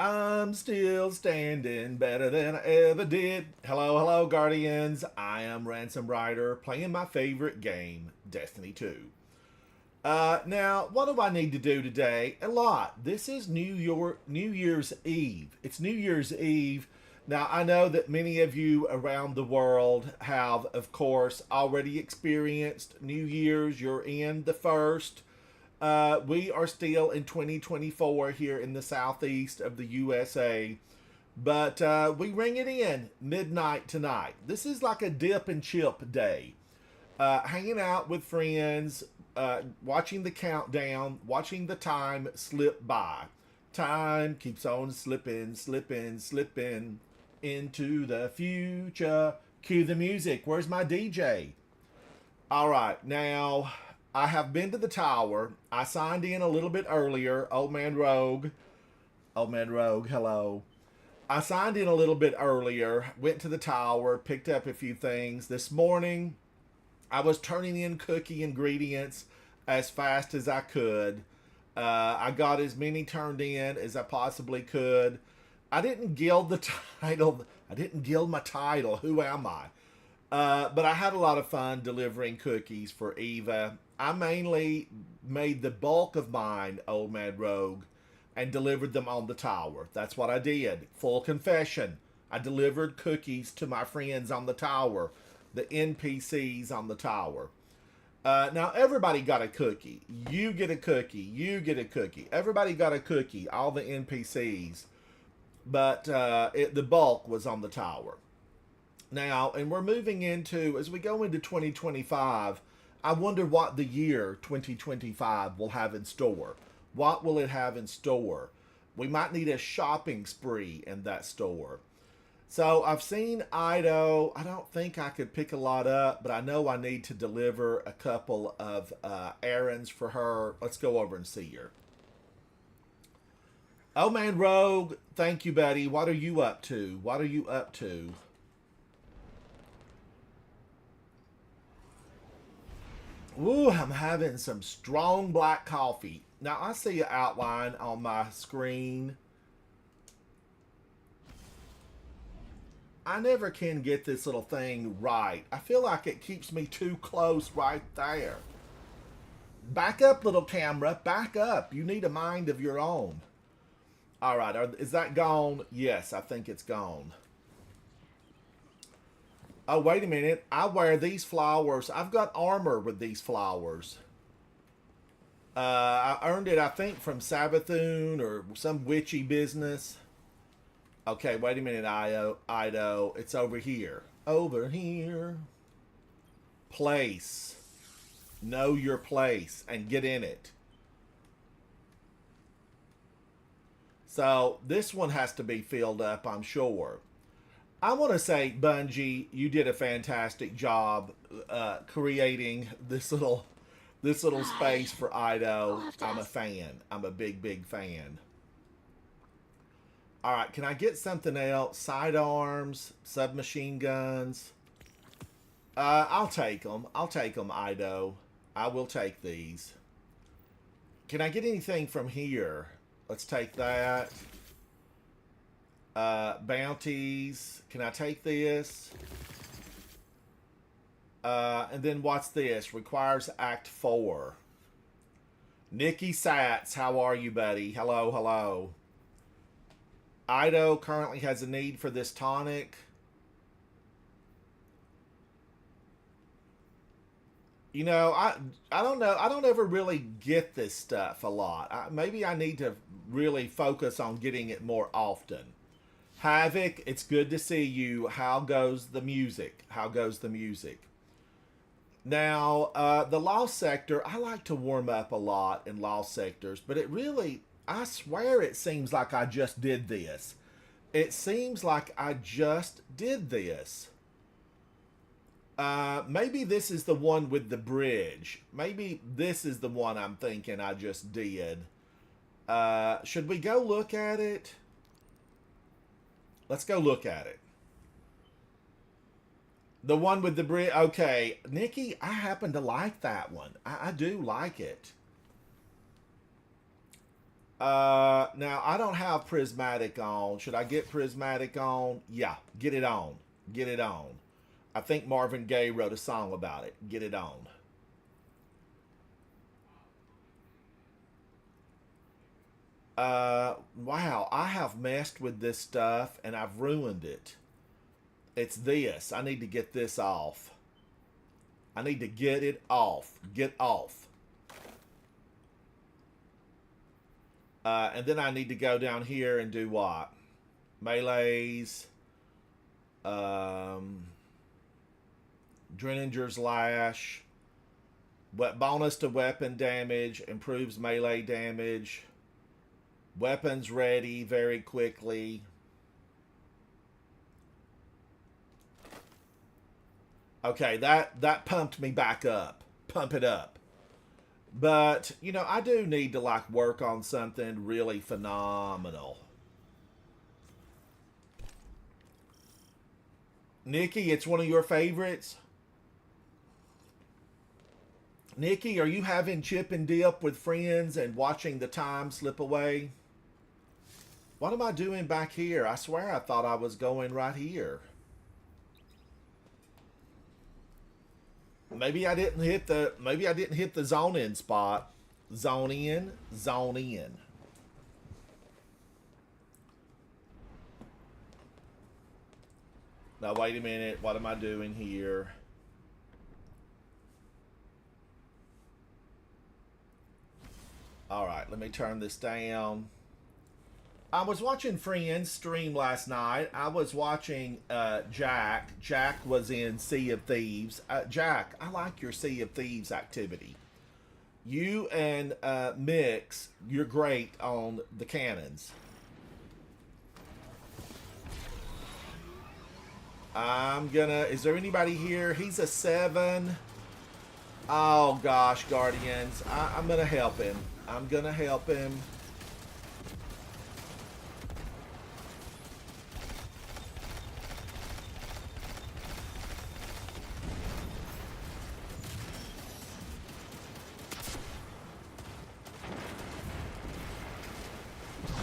I'm still standing better than I ever did. Hello, hello, Guardians. I am Ransom Rider playing my favorite game, Destiny 2. Now, what do I need to do today? A lot. This is New Year's Eve. It's New Year's Eve. Now, I know that many of you around the world have, of course, already experienced New Year's. You're in the first. We are still in 2024 here in the southeast of the USA, but we ring it in midnight tonight. This is like a dip and chip day. Hanging out with friends, watching the countdown, watching the time slip by. Time keeps on slipping, slipping, slipping into the future. Cue the music. Where's my DJ? All right, now I have been to the tower. I signed in a little bit earlier. Old Man Rogue. Old Man Rogue, hello. I signed in a little bit earlier, went to the tower, picked up a few things. This morning, I was turning in cookie ingredients as fast as I could. I got as many turned in as I possibly could. I didn't gild the title. I didn't gild my title. Who am I? But I had a lot of fun delivering cookies for Eva. I mainly made the bulk of mine, Old Man Rogue, and delivered them on the tower. That's what I did. Full confession. I delivered cookies to my friends on the tower, the NPCs on the tower. Now, everybody got a cookie. You get a cookie. You get a cookie. Everybody got a cookie, all the NPCs. But the bulk was on the tower. Now, and we're moving into, as we go into 2025, I wonder what the year 2025 will have in store. What will it have in store? We might need a shopping spree in that store. So I've seen Ido. I don't think I could pick a lot up, but I know I need to deliver a couple of errands for her. Let's go over and see her. Oh man, Rogue, thank you, buddy. What are you up to? What are you up to? Ooh, I'm having some strong black coffee. Now I see an outline on my screen. I never can get this little thing right. I feel like it keeps me too close right there. Back up, little camera. Back up. You need a mind of your own. All right. Is that gone? Yes, I think it's gone. Oh, wait a minute. I wear these flowers. I've got armor with these flowers. I earned it, I think, from Sabathoon or some witchy business. Okay, wait a minute, Ido. It's over here. Over here. Place. Know your place and get in it. So this one has to be filled up, I'm sure. I want to say, Bungie, you did a fantastic job creating this little space for Ido. I'm a fan. I'm a big, big fan. All right, can I get something else? Sidearms, submachine guns. I'll take them. I'll take them, Ido. I will take these. Can I get anything from here? Let's take that. Bounties. Can I take this? And then what's this? Requires Act 4. Nikki Sats, how are you, buddy? Hello, hello. Ido currently has a need for this tonic. You know, I don't know. I don't ever really get this stuff a lot. Maybe I need to really focus on getting it more often. Havoc, it's good to see you. How goes the music? How goes the music? Now, the Lost Sector, I like to warm up a lot in Lost Sectors, but it really, I swear it seems like I just did this. It seems like I just did this. Maybe this is the one with the bridge. Maybe this is the one I'm thinking I just did. Should we go look at it? Let's go look at it. The one with the bridge. Okay, Nikki, I happen to like that one. I do like it. Now I don't have prismatic on. Should I get prismatic on? Yeah, get it on. Get it on. I think Marvin Gaye wrote a song about it. Get it on. Wow, I have messed with this stuff and I've ruined it. It's this. I need to get this off. I need to get it off. Get off. And then I need to go down here and do what? Melees. Drenninger's Lash. Bonus to weapon damage. Improves melee damage. Weapons ready very quickly. Okay, that pumped me back up. Pump it up. But, you know, I do need to, like, work on something really phenomenal. Nikki, it's one of your favorites? Nikki, are you having chip and dip with friends and watching the time slip away? What am I doing back here? I swear I thought I was going right here. Maybe I didn't hit the zone in spot. Zone in, zone in. Now wait a minute, what am I doing here? Alright, let me turn this down. I was watching Friends stream last night. I was watching Jack. Jack was in Sea of Thieves. Jack, I like your Sea of Thieves activity. You and Mix, you're great on the cannons. Is there anybody here? He's a 7. Oh gosh, Guardians. I'm gonna help him. I'm gonna help him.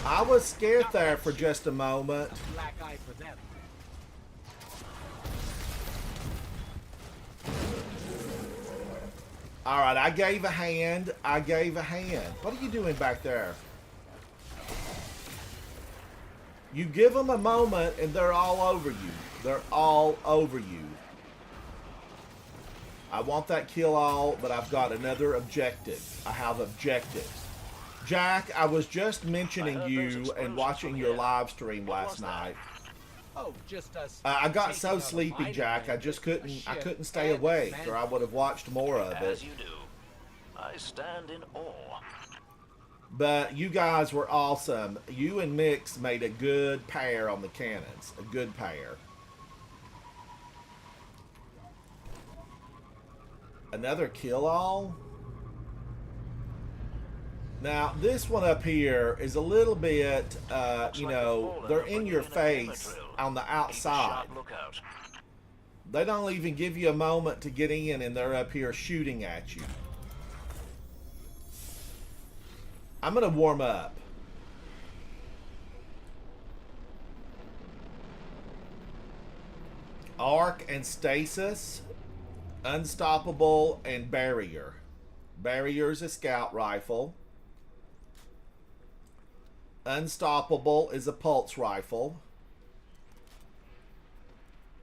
I was scared there for just a moment. Black eye for them. All right, I gave a hand. I gave a hand. What are you doing back there? You give them a moment and they're all over you. They're all over you. I want that kill all, but I've got another objective. I have objectives. Jack, I was just mentioning you and watching your live stream last night. Oh, just us. I got so sleepy, Jack. I just couldn't stay awake, or I would have watched more of it. As you do. I stand in awe. But you guys were awesome. You and Mix made a good pair on the cannons. A good pair. Another kill-all? Now, this one up here is a little bit, you know, they're in your face on the outside. They don't even give you a moment to get in, and they're up here shooting at you. I'm going to warm up. Arc and Stasis, Unstoppable, and Barrier. Barrier's a scout rifle. Unstoppable is a pulse rifle.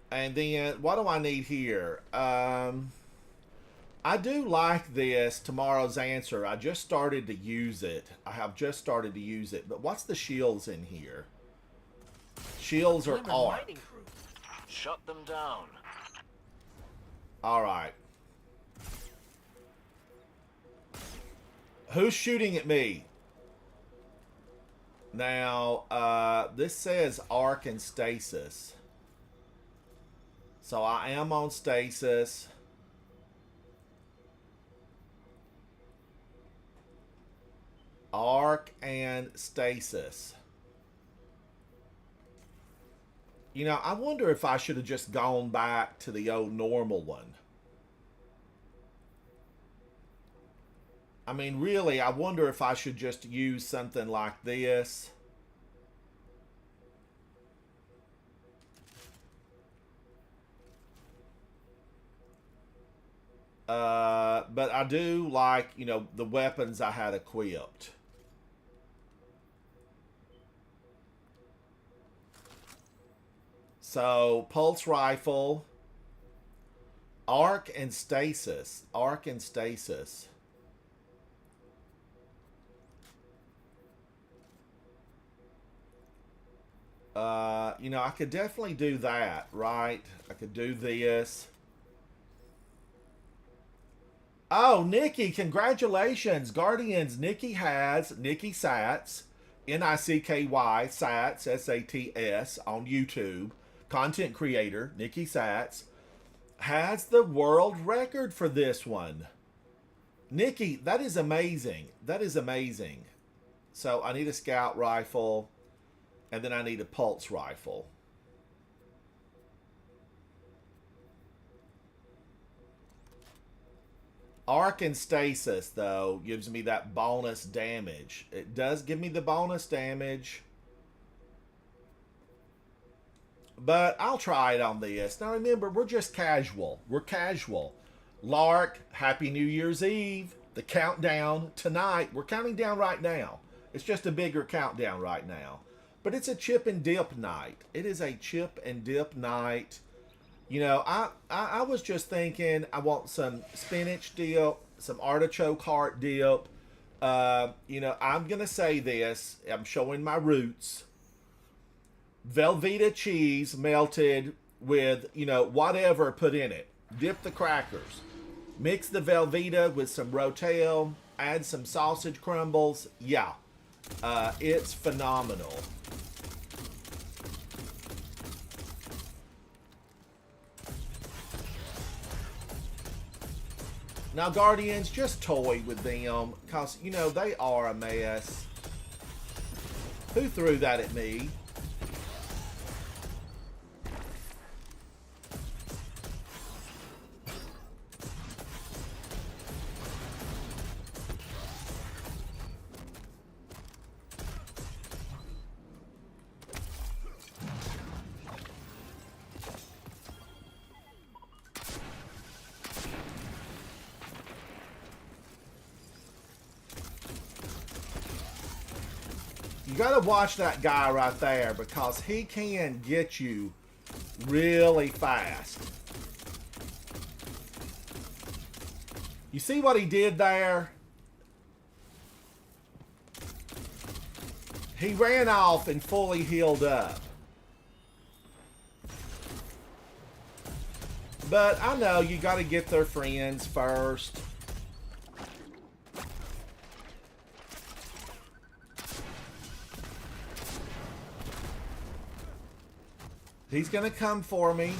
And then, what do I need here? I do like this, Tomorrow's Answer. I just started to use it. I have just started to use it. But what's the shields in here? Shields are arc. Shut them down. Alright. Who's shooting at me? Now, this says arc and stasis. So I am on stasis. Arc and stasis. You know, I wonder if I should have just gone back to the old normal one. I mean, really, I wonder if I should just use something like this. But I do like, you know, the weapons I had equipped. So, pulse rifle, arc and stasis. Arc and stasis. You know, I could definitely do that, right? I could do this. Oh, Nikki, congratulations. Guardians, Nikki Sats, Nicky, Sats, S-A-T-S, on YouTube. Content creator, Nikki Sats, has the world record for this one. Nikki, that is amazing. That is amazing. So I need a scout rifle, and then I need a pulse rifle. Arc and stasis, though, gives me that bonus damage. It does give me the bonus damage. But I'll try it on this. Now remember, we're just casual. We're casual. Lark, Happy New Year's Eve. The countdown tonight. We're counting down right now. It's just a bigger countdown right now. But it's a chip and dip night. It is a chip and dip night. You know, I was just thinking I want some spinach dip, some artichoke heart dip. You know, I'm going to say this. I'm showing my roots. Velveeta cheese melted with, you know, whatever put in it. Dip the crackers. Mix the Velveeta with some Rotel. Add some sausage crumbles. Yeah. It's phenomenal. Now, Guardians, just toy with them, because, you know, they are a mess. Who threw that at me? You gotta watch that guy right there because he can get you really fast. You see what he did there? He ran off and fully healed up. But I know you gotta get their friends first. He's gonna come for me.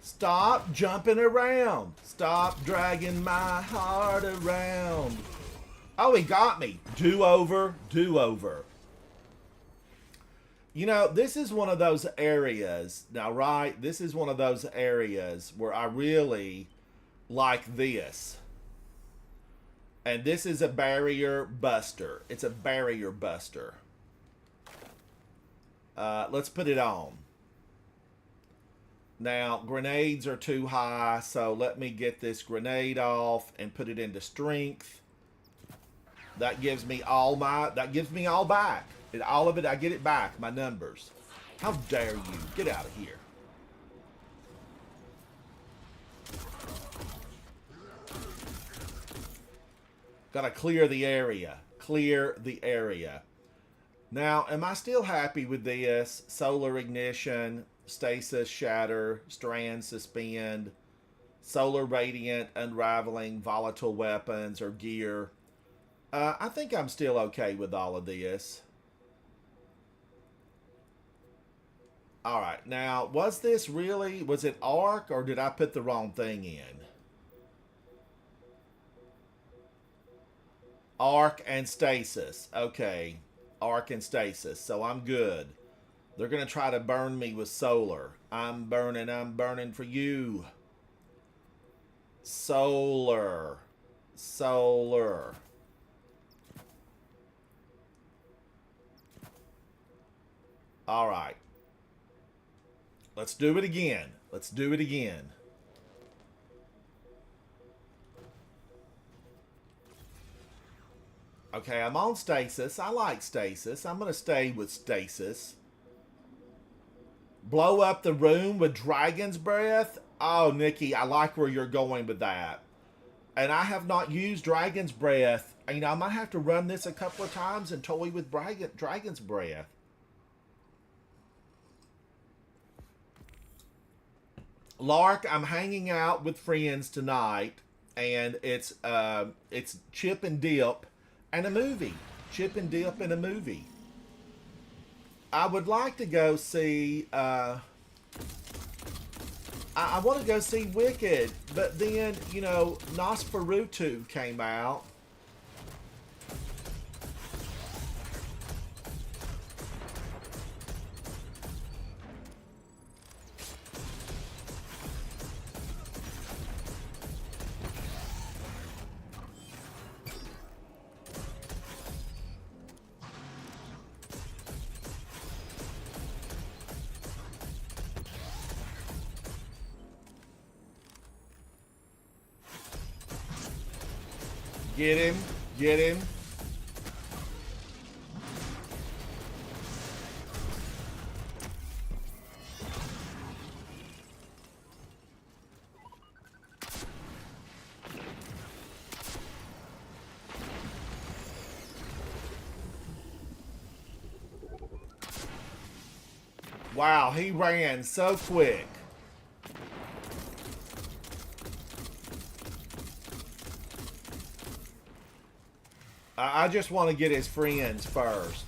Stop jumping around. Stop dragging my heart around. Oh, he got me. Do-over, do-over. You know, this is one of those areas. Now, right, this is one of those areas where I really like this. And this is a barrier buster. It's a barrier buster. Let's put it on. Now, grenades are too high, so let me get this grenade off and put it into strength. That gives me all back. All of it, I get it back, my numbers. How dare you? Get out of here. Gotta clear the area. Clear the area. Now, am I still happy with this? Solar ignition, stasis shatter, strand suspend, solar radiant, unraveling, volatile weapons or gear. I think I'm still okay with all of this. All right. Now, was this really, was it arc or did I put the wrong thing in? Arc and stasis. Okay. Arc and stasis. So I'm good. They're going to try to burn me with solar. I'm burning for you. Solar. Solar. All right. Let's do it again. Let's do it again. Okay, I'm on stasis. I like stasis. I'm going to stay with stasis. Blow up the room with dragon's breath. Oh, Nikki, I like where you're going with that. And I have not used dragon's breath. You know, I might have to run this a couple of times and toy with dragon's breath. Lark, I'm hanging out with friends tonight, and it's Chip and Dip and a movie. Chip and Dip and a movie. I would like to go see. I want to go see Wicked, but then you know Nosferatu came out. Get him. Get him. Wow, he ran so quick. I just want to get his friends first.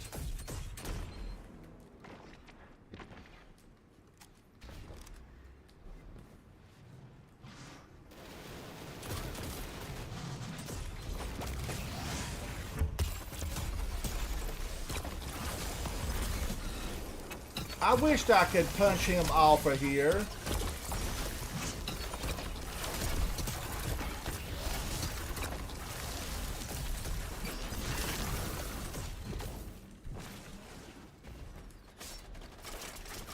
I wished I could punch him off of here.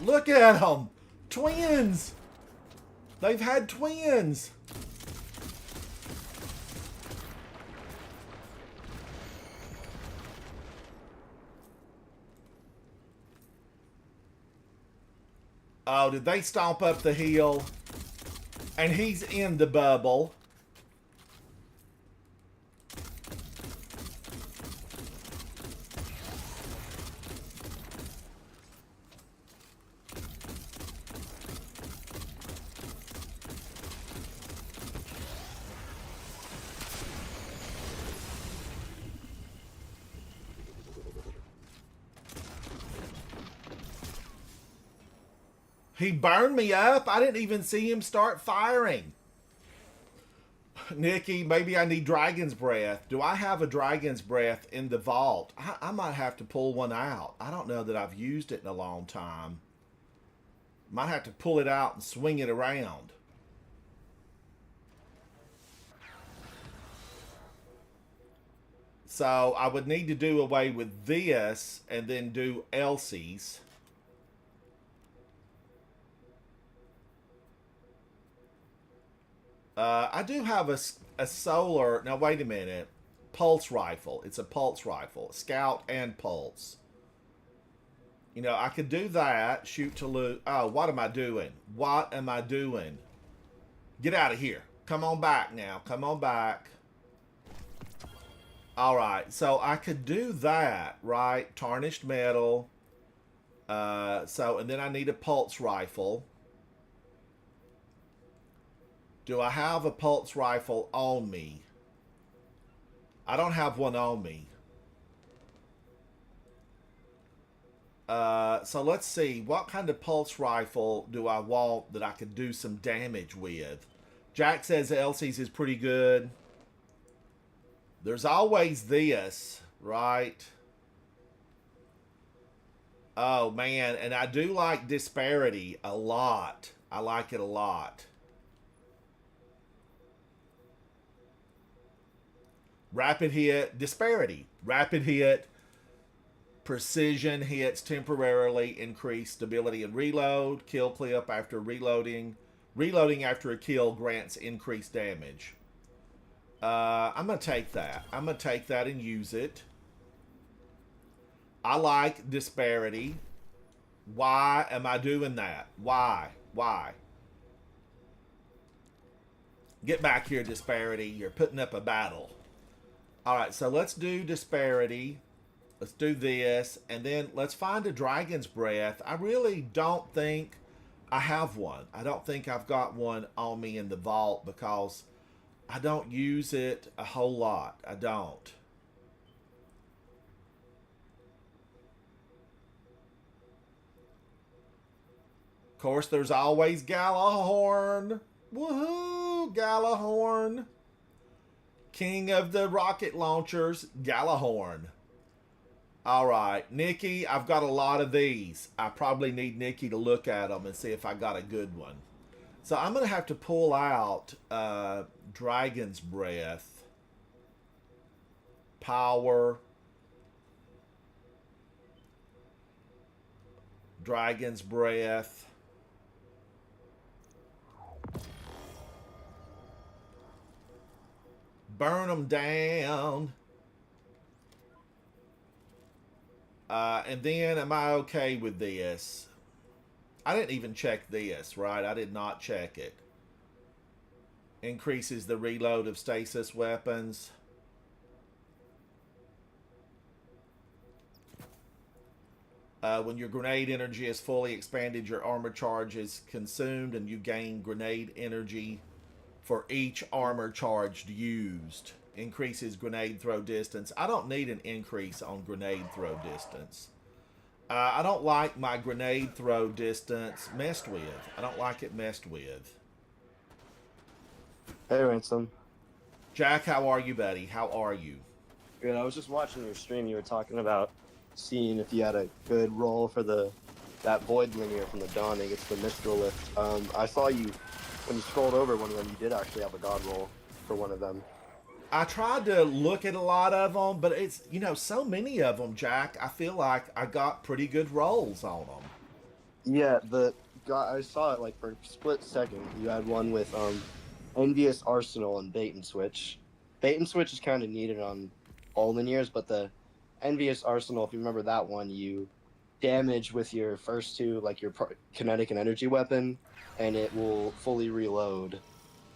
Look at them! Twins! They've had twins! Oh, did they stomp up the hill? And he's in the bubble. He burned me up. I didn't even see him start firing. Nikki, maybe I need dragon's breath. Do I have a dragon's breath in the vault? I might have to pull one out. I don't know that I've used it in a long time. Might have to pull it out and swing it around. So I would need to do away with this and then do Elsie's. I do have a solar. Now, wait a minute. Pulse rifle. It's a pulse rifle. Scout and pulse. You know, I could do that. Shoot to loot. Oh, what am I doing? What am I doing? Get out of here. Come on back now. Come on back. All right. So I could do that, right? Tarnished metal. And then I need a pulse rifle. Do I have a pulse rifle on me? I don't have one on me. So let's see. What kind of pulse rifle do I want that I could do some damage with? Jack says Elsie's is pretty good. There's always this, right? Oh, man. And I do like Disparity a lot. I like it a lot. Rapid hit, Disparity. Rapid hit, precision hits temporarily increase stability and reload. Kill clip after reloading. Reloading after a kill grants increased damage. I'm going to take that. I'm going to take that and use it. I like Disparity. Why am I doing that? Why? Why? Get back here, Disparity. You're putting up a battle. All right, so let's do Disparity. Let's do this. And then let's find a Dragon's Breath. I really don't think I have one. I don't think I've got one on me in the vault because I don't use it a whole lot. I don't. Of course, there's always Galahorn. Woohoo, Galahorn. King of the rocket launchers, Galahorn. All right, Nikki, I've got a lot of these. I probably need Nikki to look at them and see if I got a good one. So I'm going to have to pull out Dragon's Breath. Power. Dragon's Breath. Burn them down. And then, am I okay with this? I didn't even check this, right? I did not check it. Increases the reload of stasis weapons. When your grenade energy is fully expanded, your armor charge is consumed, and you gain grenade energy for each armor charge used. Increases grenade throw distance. I don't need an increase on grenade throw distance. I don't like my grenade throw distance messed with. I don't like it messed with. Hey, Ransom. Jack, how are you, buddy? How are you? Good. I was just watching your stream. You were talking about seeing if you had a good roll for that void linear from the Dawning. It's the Mistral Lift. I saw you when you scrolled over one of them. You did actually have a god roll for one of them. I tried to look at a lot of them, but it's, you know, so many of them, Jack. I feel like I got pretty good rolls on them. Yeah, I saw it like for a split second. You had one with Envious Arsenal and Bait and Switch. Bait and Switch is kind of needed on all linears, but the Envious Arsenal, if you remember that one, you damage with your first two, like your kinetic and energy weapon, and it will fully reload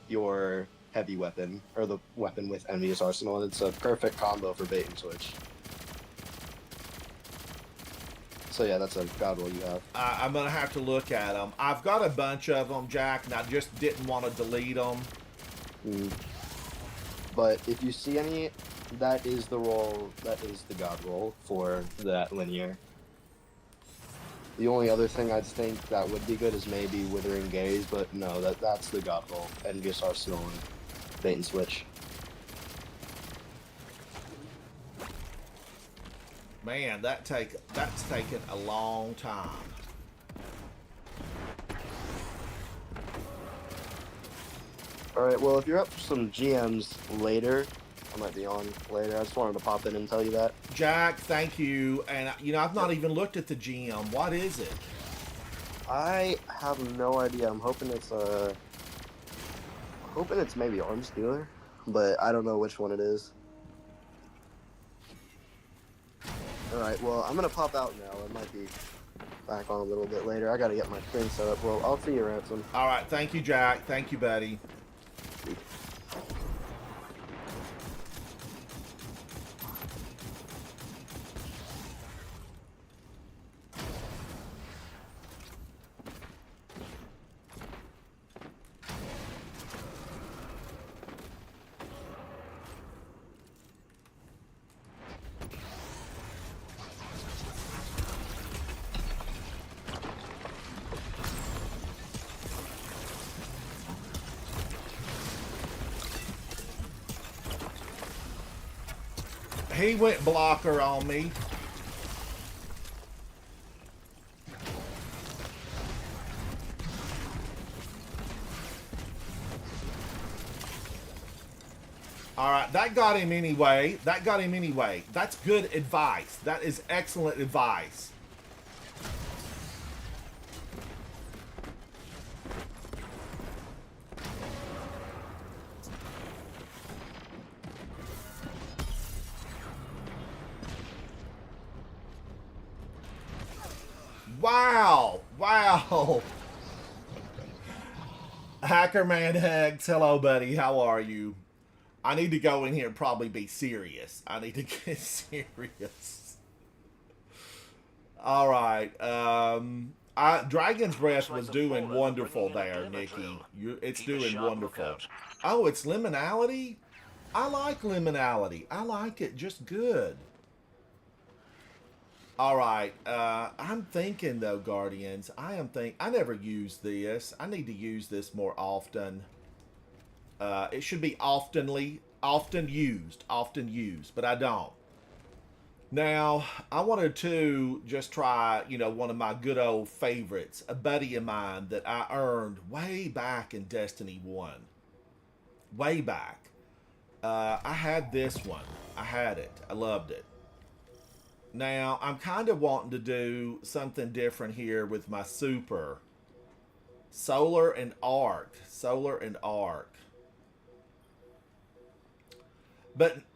your heavy weapon, or the weapon with Envious Arsenal, and it's a perfect combo for Bait and Switch. So yeah, that's a god roll you have. I'm going to have to look at them. I've got a bunch of them, Jack, and I just didn't want to delete them. But if you see any, that is the roll, that is the god roll for that linear. The only other thing I'd think that would be good is maybe Withering Gaze, but no, that's the god roll. Envious Arsenal and Bait and Switch. Man, that's taken a long time. Alright, well, if you're up for some GMs later, I might be on later. I just wanted to pop in and tell you that. Jack, thank you. And, you know, I've not even looked at the GM. What is it? I have no idea. I'm hoping it's maybe Arms Dealer, but I don't know which one it is. Alright, well, I'm gonna pop out now. I might be back on a little bit later. I gotta get my screen set up. Well, I'll see you, Ransom. All right, thank you, Jack. Thank you, buddy. He went blocker on me. All right, that got him anyway. That got him anyway. That's good advice. That is excellent advice. Wow. Wow. Hackerman Hex, hello buddy, how are you? I need to go in here and probably be serious. I need to get serious. All right. Dragon's Breath was doing wonderful there, Nikki. It's doing wonderful. Oh, it's Liminality? I like Liminality. I like it just good. All right. I'm thinking, though, Guardians. I never used this. I need to use this more often. It should be often used, but I don't. Now, I wanted to just try, one of my good old favorites, a buddy of mine that I earned way back in Destiny 1. Way back. I had this one. I had it. I loved it. Now, I'm kind of wanting to do something different here with my super. Solar and Arc.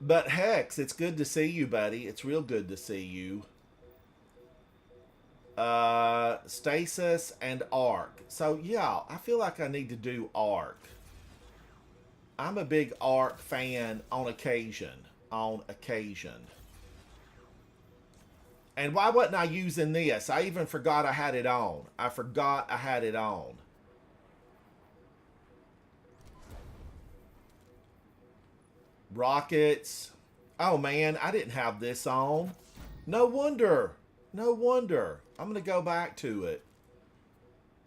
But Hex, it's good to see you, buddy. It's real good to see you. Stasis and Arc. So yeah, I feel like I need to do Arc. I'm a big Arc fan on occasion. And why wasn't I using this? I even forgot I had it on. Rockets. Oh man, I didn't have this on. No wonder. I'm going to go back to it.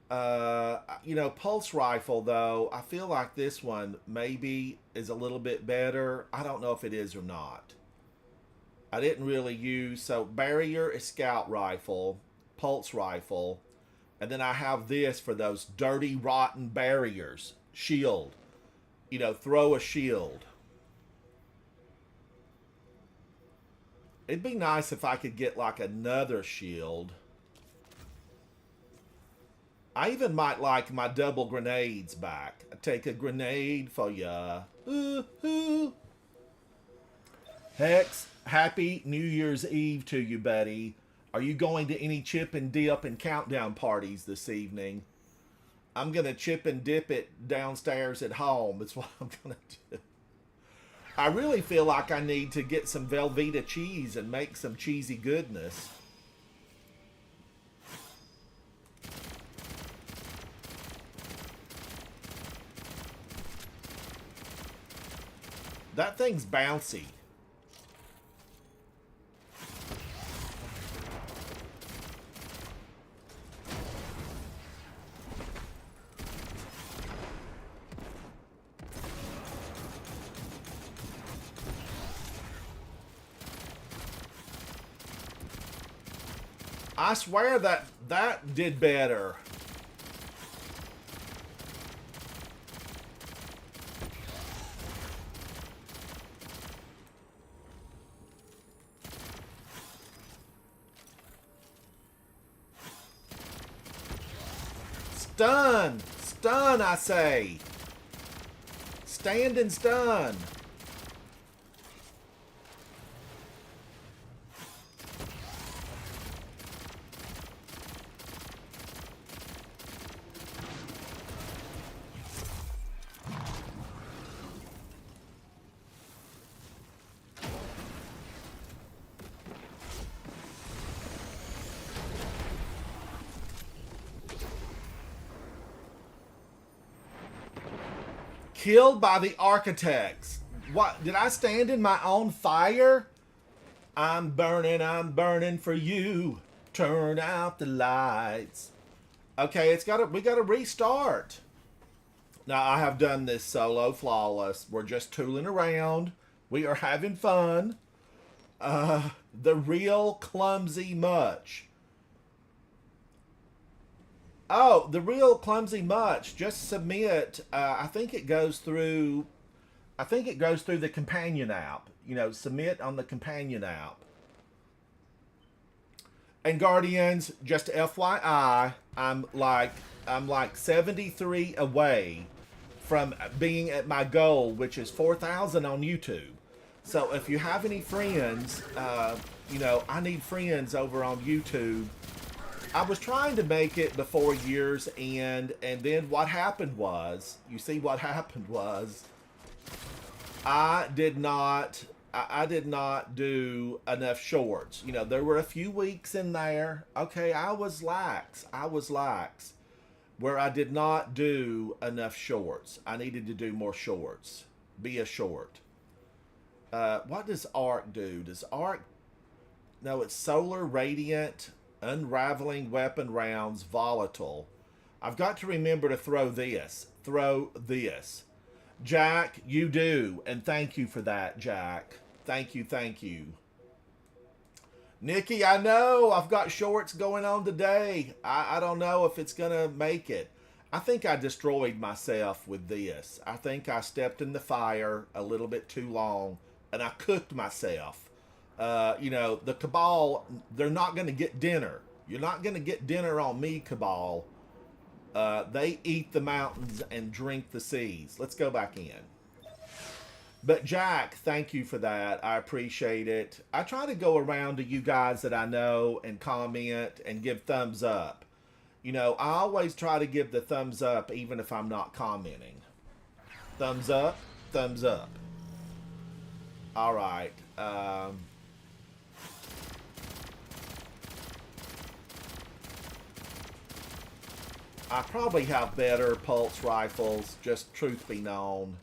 Pulse rifle though, I feel like this one maybe is a little bit better. I don't know if it is or not. I didn't really use, so barrier is scout rifle, pulse rifle, and then I have this for those dirty, rotten barriers. Shield. Throw a shield. It'd be nice if I could get like another shield. I even might like my double grenades back. I take a grenade for ya. Hex, happy New Year's Eve to you, buddy. Are you going to any chip and dip and countdown parties this evening? I'm going to chip and dip it downstairs at home. That's what I'm going to do. I really feel like I need to get some Velveeta cheese and make some cheesy goodness. That thing's bouncy. I swear that did better. Stun! Stun, I say! Stand and stun! Killed by the architects. What? Did I stand in my own fire? I'm burning for you. Turn out the lights. Okay, we gotta restart. Now, I have done this solo flawless. We're just tooling around. We are having fun. The real clumsy much. Oh, the real clumsy much. Just submit. I think it goes through. I think it goes through the companion app. You know, submit on the companion app. And Guardians, just FYI, I'm like 73 away from being at my goal, which is 4,000 on YouTube. So if you have any friends, you know, I need friends over on YouTube. I was trying to make it before year's end, and then what happened was, you see what happened was, I did not do enough shorts. You know, there were a few weeks in there. Okay, I was lax, where I did not do enough shorts. I needed to do more shorts. Be a short. What does ARC do? Does ARC... No, it's Solar Radiant, Unraveling Weapon Rounds, Volatile. I've got to remember to throw this. Throw this. Jack, you do. And thank you for that, Jack. Thank you, thank you. Nikki, I know I've got shorts going on today. I don't know if it's going to make it. I think I destroyed myself with this. I think I stepped in the fire a little bit too long, and I cooked myself. You know, the Cabal, they're not going to get dinner. You're not going to get dinner on me, Cabal. They eat the mountains and drink the seas. Let's go back in. But Jack, thank you for that. I appreciate it. I try to go around to you guys that I know and comment and give thumbs up. You know, I always try to give the thumbs up even if I'm not commenting. Thumbs up, thumbs up. All right. I probably have better pulse rifles, just truth be known.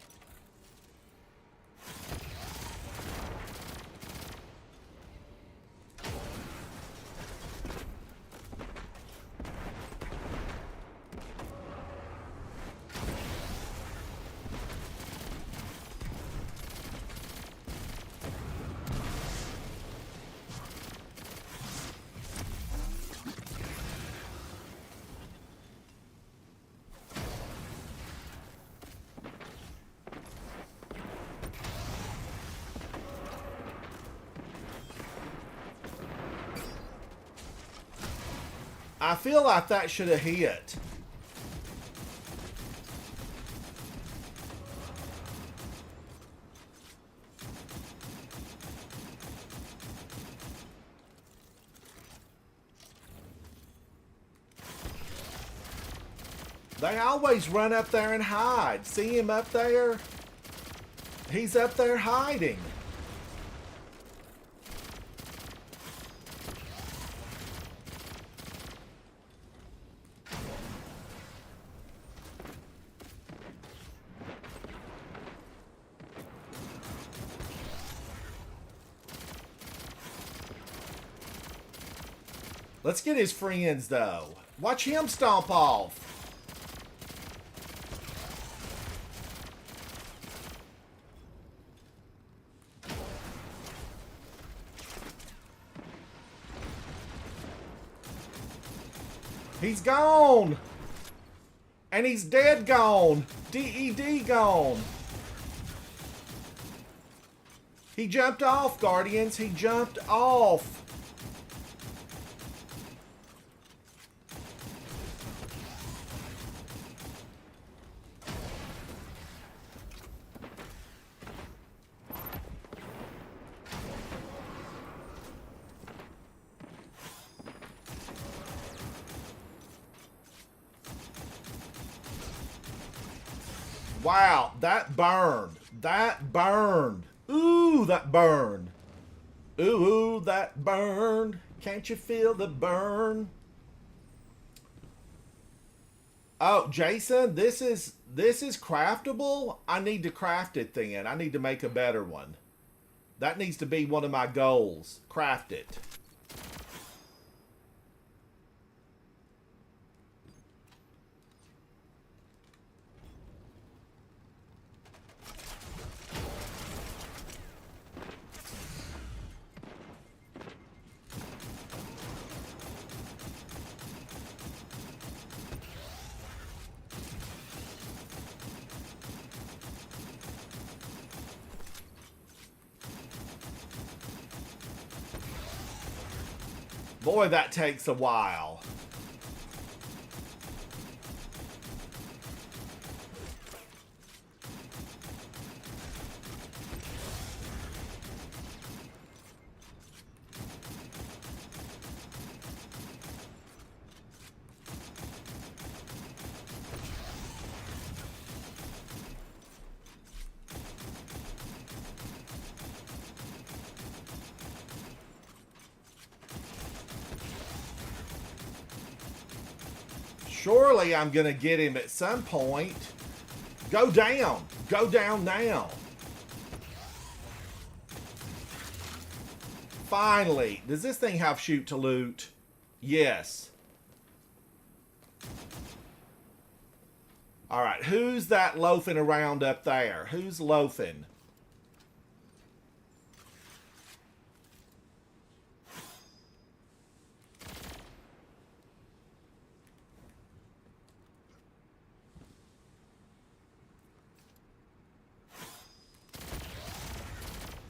I feel like that should have hit. They always run up there and hide. See him up there? He's up there hiding. Let's get his friends, though. Watch him stomp off. He's gone. And he's dead gone. DED gone. He jumped off, Guardians. He jumped off. Wow, that burned. That burned. Ooh, that burned. Ooh, that burned. Can't you feel the burn? Oh, Jason, this is craftable? I need to craft it then. I need to make a better one. That needs to be one of my goals. Craft it. Boy, that takes a while. Surely I'm going to get him at some point. Go down. Go down now. Finally. Does this thing have shoot to loot? Yes. Alright, who's that loafing around up there? Who's loafing?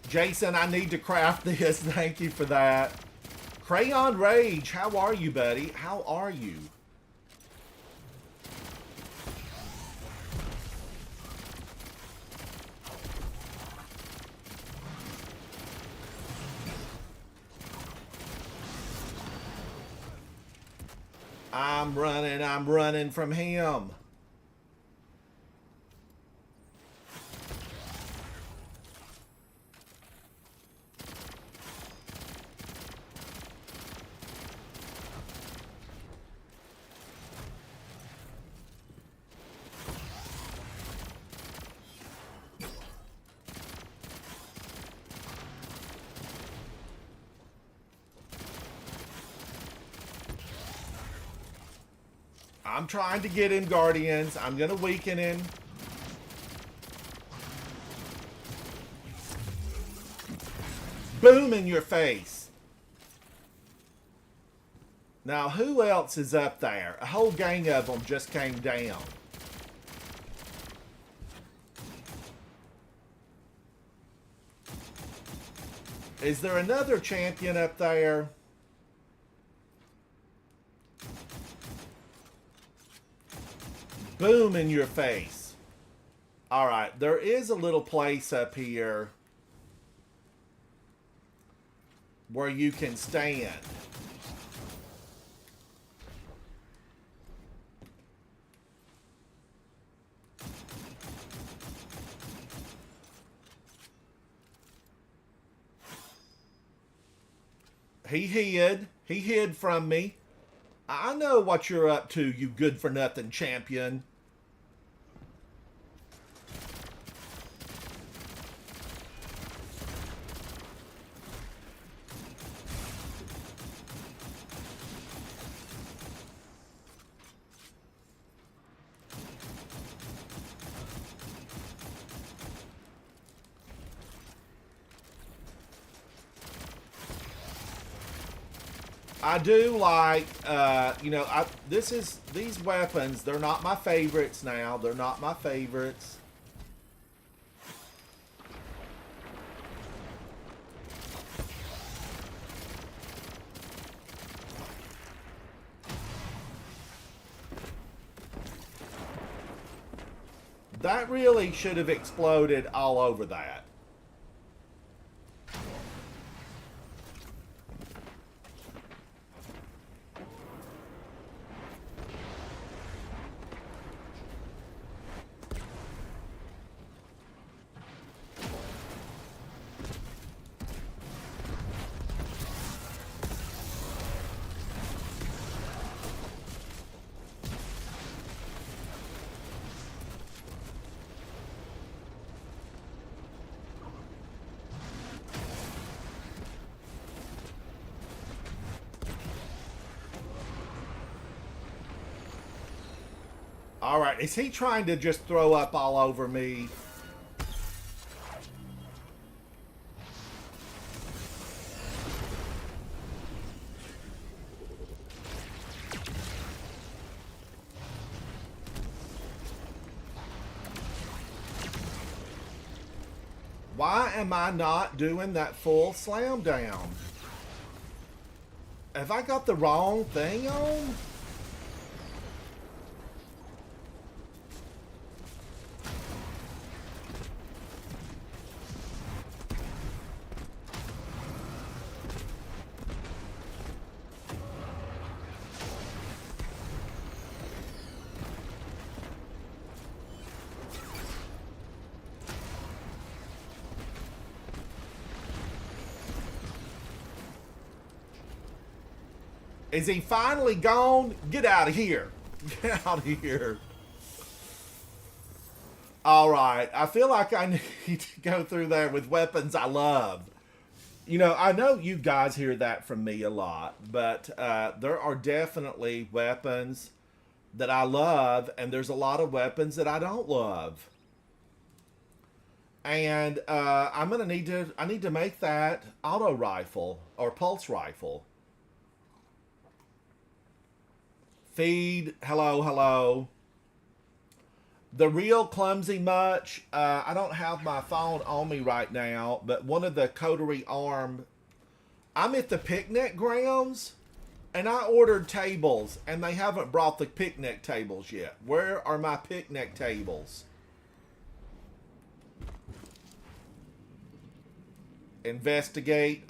Jason, I need to craft this. Thank you for that. Crayon Rage, how are you, buddy? How are you? I'm running from him. I'm trying to get him, Guardians. I'm going to weaken him. Boom in your face. Now, who else is up there? A whole gang of them just came down. Is there another champion up there? Boom in your face. Alright, there is a little place up here where you can stand. He hid. He hid from me. I know what you're up to, you good-for-nothing champion. I do like, you know, these weapons, they're not my favorites now. They're not my favorites. That really should have exploded all over that. Alright, is he trying to just throw up all over me? Why am I not doing that full slam down? Have I got the wrong thing on? Is he finally gone? Get out of here. Get out of here. All right. I feel like I need to go through there with weapons I love. You know, I know you guys hear that from me a lot, but there are definitely weapons that I love, and there's a lot of weapons that I don't love. And I'm gonna I need to make that auto rifle or pulse rifle. Feed, hello, hello. The real clumsy much. I don't have my phone on me right now, but one of the Coterie Arm. I'm at the picnic grounds, and I ordered tables, and they haven't brought the picnic tables yet. Where are my picnic tables? Investigate.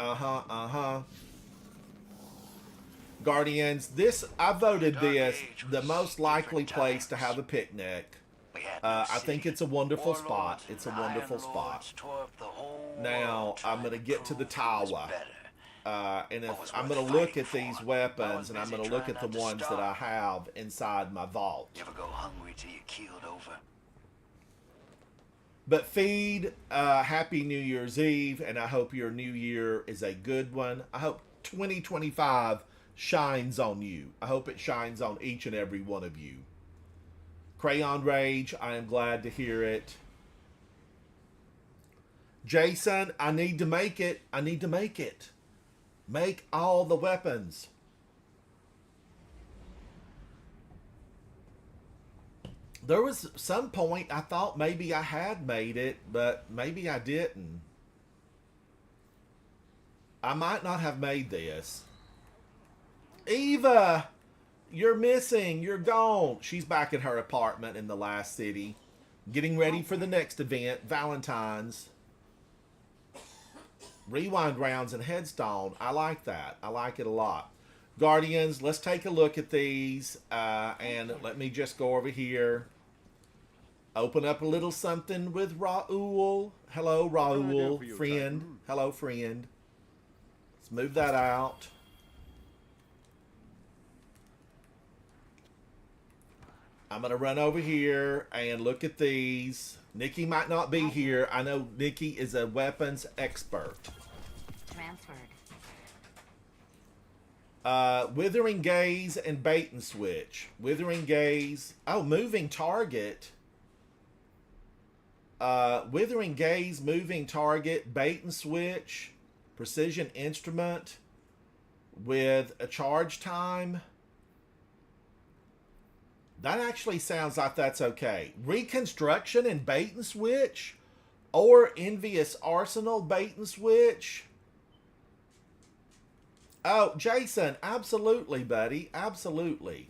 Guardians, I voted this the most likely place to have a picnic. I think it's a wonderful spot. It's a wonderful spot. Now, I'm going to get to the tower. And if I'm going to look at these weapons, and I'm going to look at the ones that I have inside my vault. You ever go hungry till you're keeled over? But Feed, Happy New Year's Eve, and I hope your new year is a good one. I hope 2025 shines on you. I hope it shines on each and every one of you. Crayon Rage, I am glad to hear it. Jason, I need to make it. I need to make it. Make all the weapons. There was some point I thought maybe I had made it, but maybe I didn't. I might not have made this. Eva, you're missing. You're gone. She's back at her apartment in the last city, getting ready for the next event, Valentine's. Rewind rounds and headstone. I like that. I like it a lot. Guardians, let's take a look at these. And let me just go over here. Open up a little something with Raul. Hello, Raul. Friend. Hello, friend. Let's move that out. I'm going to run over here and look at these. Nikki might not be here. I know Nikki is a weapons expert. Transferred. Withering Gaze and Bait and Switch. Withering Gaze. Oh, moving target. Withering Gaze, moving target, Bait and Switch, precision instrument with a charge time. That actually sounds like that's okay. Reconstruction and Bait and Switch, or Envious Arsenal, Bait and Switch. Oh, Jason, absolutely, buddy. Absolutely.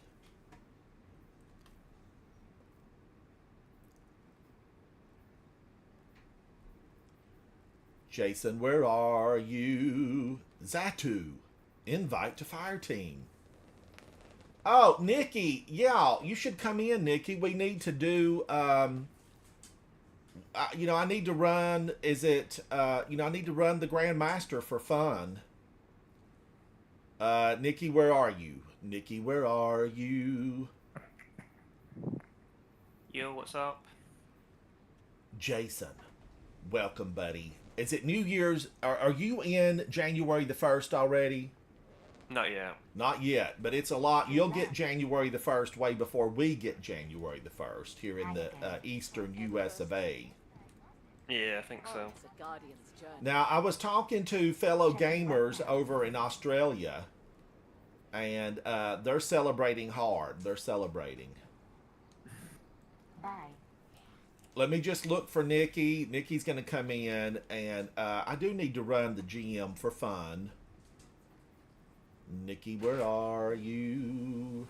Jason, where are you? Zatu, invite to fire team. Oh, Nikki, yeah, you should come in, Nikki. We need to do, you know, I need to run, I need to run the Grandmaster for fun. Nikki, where are you? Nikki, where are you? Yo, what's up? Jason, welcome, buddy. Is it New Year's? Are you in January the 1st already? Not yet. Not yet, but it's a lot. You'll get January the 1st way before we get January the 1st here in the eastern US of A. Yeah, I think so. Now, I was talking to fellow gamers over in Australia, and they're celebrating hard. They're celebrating. Bye. Let me just look for Nikki. Nikki's going to come in, and I do need to run the GM for fun. Nikki, where are you?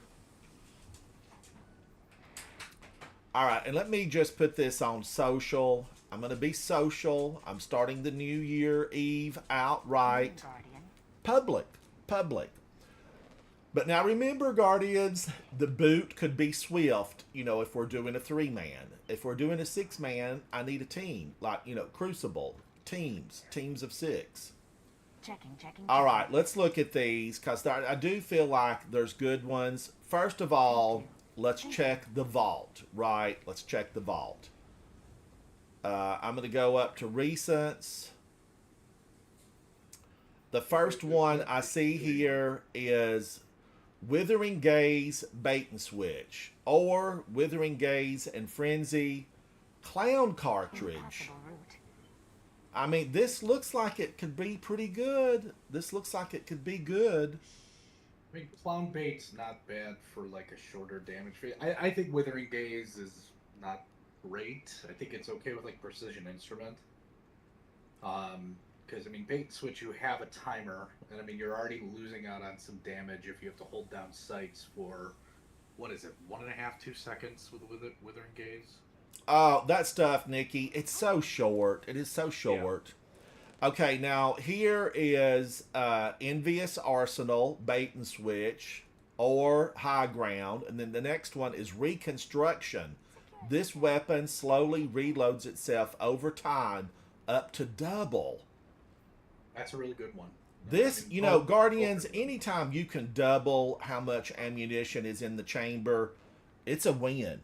All right, and let me just put this on social. I'm going to be social. I'm starting the New Year Eve outright. Guardian. Public. But now remember, Guardians, the boot could be swift, you know, if we're doing a 3-man. If we're doing a 6-man, I need a team. Like, you know, Crucible. Teams of 6. Checking. All right, let's look at these, because I do feel like there's good ones. First of all, let's check the vault, right? Let's check the vault. I'm going to go up to recents. The first one I see here is Withering Gaze Bait and Switch, or Withering Gaze and Frenzy Clown Cartridge. Impossible route. I mean, this looks like it could be pretty good. I mean, Clown Bait's not bad for like a shorter damage phase. I think Withering Gaze is not great. I think it's okay with like Precision Instrument. Because I mean, Bait and Switch, you have a timer, and I mean, you're already losing out on some damage if you have to hold down sights for, what is it, 1.5, 2 seconds with Withering Gaze? Oh, that stuff, Nikki, it's so short. It is so short. Yeah. Okay, now here is Envious Arsenal, Bait and Switch, or High Ground. And then the next one is Reconstruction. This weapon slowly reloads itself over time up to double. That's a really good one. This, you know, Guardians, anytime you can double how much ammunition is in the chamber, it's a win.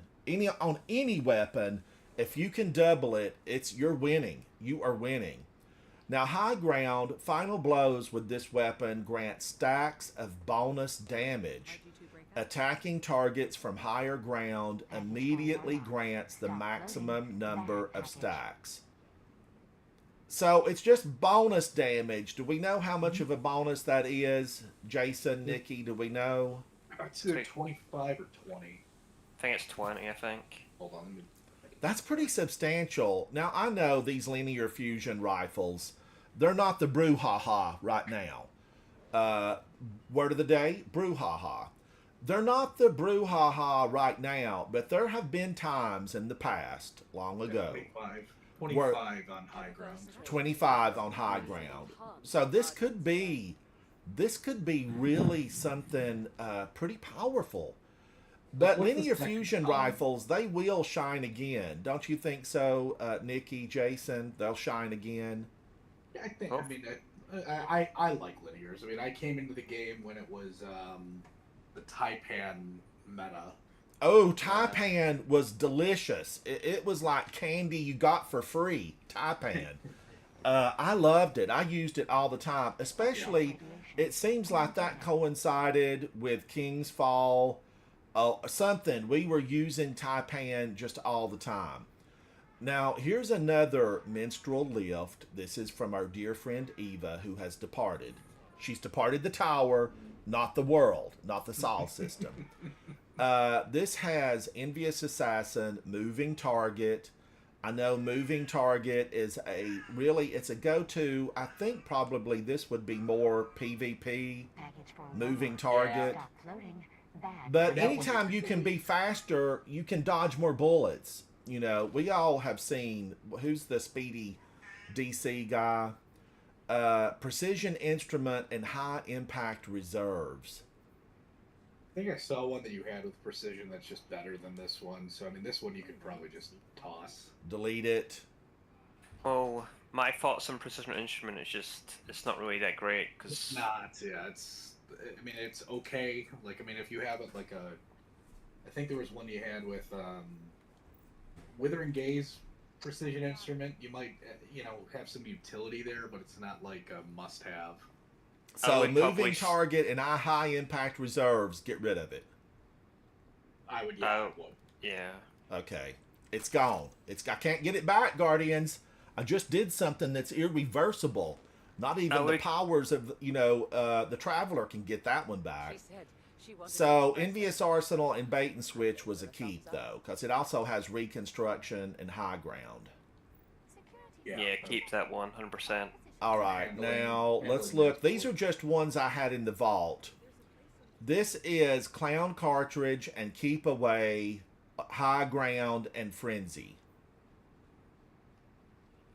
On any weapon, if you can double it, you're winning. You are winning. Now, High Ground, final blows with this weapon grant stacks of bonus damage. Attacking targets from higher ground immediately grants the maximum number of stacks. So it's just bonus damage. Do we know how much of a bonus that is? Jason, Nikki, do we know? It's either 25 or 20. I think it's 20, I think. Hold on, let me... That's pretty substantial. Now, I know these linear fusion rifles, they're not the brouhaha right now. Word of the day, brouhaha. They're not the brouhaha right now, but there have been times in the past, long ago. 25 on High Ground. 25 on High Ground. So this could be really something pretty powerful. But linear fusion rifles, they will shine again. Don't you think so, Nikki, Jason? They'll shine again. Yeah, I think. I mean, I like linears. I mean, I came into the game when it was the Taipan meta. Oh, Taipan was delicious. It was like candy you got for free. Taipan. I loved it. I used it all the time. Especially, it seems like that coincided with King's Fall. Something. We were using Taipan just all the time. Now, here's another minstrel lift. This is from our dear friend Eva, who has departed. She's departed the tower, not the world, not the Sol system. This has Envious Assassin, Moving Target. I know Moving Target is it's a go-to. I think probably this would be more PvP, Moving Target. But anytime you can be faster, you can dodge more bullets. You know, we all have seen, who's the speedy DC guy? Precision Instrument and High Impact Reserves. I think I saw one that you had with Precision that's just better than this one. So, I mean, this one you could probably just toss. Delete it. Well, my thoughts on Precision Instrument is just, it's not really that great. Cause... It's not, yeah. I mean, it's okay. Like, I mean, if you have it like I think there was one you had with Withering Gaze Precision Instrument. You might, have some utility there, but it's not like a must-have. So Moving Target and High Impact Reserves, get rid of it. I would, yeah. Okay. It's gone. I can't get it back, Guardians. I just did something that's irreversible. Not even the powers of, the Traveler can get that one back. So Envious Arsenal and Bait and Switch was a keep, though, because it also has Reconstruction and High Ground. Yeah, keep that one, 100%. All right, now let's handling look. These are transport. just ones I had in the vault. This is Clown Cartridge and Keep Away, High Ground, and Frenzy.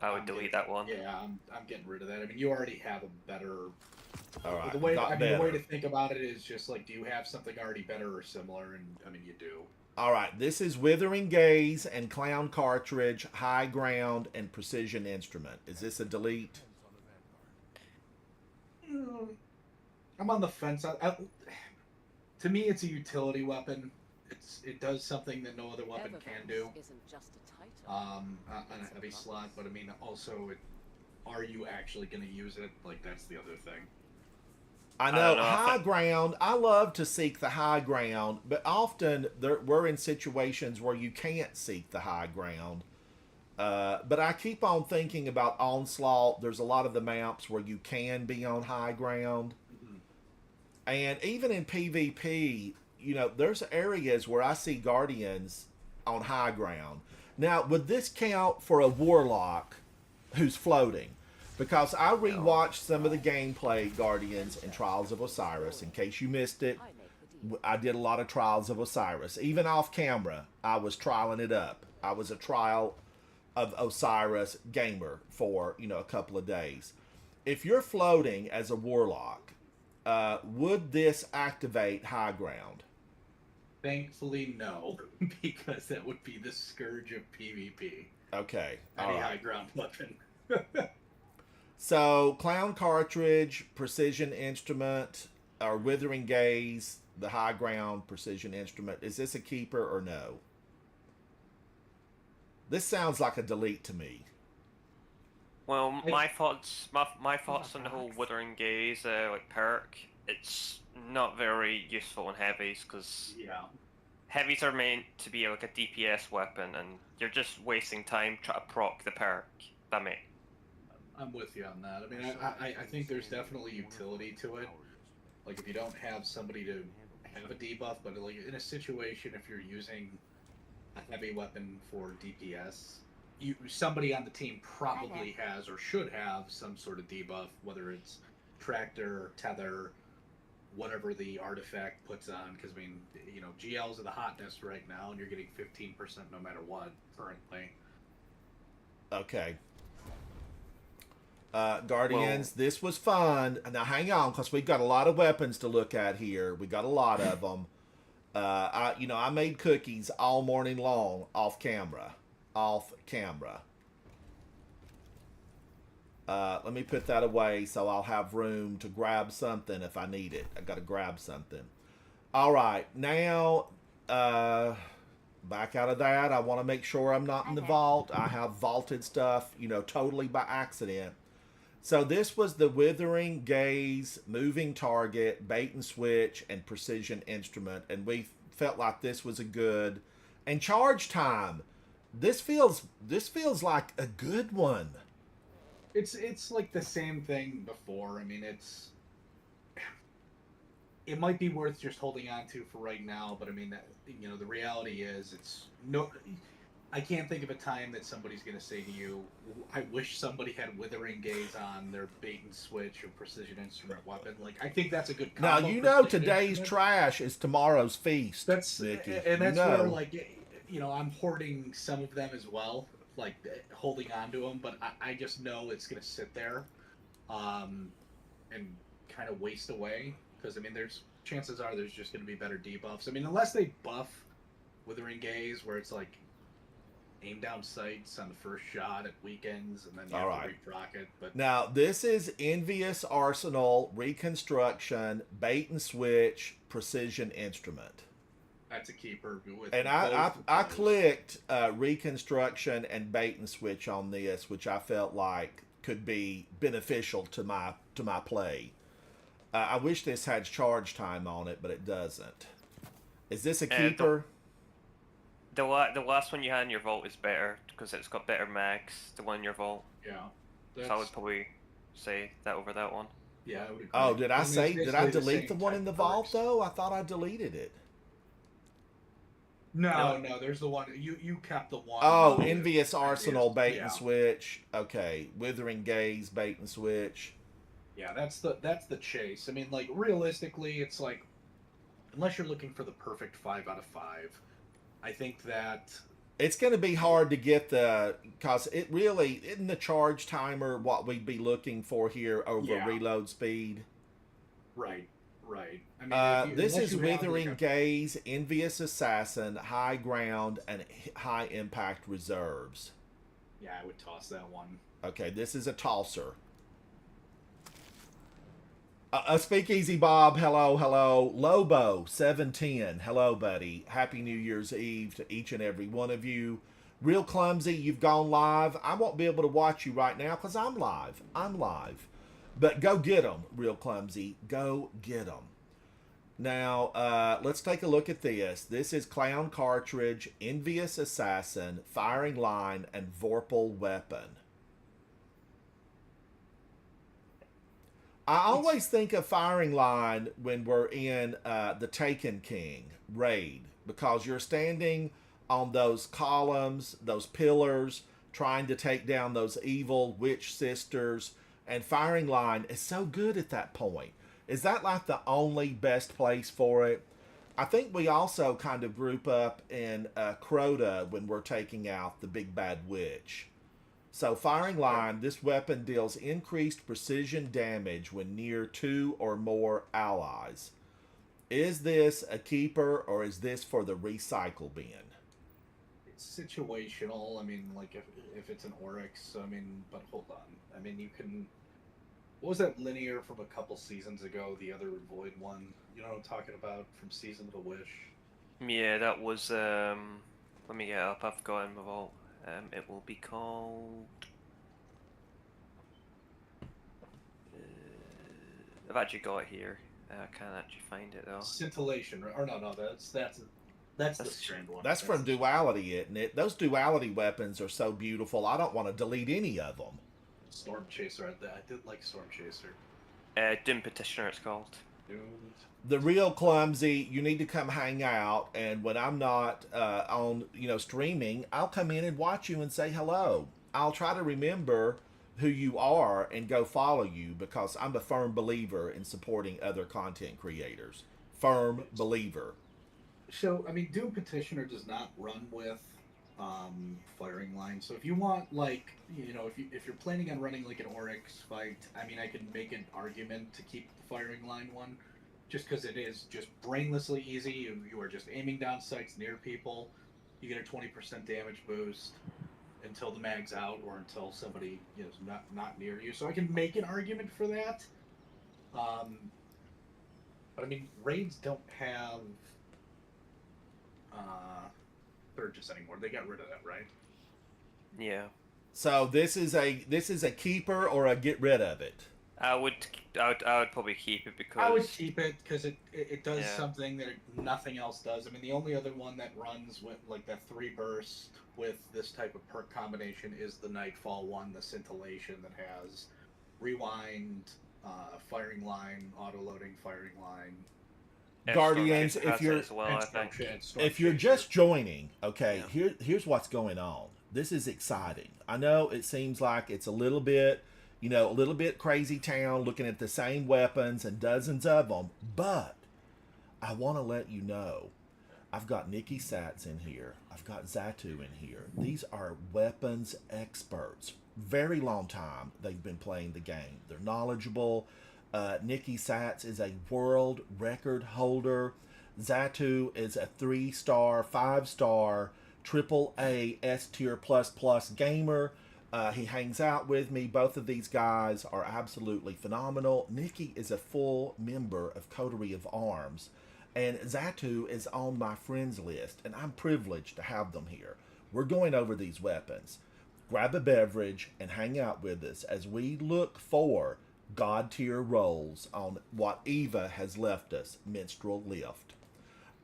I would delete that one. Yeah, I'm getting rid of that. I mean, you already have a better. All right, The way got I mean, the way better. to think about it is just like, do you have something already better or similar? And I mean, you do. All right, this is Withering Gaze and Clown Cartridge, High Ground, and Precision Instrument. Is this a delete? I'm on the fence. To me, it's a utility weapon. It does something that no other weapon can do. Isn't just a title. On a heavy slot, but I mean, also, are you actually going to use it? Like, that's the other thing. I don't know, know. high ground. I love to seek the high ground, but often we're in situations where you can't seek the high ground. But I keep on thinking about Onslaught. There's a lot of the maps where you can be on high ground. And even in PvP, you know, there's areas where I see Guardians on high ground. Now, would this count for a Warlock who's floating? Because I rewatched some of the gameplay Guardians and Trials of Osiris. In case you missed it, I make the deal. I did a lot of Trials of Osiris. Even off camera, I was trialing it up. I was a Trial of Osiris gamer for, you know, a couple of days. If you're floating as a Warlock, would this activate high ground? Thankfully, no, because that would be the scourge of PvP. Okay. All Any right. high ground weapon. So, Clown Cartridge, Precision Instrument, or Withering Gaze, the High Ground, Precision Instrument. Is this a keeper or no? This sounds like a delete to me. Well, my thoughts on the whole Withering Gaze like perk. It's not very useful in heavies because Yeah. heavies are meant to be like a DPS weapon, and you're just wasting time trying to proc the perk. That may. I'm with you on that. I mean, I think there's definitely utility to it. Like, if you don't have somebody to have a debuff, but like in a situation, if you're using a heavy weapon for DPS, somebody on the team probably has or should have some sort of debuff, whether it's tractor, tether, whatever the artifact puts on. Because I mean, you know, GLs are the hotness right now, and you're getting 15% no matter what currently. Okay. Guardians, this was fun. Now, hang on, because we've got a lot of weapons to look at here. We got a lot of them. I made cookies all morning long off camera. Let me put that away so I'll have room to grab something if I need it. I got to grab something. All right, now back out of that. I want to make sure I'm not in the vault. I have vaulted stuff, totally by accident. So this was the Withering Gaze, Moving Target, Bait and Switch, and Precision Instrument, and we felt like this was a good. And Charge Time. This feels like a good one. It's like the same thing before. I mean, it might be worth just holding on to for right now, but I mean, the reality is I can't think of a time that somebody's going to say to you, I wish somebody had Withering Gaze on their Bait and Switch or Precision Instrument weapon. Like, I think that's a good Now, combo. today's Instrument. trash is tomorrow's feast. That's Nikki. and that's You know. where, like, I'm hoarding some of them as well, like holding on to them, but I just know it's going to sit there and kind of waste away, because I mean, chances are there's just going to be better debuffs. I mean, unless they buff Withering Gaze, where it's like aim down sights on the first shot at weekends, and then you have to reproc it. But Now, this is Envious Arsenal, Reconstruction, Bait and Switch, Precision Instrument. that's a keeper. And I clicked Reconstruction and Bait and Switch on this, which I felt like could be beneficial to my play. I wish this had Charge Time on it, but it doesn't. Is this a keeper? The last one you had in your vault is better because it's got better mags. The one in your vault. Yeah. So I would probably say that over that one. Yeah, I would agree. Oh, did I mean, say? it's Did I basically delete the same one type in the of vault perks. though? I thought I deleted it. No, no, there's the one you kept the one. Oh, with Envious Arsenal bait yeah. and switch. Okay, Withering Gaze bait and switch. Yeah, that's the chase. I mean, like realistically, it's like unless you're looking for the perfect 5 out of 5, I think that It's going to be hard to get because it really isn't the charge timer what we'd be looking for here over Yeah. reload speed. right. I mean, This unless is you have, Withering like, Gaze, Envious Assassin, High Ground, and High Impact Reserves. Yeah, I would toss that one. Okay, this is a tosser. Speakeasy Bob, hello. Lobo, 710, hello, buddy. Happy New Year's Eve to each and every one of you. Real Clumsy, you've gone live. I won't be able to watch you right now because I'm live. But go get them, Real Clumsy. Go get them. Now, let's take a look at this. This is Clown Cartridge, Envious Assassin, Firing Line, and Vorpal Weapon. I always think of Firing Line when we're in the Taken King raid because you're standing on those columns, those pillars, trying to take down those evil witch sisters, and Firing Line is so good at that point. Is that like the only best place for it? I think we also kind of group up in Crota when we're taking out the big bad witch. So Firing Line, this weapon deals increased precision damage when near 2 or more allies. Is this a keeper or is this for the recycle bin? It's situational. I mean, like if it's an Oryx, I mean, but hold on. I mean, you can. What was that linear from a couple seasons ago? The other Void one. You know what I'm talking about from Season of the Wish. Yeah, that was. Let me get it up. I've forgotten my vault. It will be called. I've actually got it here. I can't actually find it though. Scintillation, or no, that's the Strand one. That's from Duality, isn't it? Those Duality weapons are so beautiful. I don't want to delete any of them. Storm Chaser. I did like Storm Chaser. Doom Petitioner, it's called. Dude. The Real Clumsy, you need to come hang out, and when I'm not on, streaming, I'll come in and watch you and say hello. I'll try to remember who you are and go follow you because I'm a firm believer in supporting other content creators. Firm believer. So, I mean, Doom Petitioner does not run with Firing Line. So if you want, like, if you're planning on running like an Oryx fight, I mean, I can make an argument to keep the Firing Line one. Just because it is just brainlessly easy. You are just aiming down sights near people. You get a 20% damage boost until the mag's out or until somebody is not near you. So I can make an argument for that. But I mean, raids don't have Burgess anymore. They got rid of that, right? Yeah. So this is a keeper or a get rid of it. I would probably keep it because I would keep it because it does Yeah. something that nothing else does. I mean, the only other one that runs with like that 3 burst with this type of perk combination is the Nightfall one, the Scintillation that has rewind, Firing Line, auto loading, Firing Line. Guardians, Storm if Chaser you're has it as well, I think. if you're just joining, okay, here's what's going on. This is exciting. I know it seems like it's a little bit crazy town looking at the same weapons and dozens of them, but I want to let you know I've got Nikki Satz in here. I've got Zatu in here. These are weapons experts. Very long time they've been playing the game. They're knowledgeable. Nikki Satz is a world record holder. Zatu is a 3-star, 5-star, AAA S tier plus gamer. He hangs out with me. Both of these guys are absolutely phenomenal. Nikki is a full member of Coterie of Arms. And Zatu is on my friends list. And I'm privileged to have them here. We're going over these weapons. Grab a beverage and hang out with us as we look for God tier rolls on what Eva has left us, Minstrel Lift.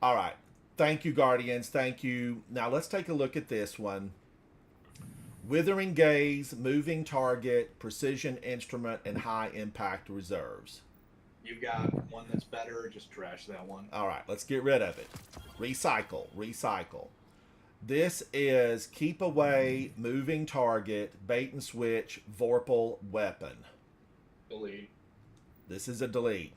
All right. Thank you, Guardians. Thank you. Now let's take a look at this one. Withering Gaze, Moving Target, Precision Instrument, and High Impact Reserves. You've got one that's better, just trash that one. All right, let's get rid of it. Recycle, recycle. This is keep away, moving target, bait and switch, Vorpal weapon. Delete. This is a delete.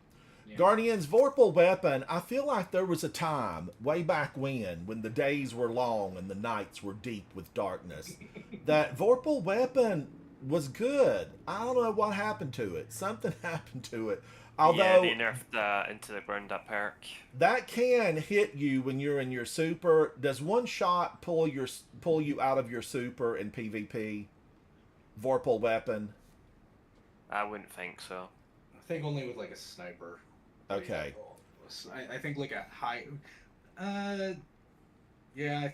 Yeah. Guardians, Vorpal weapon, I feel like there was a time, way back when the days were long and the nights were deep with darkness, that Vorpal weapon was good. I don't know what happened to it. Something happened to it. Although yeah, they nerfed into the ground up perk. that can hit you when you're in your super. Does one shot pull you out of your super in PvP? Vorpal weapon. I wouldn't think so. I think only with like a sniper. Okay. I think like a high. Yeah,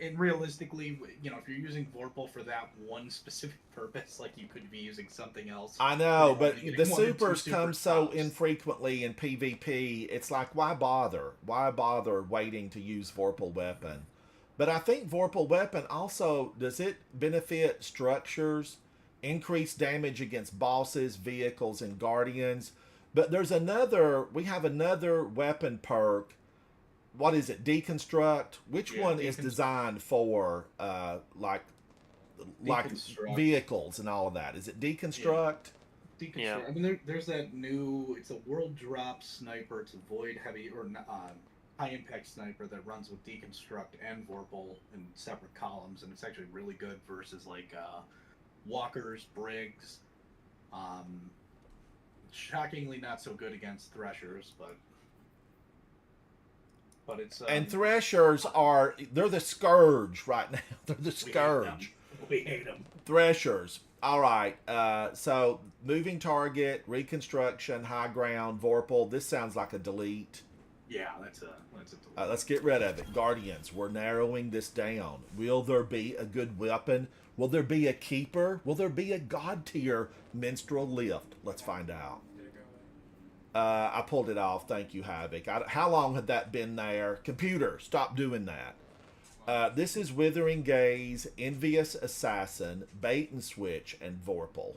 and realistically, you know, if you're using Vorpal for that one specific purpose, like you could be using something else. I know, You're but only the getting one or two supers super come so tops. infrequently in PvP. It's like, why bother? Why bother waiting to use Vorpal weapon? But I think Vorpal weapon also, does it benefit structures, increase damage against bosses, vehicles, and guardians? But there's we have another weapon perk. What is it? Deconstruct? Which Yeah, one is designed for like Deconstruct. vehicles and all of that? Is it deconstruct? Deconstruct. Yeah. I mean, there's that new. It's a world drop sniper. It's a void heavy or high impact sniper that runs with deconstruct and Vorpal in separate columns, and it's actually really good versus like walkers, brigs. Shockingly, not so good against threshers, but it's And Threshers they're the scourge right now. They're the scourge. We hate them. Threshers. All right. So moving target, reconstruction, high ground, Vorpal. This sounds like a delete. Yeah, that's a delete. Let's get rid of it. Guardians, we're narrowing this down. Will there be a good weapon? Will there be a keeper? Will there be a god tier minstrel lift? Let's find out. I pulled it off. Thank you, Havoc. How long had that been there? Computer, stop doing that. This is Withering Gaze, Envious Assassin, Bait and Switch, and Vorpal.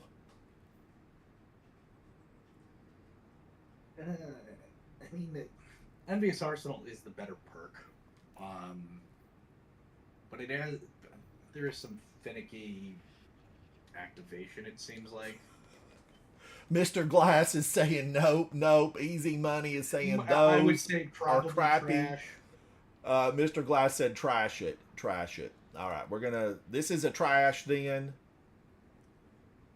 I mean, Envious Arsenal is the better perk, but there is some finicky activation. It seems like. Mr. Glass is saying nope, nope. Easy Money is saying those I would say are probably crappy. trash. Mr. Glass said trash it. Trash it. All right, this is a trash then.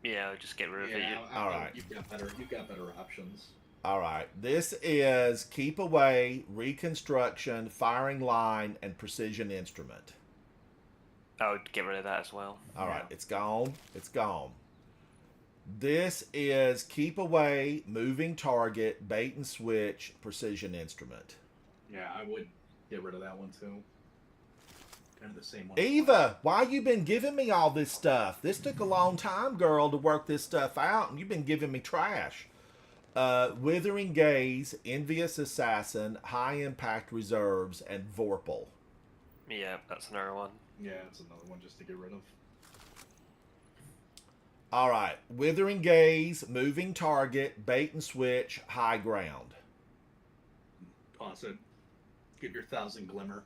Yeah, just get rid of it. Yeah, All right. You've got better options. All right, this is Keep Away, Reconstruction, Firing Line, and Precision Instrument. I would get rid of that as well. All right, it's gone. It's gone. This is Keep Away, Moving Target, Bait and Switch, Precision Instrument. Yeah, I would get rid of that one too. Kind of the same one. Eva, why you been giving me all this stuff? This took a long time, girl, to work this stuff out, and you've been giving me trash. Withering Gaze, Envious Assassin, High Impact Reserves, and Vorpal. Yeah, that's another one. Yeah, it's another one just to get rid of. All right, Withering Gaze, Moving Target, Bait and Switch, High Ground. Also, get your 1,000 glimmer.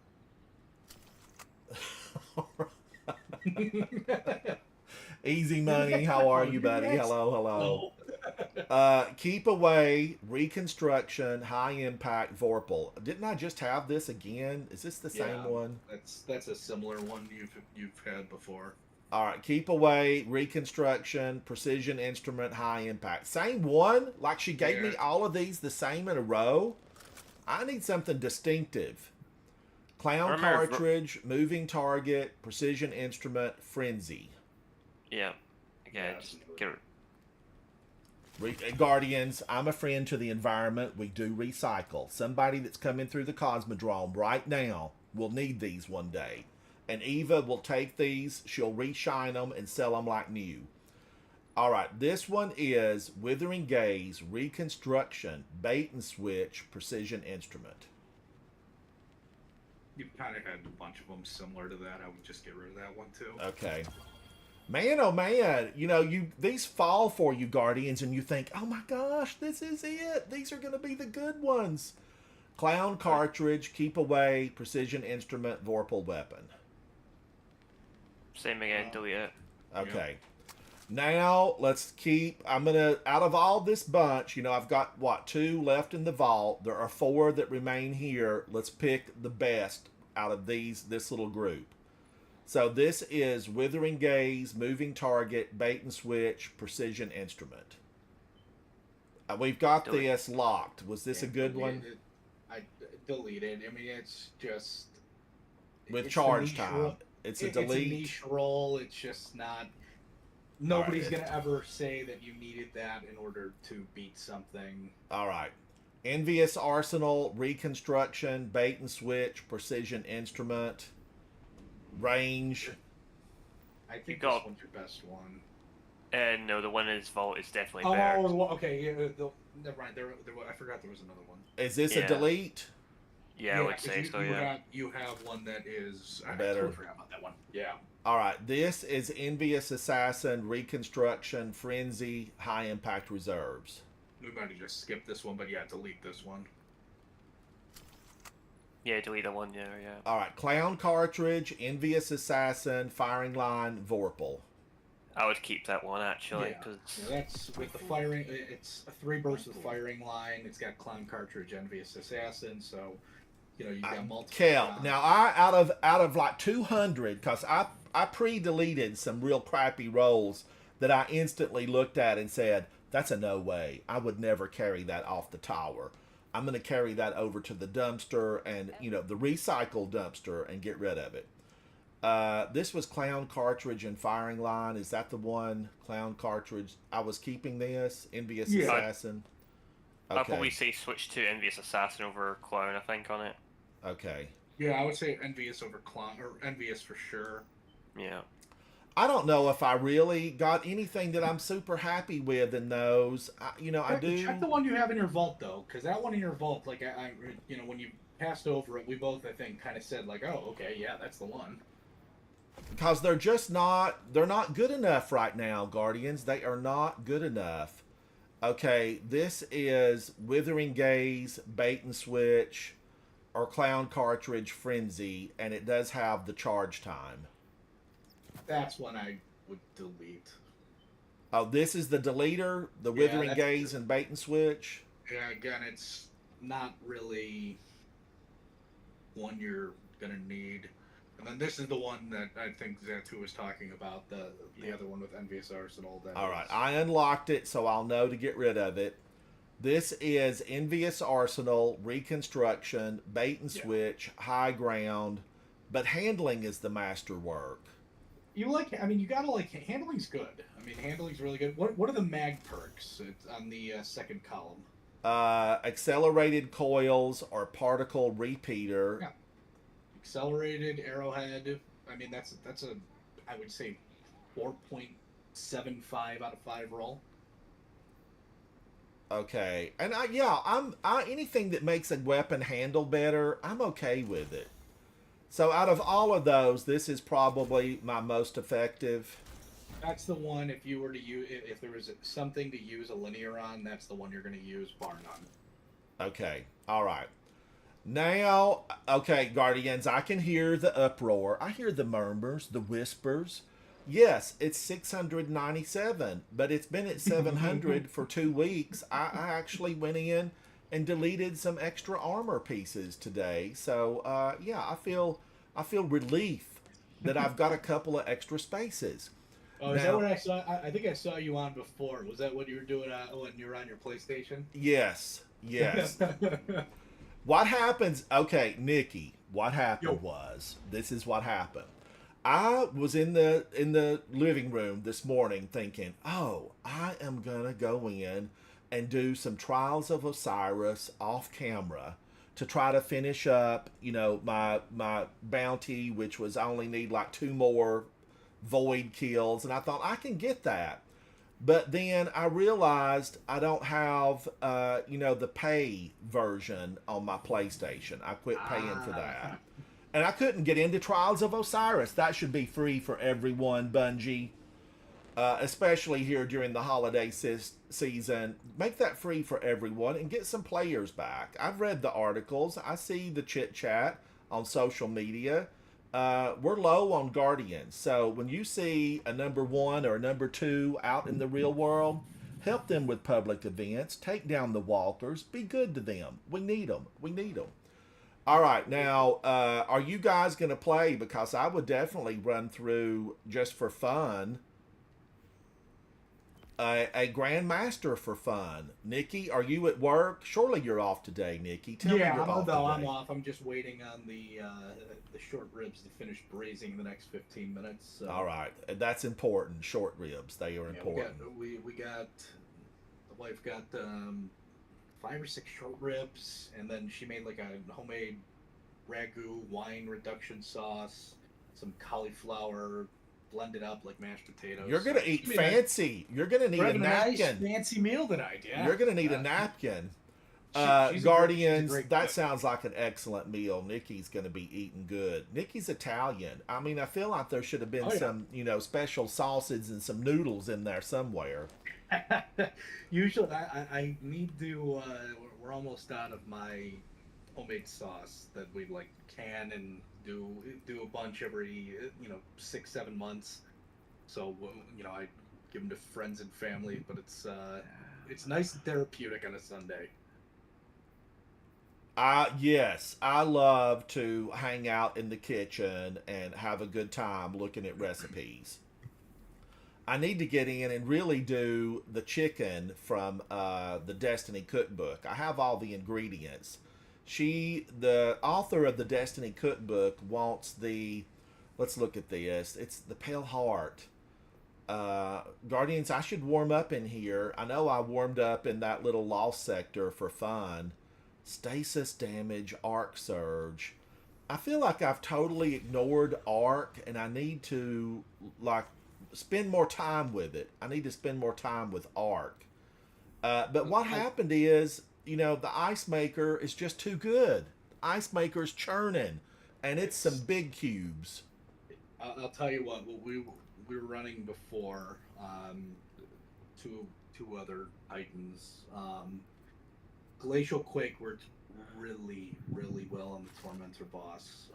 Easy Money, how are you, buddy? Hello, hello. Keep Away, Reconstruction, High Impact, Vorpal. Didn't I just have this again? Is this the same one? That's a similar one you've had before. All right, Keep Away, Reconstruction, Precision Instrument, High Impact. Same one? Like she gave me all of these the same in a row? I need something distinctive. Clown Cartridge, Moving Target, Precision Instrument, Frenzy. Yeah. Okay, just get rid. Guardians, I'm a friend to the environment. We do recycle. Somebody that's coming through the Cosmodrome right now will need these one day. And Eva will take these, she'll reshine them and sell them like new. All right, this one is Withering Gaze, Reconstruction, Bait and Switch, Precision Instrument. You've kind of had a bunch of them similar to that. I would just get rid of that one too. Okay. Man, oh man, these fall for you, Guardians, and you think, oh my gosh, this is it. These are going to be the good ones. Clown cartridge, keep away, precision instrument, Vorpal weapon. Same again, delete it. Okay. Now, let's keep, out of all this bunch, I've got, 2 left in the vault. There are 4 that remain here. Let's pick the best out of this little group. So this is Withering Gaze, Moving Target, Bait and Switch, Precision Instrument. We've got this locked. Was this a good one? I deleted. I mean, it's just With it's charge time. It's a delete. It's a niche role. It's just not. Nobody's gonna ever say that you needed that in order to beat something. All right. Envious Arsenal, Reconstruction, Bait and Switch, Precision Instrument, Range. I think got- this one's your best one. No, the one in his vault is definitely Oh, better. okay. Yeah, never mind. I forgot there was another one. Is this Yeah. a delete? Yeah, I would 'cause say so, yeah. You have one that is I Better. totally forgot about that one. Yeah. All right. This is Envious Assassin, Reconstruction, Frenzy, High Impact Reserves. We might have just skipped this one, but yeah, delete this one. Yeah, delete the one, yeah. All right. Clown Cartridge, Envious Assassin, Firing Line, Vorpal. I would keep that one, actually, Yeah. because... Yeah, that's with the firing. It's a 3 burst with firing line. It's got Clown Cartridge, Envious Assassin. So, you've got multiple. Kel, rounds. now I out of like 200, because I pre-deleted some real crappy rolls that I instantly looked at and said, that's a no way. I would never carry that off the tower. I'm going to carry that over to the dumpster and, the recycle dumpster and get rid of it. This was Clown Cartridge and Firing Line. Is that the one? Clown Cartridge. I was keeping this. Envious Yeah. Assassin. I'd probably say switch to Envious Assassin over Clown, I think, on it. Okay. Yeah, I would say Envious over Clown, or Envious for sure. Yeah. I don't know if I really got anything that I'm super happy with in those. I do. Check the one you have in your vault though, because that one in your vault, like when you passed over it, we both I think kind of said like, oh, okay, yeah, that's the one. Because they're not good enough right now, Guardians. They are not good enough. Okay, this is Withering Gaze, Bait and Switch, or Clown Cartridge Frenzy, and it does have the charge time. That's one I would delete. Oh, this is the deleter, the Withering Gaze and Bait and Switch. Yeah, again, it's not really one you're gonna need. And then this is the one that I think Zatu was talking about, the other one with Envious Arsenal. All right, I unlocked it, so I'll know to get rid of it. This is Envious Arsenal, Reconstruction, Bait and Switch, High Ground, but handling is the masterwork. You gotta like, handling's good. I mean, handling's really good. What are the mag perks? It's on the second column. Accelerated coils or particle repeater. Yeah. Accelerated arrowhead. I mean, that's a, I would say, 4.75 out of 5 roll. Okay, and I'm anything that makes a weapon handle better, I'm okay with it. So out of all of those, this is probably my most effective. That's the one. If you were to use, if there was something to use a linear on, that's the one you're going to use, bar none. Okay, all right. Now, okay, Guardians, I can hear the uproar. I hear the murmurs, the whispers. Yes, it's 697, but it's been at 700 for 2 weeks. I actually went in and deleted some extra armor pieces today. So, I feel relief that I've got a couple of extra spaces. Oh, is that what I saw? I think I saw you on before. Was that what you were doing when you were on your PlayStation? Yes. What happens? Okay, Nikki, what happened was, this is what happened. I was in the living room this morning thinking, oh, I am going to go in and do some Trials of Osiris off camera to try to finish up, my bounty, which was I only need like 2 more void kills. And I thought I can get that. But then I realized I don't have, the pay version on my PlayStation. I quit paying for that. And I couldn't get into Trials of Osiris. That should be free for everyone, Bungie. especially here during the holiday season. Make that free for everyone and get some players back. I've read the articles. I see the chit chat on social media. We're low on Guardians. So when you see a number 1 or a number 2 out in the real world, help them with public events. Take down the walkers. Be good to them. We need them. We need them. All right. Now, are you guys going to play? Because I would definitely run through, just for fun, a Grandmaster for fun. Nikki, are you at work? Surely you're off today, Nikki. Tell me you're off today. I'm off. I'm just waiting on the short ribs to finish braising in the next 15 minutes. So. All right, that's important. Short ribs, they are important. We got the wife got 5 or 6 short ribs, and then she made like a homemade ragu wine reduction sauce, some cauliflower blended up like mashed potatoes. You're gonna eat fancy. You're gonna need a napkin. Nice fancy meal tonight. Yeah. You're gonna need a napkin. She's Guardians, a great that cook. sounds like an excellent meal. Nikki's going to be eating good. Nikki's Italian. I mean, I feel like there should have been some, special sauces and some noodles in there somewhere. Usually, I need to. We're almost out of my homemade sauce that we like can and do a bunch every 6-7 months. So I give them to friends and family, but it's nice and therapeutic on a Sunday. Yes, I love to hang out in the kitchen and have a good time looking at recipes. I need to get in and really do the chicken from the Destiny Cookbook. I have all the ingredients. The author of the Destiny Cookbook wants let's look at this. It's the Pale Heart. Guardians, I should warm up in here. I know I warmed up in that little lost sector for fun. Stasis damage, arc surge. I feel like I've totally ignored arc, and I need to spend more time with it. I need to spend more time with arc. But what happened is, the Ice Maker is just too good. Ice Maker's churning, and it's some big cubes. I'll tell you what we were running before. Two other Titans. Glacial Quake worked really, really well on the Tormentor boss,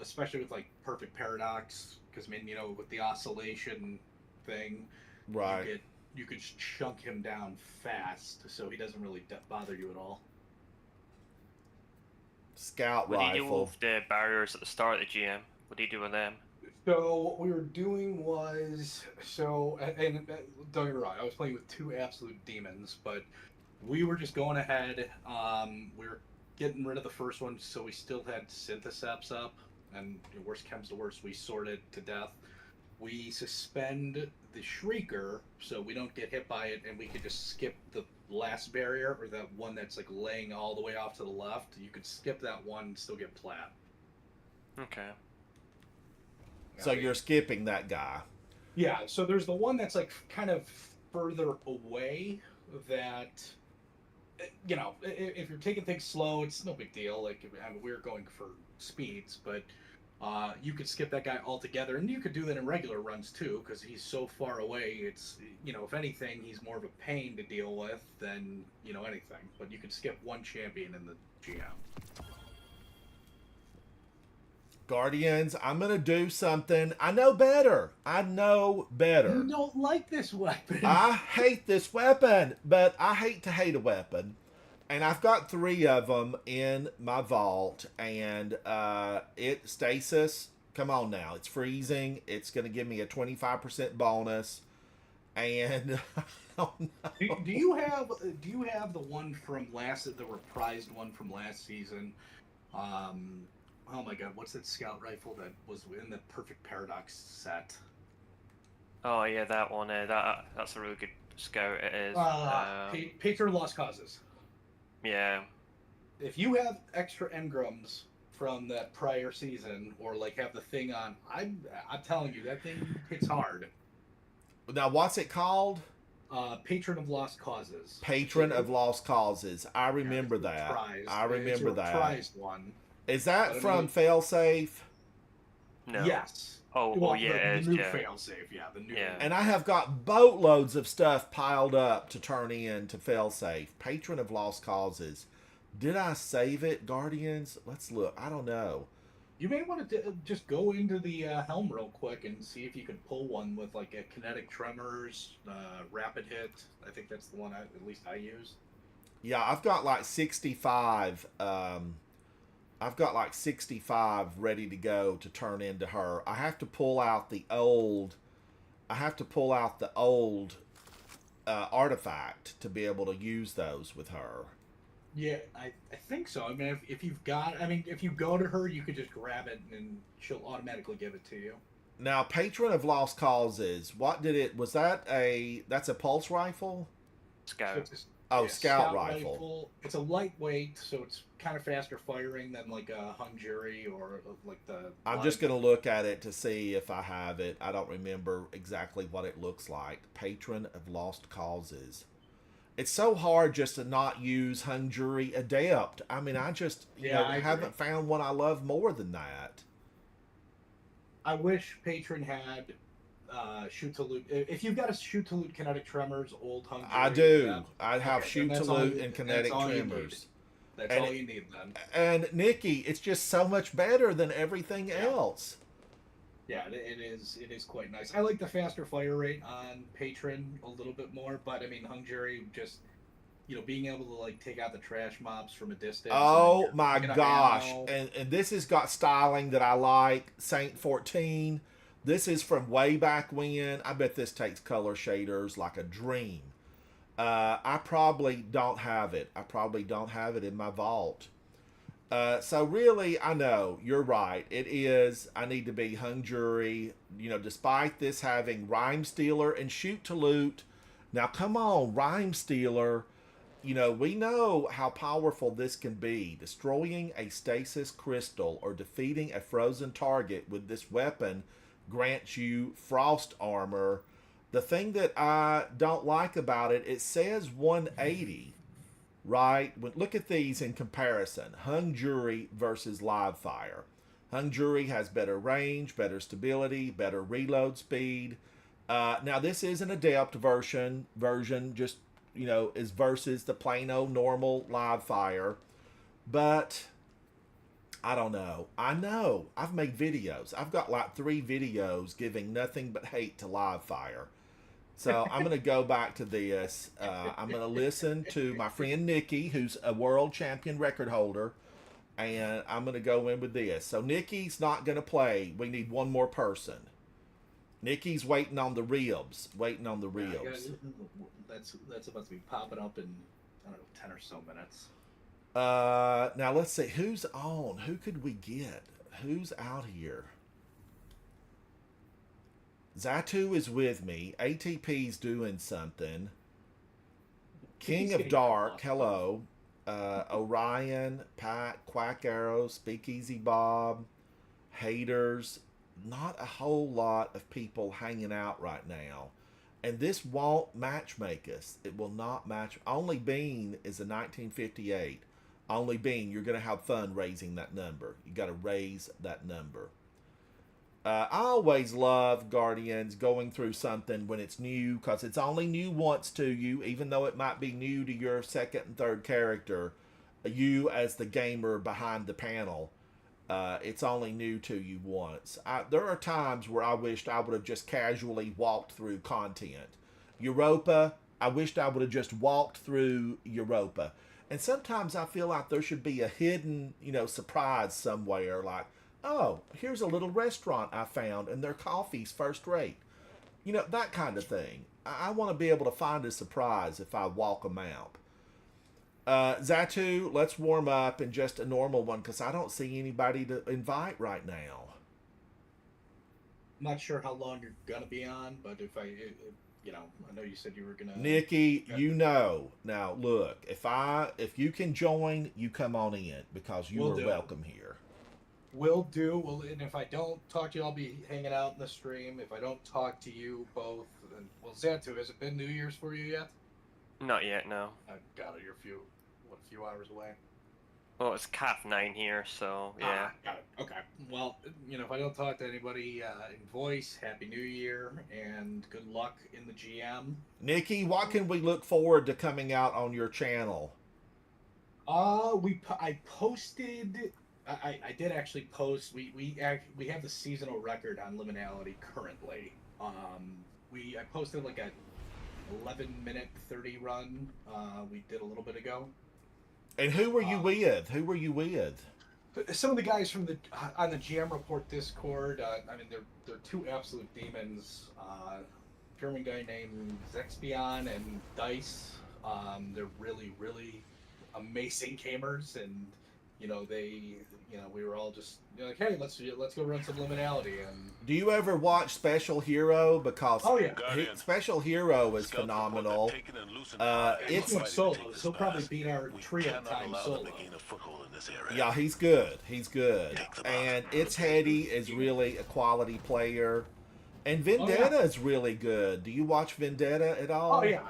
especially with Perfect Paradox, because with the oscillation thing, Right. You could chunk him down fast, so he doesn't really bother you at all. Scout What do you do rifle. with the barriers at the start of the GM? What do you do with them? So what we were doing was and don't get me wrong, I was playing with 2 absolute demons, but we were just going ahead. We were getting rid of the first one, so we still had Syntheseps up, and worst comes to worst, we sorted to death. We suspend the Shrieker so we don't get hit by it, and we could just skip the last barrier, or that one that's laying all the way off to the left. You could skip that one and still get plat. Okay. So you're skipping that guy. Yeah, so there's the one that's kind of further away that, if you're taking things slow, it's no big deal. We're going for speeds, but you could skip that guy altogether, and you could do that in regular runs too, because he's so far away. It's if anything, he's more of a pain to deal with than anything. But you could skip one champion in the GM. Guardians, I'm going to do something. I know better. You don't like this weapon. I hate this weapon, but I hate to hate a weapon. And I've got 3 of them in my vault, and stasis. Come on now, it's freezing. It's going to give me a 25% bonus, and I don't know. Do you have the one from the reprised one from last season? Oh my god, what's that scout rifle that was in the Perfect Paradox set? Oh yeah, that one. That's a really good scout. It is. Patron of Lost Causes. Yeah. If you have extra engrams from that prior season, or have the thing on, I'm telling you, that thing hits hard. Now, what's it called? Patron of Lost Causes. Patron of Lost Causes. I remember that. I remember it's a that. reprised one. Is that But I from mean- Failsafe? No. Yes. Oh yeah, it the is, new yeah. failsafe, yeah, the new. Yeah. And I have got boatloads of stuff piled up to turn in to failsafe. Patron of Lost Causes. Did I save it, Guardians? Let's look. I don't know. You may want to just go into the helm real quick and see if you can pull one with like a kinetic tremors, rapid hit. I think that's the one at least I use. Yeah, I've got like 65. I've got like 65 ready to go to turn into her. I have to pull out the old. I have to pull out the old artifact to be able to use those with her. Yeah, I think so. I mean, if you've got, I mean, if you go to her, you could just grab it and she'll automatically give it to you. Now, Patron of Lost Causes. What did it? Was that a? That's a pulse rifle. Scout. So it's Oh, yeah, scout rifle. It's a lightweight, so it's kind of faster firing than like a hung jury or like the. I'm just going to look at it to see if I have it. I don't remember exactly what it looks like. Patron of Lost Causes. It's so hard just to not use Hung Jury Adept. I mean, I just I haven't found one I love more than that. I wish Patron had shoot to loot. If you've got a shoot to loot kinetic tremors, old hung jury. I do. Yeah. I have Okay, shoot then to that's all loot you- and that's kinetic all you tremors. need. That's And all it- you need then. And Nikki, it's just so much better than everything Yeah. else. Yeah, it is. It is quite nice. I like the faster fire rate on Patron a little bit more, but I mean, hung jury just being able to like take out the trash mobs from a distance. Oh and my picking up gosh. ammo. And this has got styling that I like. Saint 14. This is from way back when. I bet this takes color shaders like a dream. I probably don't have it. I probably don't have it in my vault. So really, I know you're right. It is. I need to be hung jury. Despite this having Rhyme Stealer and Shoot to Loot. Now, come on, Rhyme Stealer. We know how powerful this can be. Destroying a stasis crystal or defeating a frozen target with this weapon grants you frost armor. The thing that I don't like about it, it says 180, right? Look at these in comparison. Hung Jury versus Live Fire. Hung Jury has better range, better stability, better reload speed. Now, this is an Adept version just is versus the plain old normal Live Fire. But I don't know. I know I've made videos. I've got like 3 videos giving nothing but hate to Live Fire. So I'm going to go back to this. I'm going to listen to my friend Nikki, who's a world champion record holder, and I'm going to go in with this. So Nikki's not going to play. We need one more person. Nikki's waiting on the ribs. That's about to be popping up in, I don't know, 10 or so minutes. Now let's see who's on. Who could we get? Who's out here? Zatu is with me. ATP's doing something. King of Dark, hello. Orion, Pat, Quack Arrow, Speakeasy Bob, Haters. Not a whole lot of people hanging out right now. And this won't matchmake us. It will not match. Only Bean is a 1958. Only Bean, you're going to have fun raising that number. You got to raise that number. I always love Guardians going through something when it's new, because it's only new once to you, even though it might be new to your second and third character. You as the gamer behind the panel, it's only new to you once. There are times where I wished I would have just casually walked through content. Europa, I wished I would have just walked through Europa. And sometimes I feel like there should be a hidden, surprise somewhere, like, oh, here's a little restaurant I found and their coffee's first rate. That kind of thing. I want to be able to find a surprise if I walk a map. Zatu, let's warm up in just a normal one, because I don't see anybody to invite right now. I'm not sure how long you're gonna be on, but if I know you said you were gonna. Nikki, now look, if you can join, you come on in, because you are welcome here. Will do. Well, and if I don't talk to you, I'll be hanging out in the stream. If I don't talk to you both, then Zatu, has it been New Year's for you yet? Not yet, no. I got it. You're a few hours away. Well, it's Calf 9 here, so yeah. Got it. Okay. Well, if I don't talk to anybody in voice, Happy New Year and good luck in the GM. Nikki, what can we look forward to coming out on your channel? I posted. I did actually post. We have the seasonal record on Liminality currently. I posted like a 11-minute 30 run. We did a little bit ago. And who were you with? Who were you with? Some of the guys from on the GM Report Discord. They're two absolute demons. German guy named Zexion and Dice. They're really, really amazing gamers, and we were all just like, hey, let's go run some Liminality. And Do you ever watch Special Hero? Because oh yeah, Special Hero is phenomenal. It's some solos. He'll probably beat our trio time solo. Yeah, he's good. He's good. And It's Heady is really a quality player. And Vendetta is really good. Do you watch Vendetta at all? Oh yeah,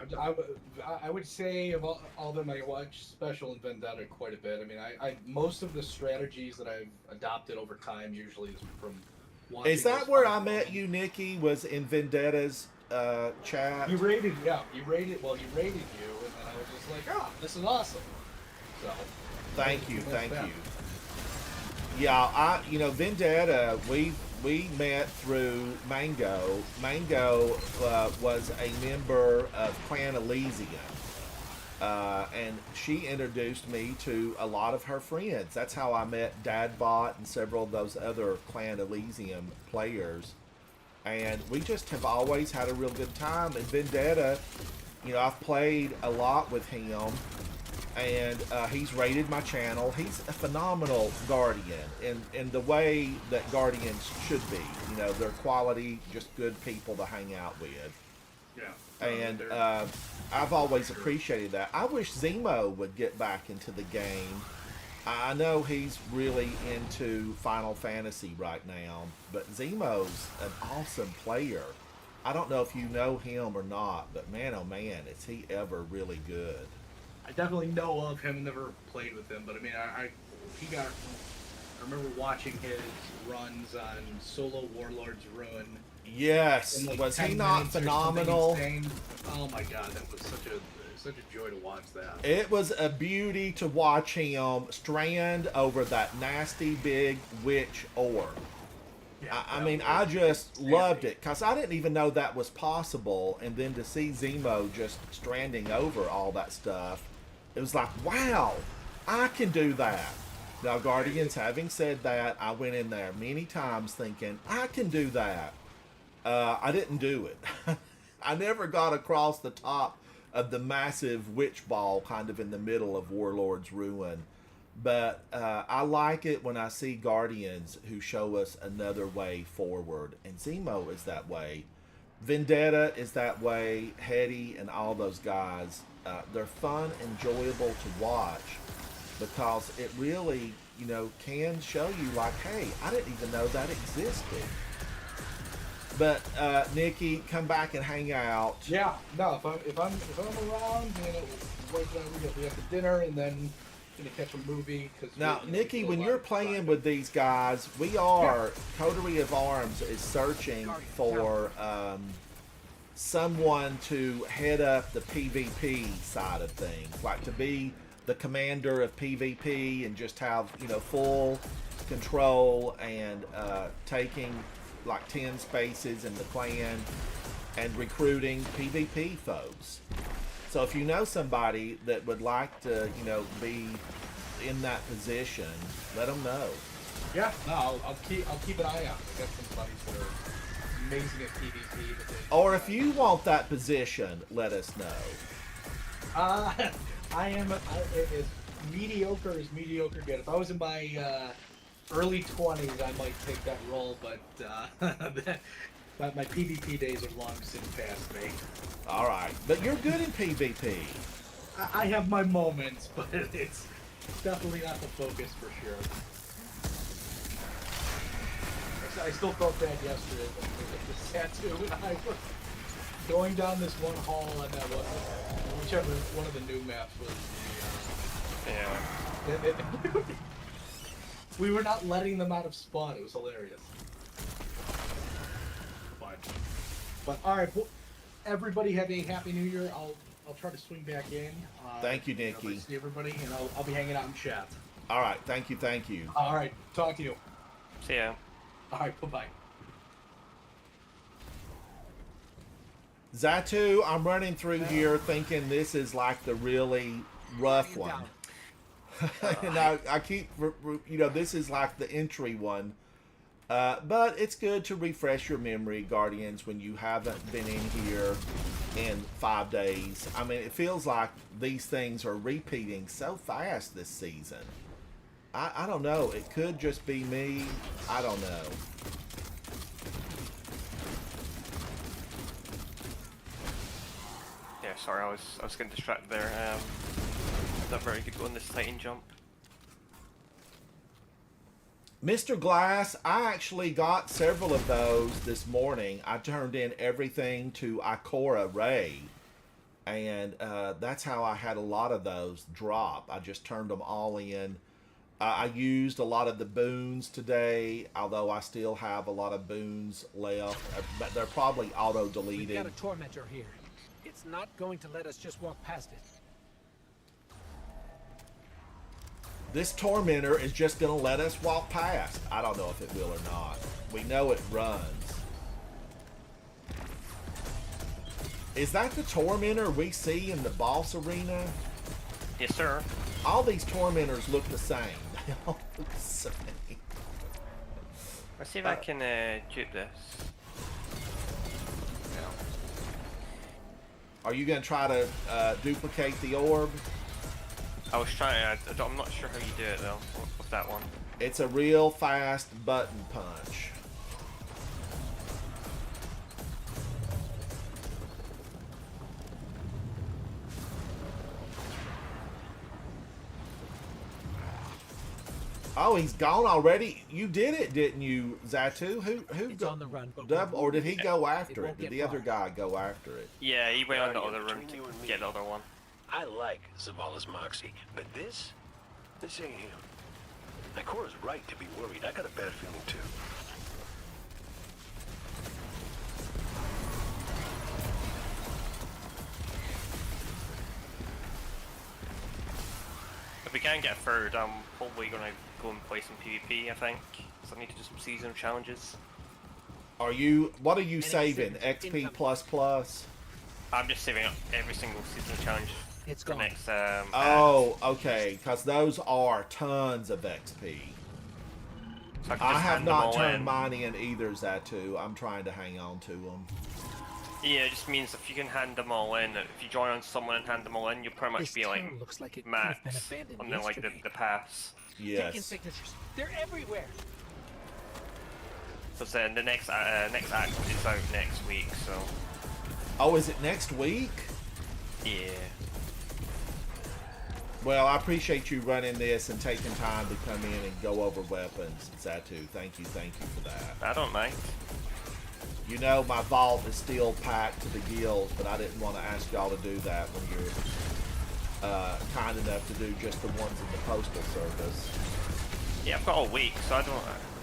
I would say of all of them, I watch Special and Vendetta quite a bit. I mean, I most of the strategies that I've adopted over time usually is from watching. Is that where I met you, Nikki? Was in Vendetta's chat? You rated you, and then I was just like, oh, this is awesome. So. Thank you. Yeah, Vendetta, we met through Mango. Mango was a member of Clan Elysium. And she introduced me to a lot of her friends. That's how I met Dadbot and several of those other Clan Elysium players. And we just have always had a real good time. And Vendetta, I've played a lot with him. And he's rated my channel. He's a phenomenal Guardian in the way that Guardians should be. They're quality, just good people to hang out with. Yeah. And I've always appreciated that. I wish Zemo would get back into the game. I know he's really into Final Fantasy right now, but Zemo's an awesome player. I don't know if you know him or not, but man, oh man, is he ever really good. I definitely know of him, never played with him, but I mean, I remember watching his runs on Solo Warlord's Ruin. Yes, in, like, was 10 he not minutes or phenomenal? something insane. Oh my god, that was such a joy to watch that. It was a beauty to watch him strand over that nasty big witch orb. Yeah, I mean, I just loved it because I didn't even know that was possible, and then to see Zemo just stranding over all that stuff, it was like, wow, I can do that. Now, Guardians, having said that, I went in there many times thinking, I can do that. I didn't do it. I never got across the top of the massive witch ball kind of in the middle of Warlord's Ruin. But I like it when I see Guardians who show us another way forward. And Zemo is that way. Vendetta is that way. Heady and all those guys. They're fun, enjoyable to watch because it really, can show you like, hey, I didn't even know that existed. But Nikki, come back and hang out. Yeah, no, if I'm around, we have the dinner and then gonna catch a movie. Now, Nikki, when you're playing with these guys, we are Coterie of Arms is searching for someone to head up the PvP side of things, like to be the commander of PvP and just have full control and taking like 10 spaces in the clan and recruiting PvP folks. So if you know somebody that would like to, be in that position, let them know. Yeah, no, I'll keep an eye out. I got some buddies that are amazing at PvP. Or if you want that position, let us know. I am as mediocre as mediocre get. If I was in my early 20s, I might take that role, but my PvP days are long since past me. All right, but you're good in PvP. I have my moments, but it's definitely not the focus for sure. I still felt bad yesterday with the tattoo, and I was going down this one hall on that whichever one of the new maps was. We were not letting them out of spawn. It was hilarious. But all right, well, everybody have a happy New Year. I'll try to swing back in. Thank you, Nikki. See everybody, and I'll be hanging out in chat. All right, thank you. All right, talk to you. See ya. All right, bye bye. Zatu, I'm running through here thinking this is like the really rough one. And I keep, this is like the entry one. But it's good to refresh your memory, Guardians, when you haven't been in here in 5 days. I mean, it feels like these things are repeating so fast this season. I don't know. It could just be me. I don't know. Yeah, sorry, I was getting distracted there. Not very good going this Titan jump. Mr. Glass, I actually got several of those this morning. I turned in everything to Ikora Ray. And that's how I had a lot of those drop. I just turned them all in. I used a lot of the boons today, although I still have a lot of boons left. But they're probably We've auto-deleted. got a tormentor here. It's not going to let us just walk past it. This tormentor is just going to let us walk past. I don't know if it will or not. We know it runs. Is that the tormentor we see in the boss arena? Yes, sir. All these tormentors look the same. They all look the same. Let's see if I can dupe this. Are you going to try to duplicate the orb? I was trying. I'm not sure how you do it though. With that one. It's a real fast button punch. Oh, he's gone already. You did it, didn't you, Zatu? Who It's on the run, but Dub, or did he go after won't it? Did get the other far. guy go after it? Yeah, he went on the other room between you and to me. get the other one. I like Zavala's moxie, but this ain't him. Ikora's right to be worried. I got a bad feeling too. If we can't get third, I'm probably gonna go and play some PvP. I think. So I need to do some seasonal challenges. Are you? What are you Any saving? signature XP income. plus plus? I'm just saving up every single seasonal challenge It's for gone. next. Oh, okay. Because those are tons of XP. So I, can I just have hand them not all turned in. mine in either, Zatu. I'm trying to hang on to them. Yeah, it just means if you can hand them all in, if you join on someone and hand them all in, you'll pretty much This be like town looks like it could have been max abandoned on the like yesterday. the pass. Taking Yes. signatures. They're everywhere. Because the next act is out next week, so Oh, is it next week? yeah. Well, I appreciate you running this and taking time to come in and go over weapons, Zatu. Thank you for that. I don't mind. You know, my vault is still packed to the gills, but I didn't want to ask y'all to do that when you're kind enough to do just the ones in the postal service. Yeah, I've got a week, so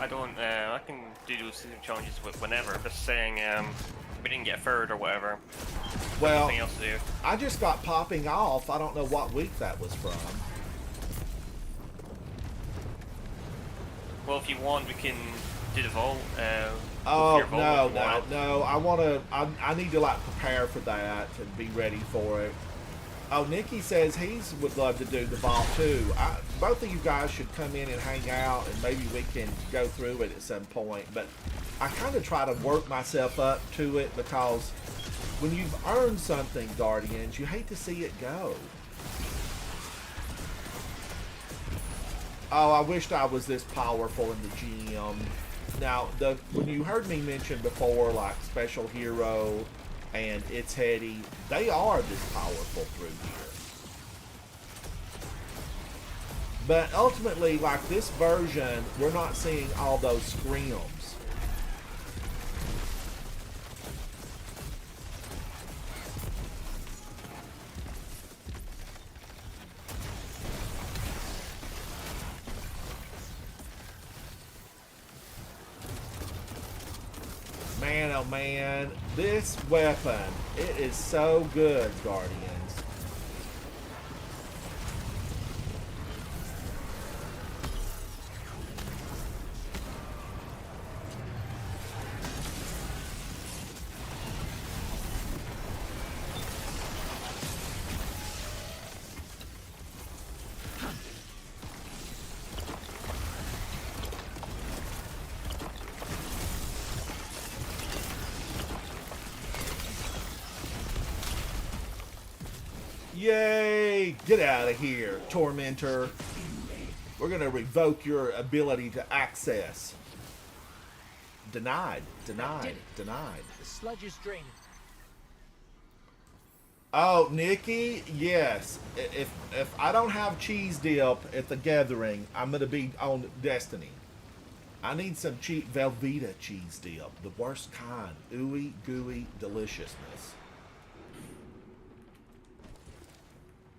I can do those season challenges whenever. I'm just saying, we didn't get third or whatever. Well, Nothing else to do. I just got popping off. I don't know what week that was from. Well, if you want, we can do the vault. Oh, your vault if you want. no. I need to like prepare for that and be ready for it. Oh, Nikki says would love to do the vault too. Both of you guys should come in and hang out, and maybe we can go through it at some point. But I kind of try to work myself up to it because when you've earned something, Guardians, you hate to see it go. Oh, I wished I was this powerful in the GM. Now, when you heard me mention before, like Special Hero and It's Heady, they are this powerful through here. But ultimately, like this version, we're not seeing all those screams. Oh man, this weapon, it is so good, Guardians. Yay! Get out of here, Tormentor. We're gonna revoke your ability to access. Denied, denied, denied. The sludge is draining. Oh, Nikki, yes. If I don't have cheese dip at the gathering, I'm gonna be on Destiny. I need some cheap Velveeta cheese dip, the worst kind, ooey gooey deliciousness.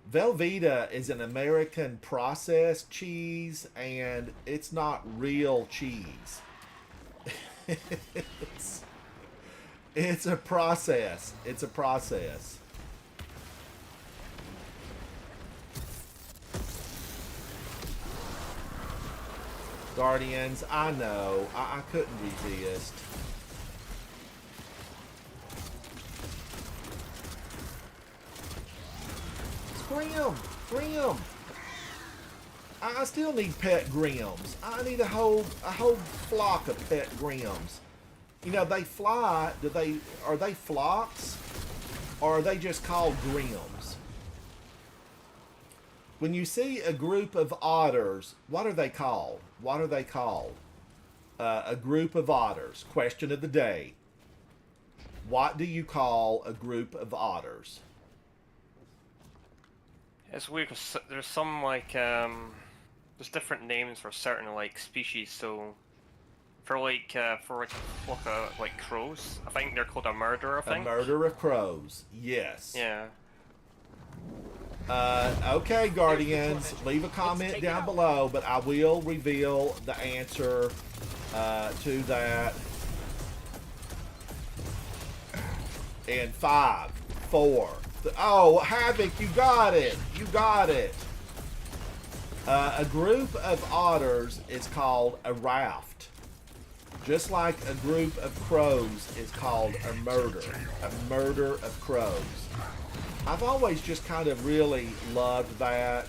Velveeta is an American processed cheese, and it's not real cheese. It's a process. It's a process. Guardians, I know. I couldn't resist. Grim! Grim! I still need pet Grims. I need a whole flock of pet Grims. You know, they fly. Are they flocks? Or are they just called Grims? When you see a group of otters, what are they called? What are they called? A group of otters. Question of the day. What do you call a group of otters? It's weird 'cause there's some like there's different names for certain like species. So for like a flock of like crows, I think they're called a murder. I think. A murder of crows. Yes. Yeah. Okay, Guardians, leave a comment down below, but I will reveal the answer to that in 5, 4. Oh, Havoc, you got it. You got it. A group of otters is called a raft. Just like a group of crows is called a murder. A murder of crows. I've always just kind of really loved that.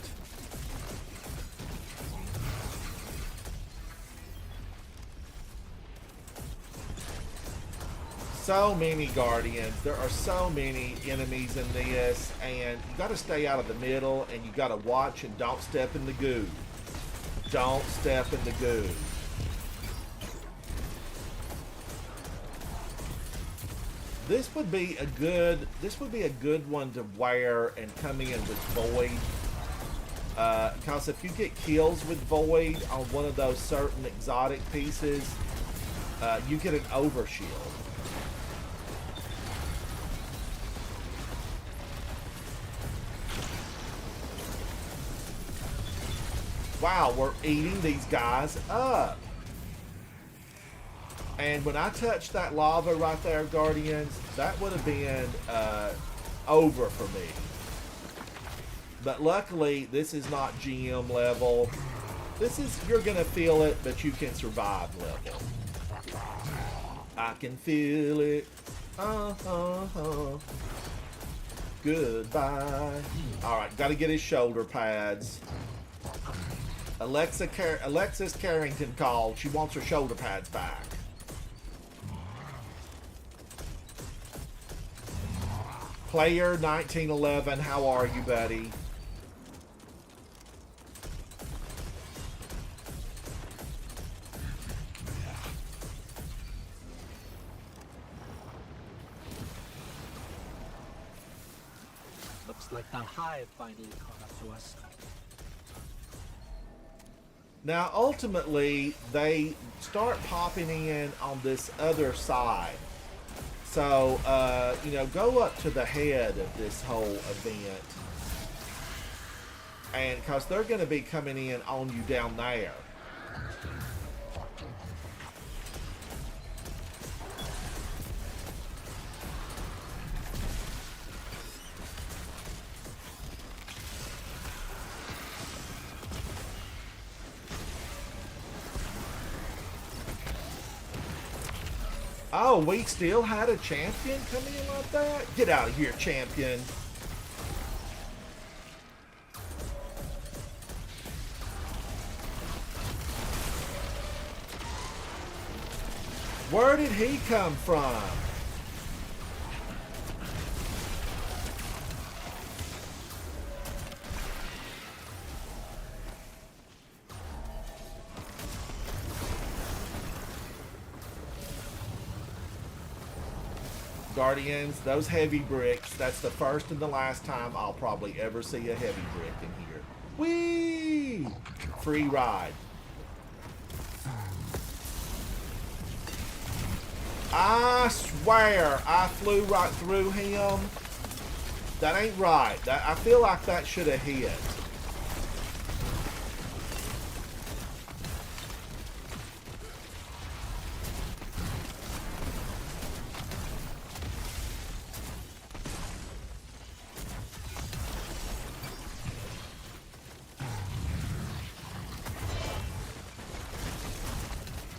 So many Guardians. There are so many enemies in this, and you got to stay out of the middle, and you got to watch and don't step in the goo. Don't step in the goo. This would be a good one to wear and come in with Void. Because if you get kills with Void on one of those certain exotic pieces, you get an overshield. Wow, we're eating these guys up. And when I touched that lava right there, Guardians, that would have been over for me. But luckily, this is not GM level. This is, you're going to feel it, but you can survive level. I can feel it. Goodbye. Alright, got to get his shoulder pads. Alexis Carrington called. She wants her shoulder pads back. Player 1911, how are you, buddy? Looks like the hive finally caught up to us. Now, ultimately, they start popping in on this other side. So, you know, go up to the head of this whole event. And because they're going to be coming in on you down there. Oh, we still had a champion come in like that? Get out of here, champion. Where did he come from? Guardians, those heavy bricks, that's the first and the last time I'll probably ever see a heavy brick in here. Whee! Free ride. I swear I flew right through him. That ain't right. I feel like that should have hit.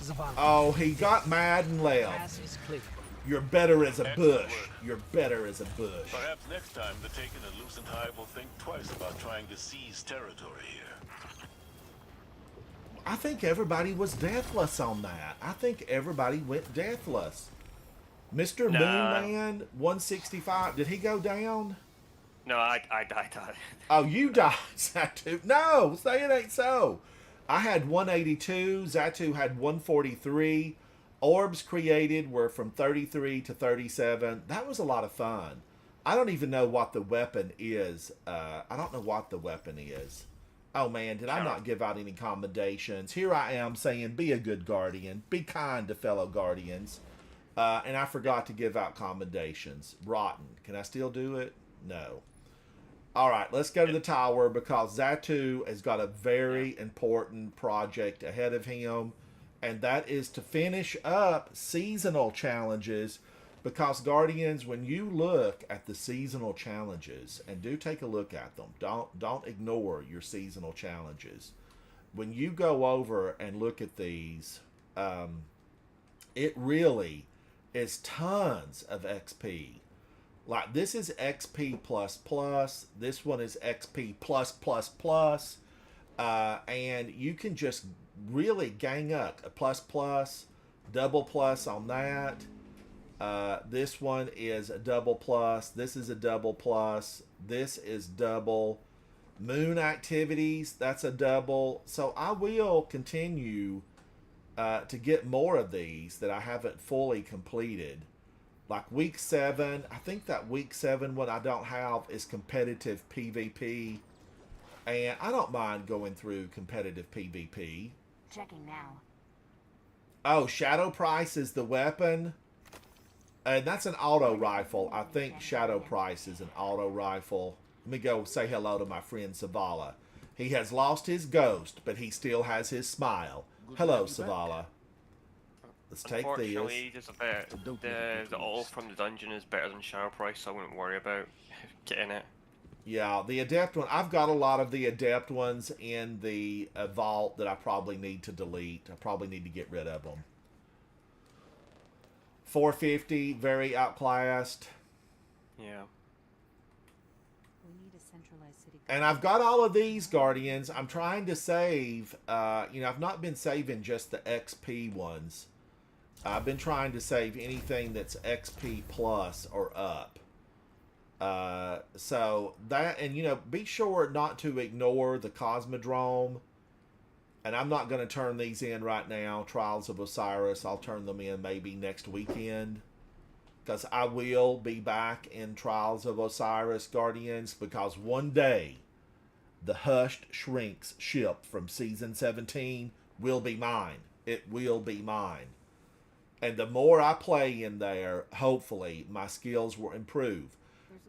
Zavala. Oh, he got mad and left. Pass is clear. You're better as a Excellent bush. work. You're better as a bush. Perhaps next time the Taken and Lucent Hive will think twice about trying to seize territory here. I think everybody was deathless on that. I think everybody went deathless. Mr. Nah. Moonman 165. Did he go down? No, I died. Oh, you died, Zatu. No, say it ain't so. I had 182. Zatu had 143. Orbs created were from 33 to 37. That was a lot of fun. I don't even know what the weapon is. I don't know what the weapon is. Oh, man, did I not give out any commendations? Here I am saying, be a good guardian. Be kind to fellow guardians. And I forgot to give out commendations. Rotten. Can I still do it? No. All right, let's go to the tower because Zatu has got a very important project ahead of him, and that is to finish up seasonal challenges. Because Guardians, when you look at the seasonal challenges, and do take a look at them, don't ignore your seasonal challenges. When you go over and look at these, it really is tons of XP. Like, this is XP plus. This one is XP plus. And you can just really gang up a plus, double plus on that. This one is a double plus. This is a double plus. This is double. Moon activities, that's a double. So I will continue to get more of these that I haven't fully completed. Like week 7, I think that week 7 one I don't have is competitive PvP. And I don't mind going through competitive PvP. Checking now. Oh, Shadow Price is the weapon. And that's an auto rifle. I think Shadow Price is an auto rifle. Let me go say hello to my friend Zavala. He has lost his ghost, but he still has his smile. Hello, Zavala. Let's take this. Unfortunately, just the all from the dungeon is better than Shadow Price, so I wouldn't worry about getting it. Yeah, the Adept one. I've got a lot of the Adept ones in the vault that I probably need to delete. I probably need to get rid of them. 450, very outclassed. Yeah. We need a centralized city. And I've got all of these Guardians. I'm trying to save. I've not been saving just the XP ones. I've been trying to save anything that's XP plus or up. So that, and be sure not to ignore the Cosmodrome. And I'm not going to turn these in right now. Trials of Osiris, I'll turn them in maybe next weekend. Because I will be back in Trials of Osiris Guardians. Because one day, the Hushed Shrinks ship from Season 17 will be mine. It will be mine. And the more I play in there, hopefully, my skills will improve.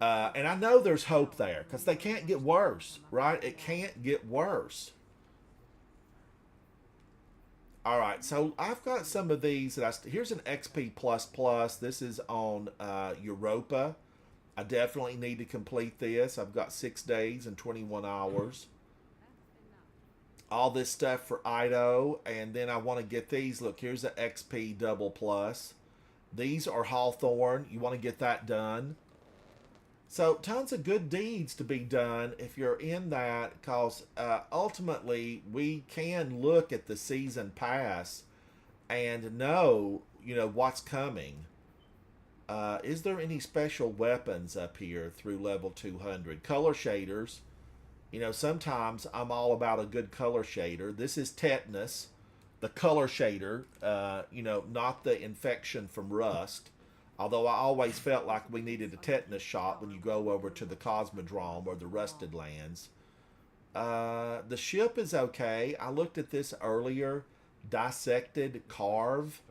And I know there's hope there. Because they can't get worse, right? It can't get worse. Alright, so I've got some of these that here's an XP++. This is on Europa. I definitely need to complete this. I've got 6 days and 21 hours. All this stuff for Ido, and then I want to get these. Look, here's an XP double plus. These are Hawthorne. You want to get that done. So tons of good deeds to be done if you're in that, because ultimately we can look at the season pass and know, what's coming. Is there any special weapons up here through level 200? Color shaders. Sometimes I'm all about a good color shader. This is tetanus, the color shader, not the infection from rust. Although I always felt like we needed a tetanus shot when you go over to the Cosmodrome or the Rusted Lands. The ship is okay. I looked at this earlier. Dissected Carve.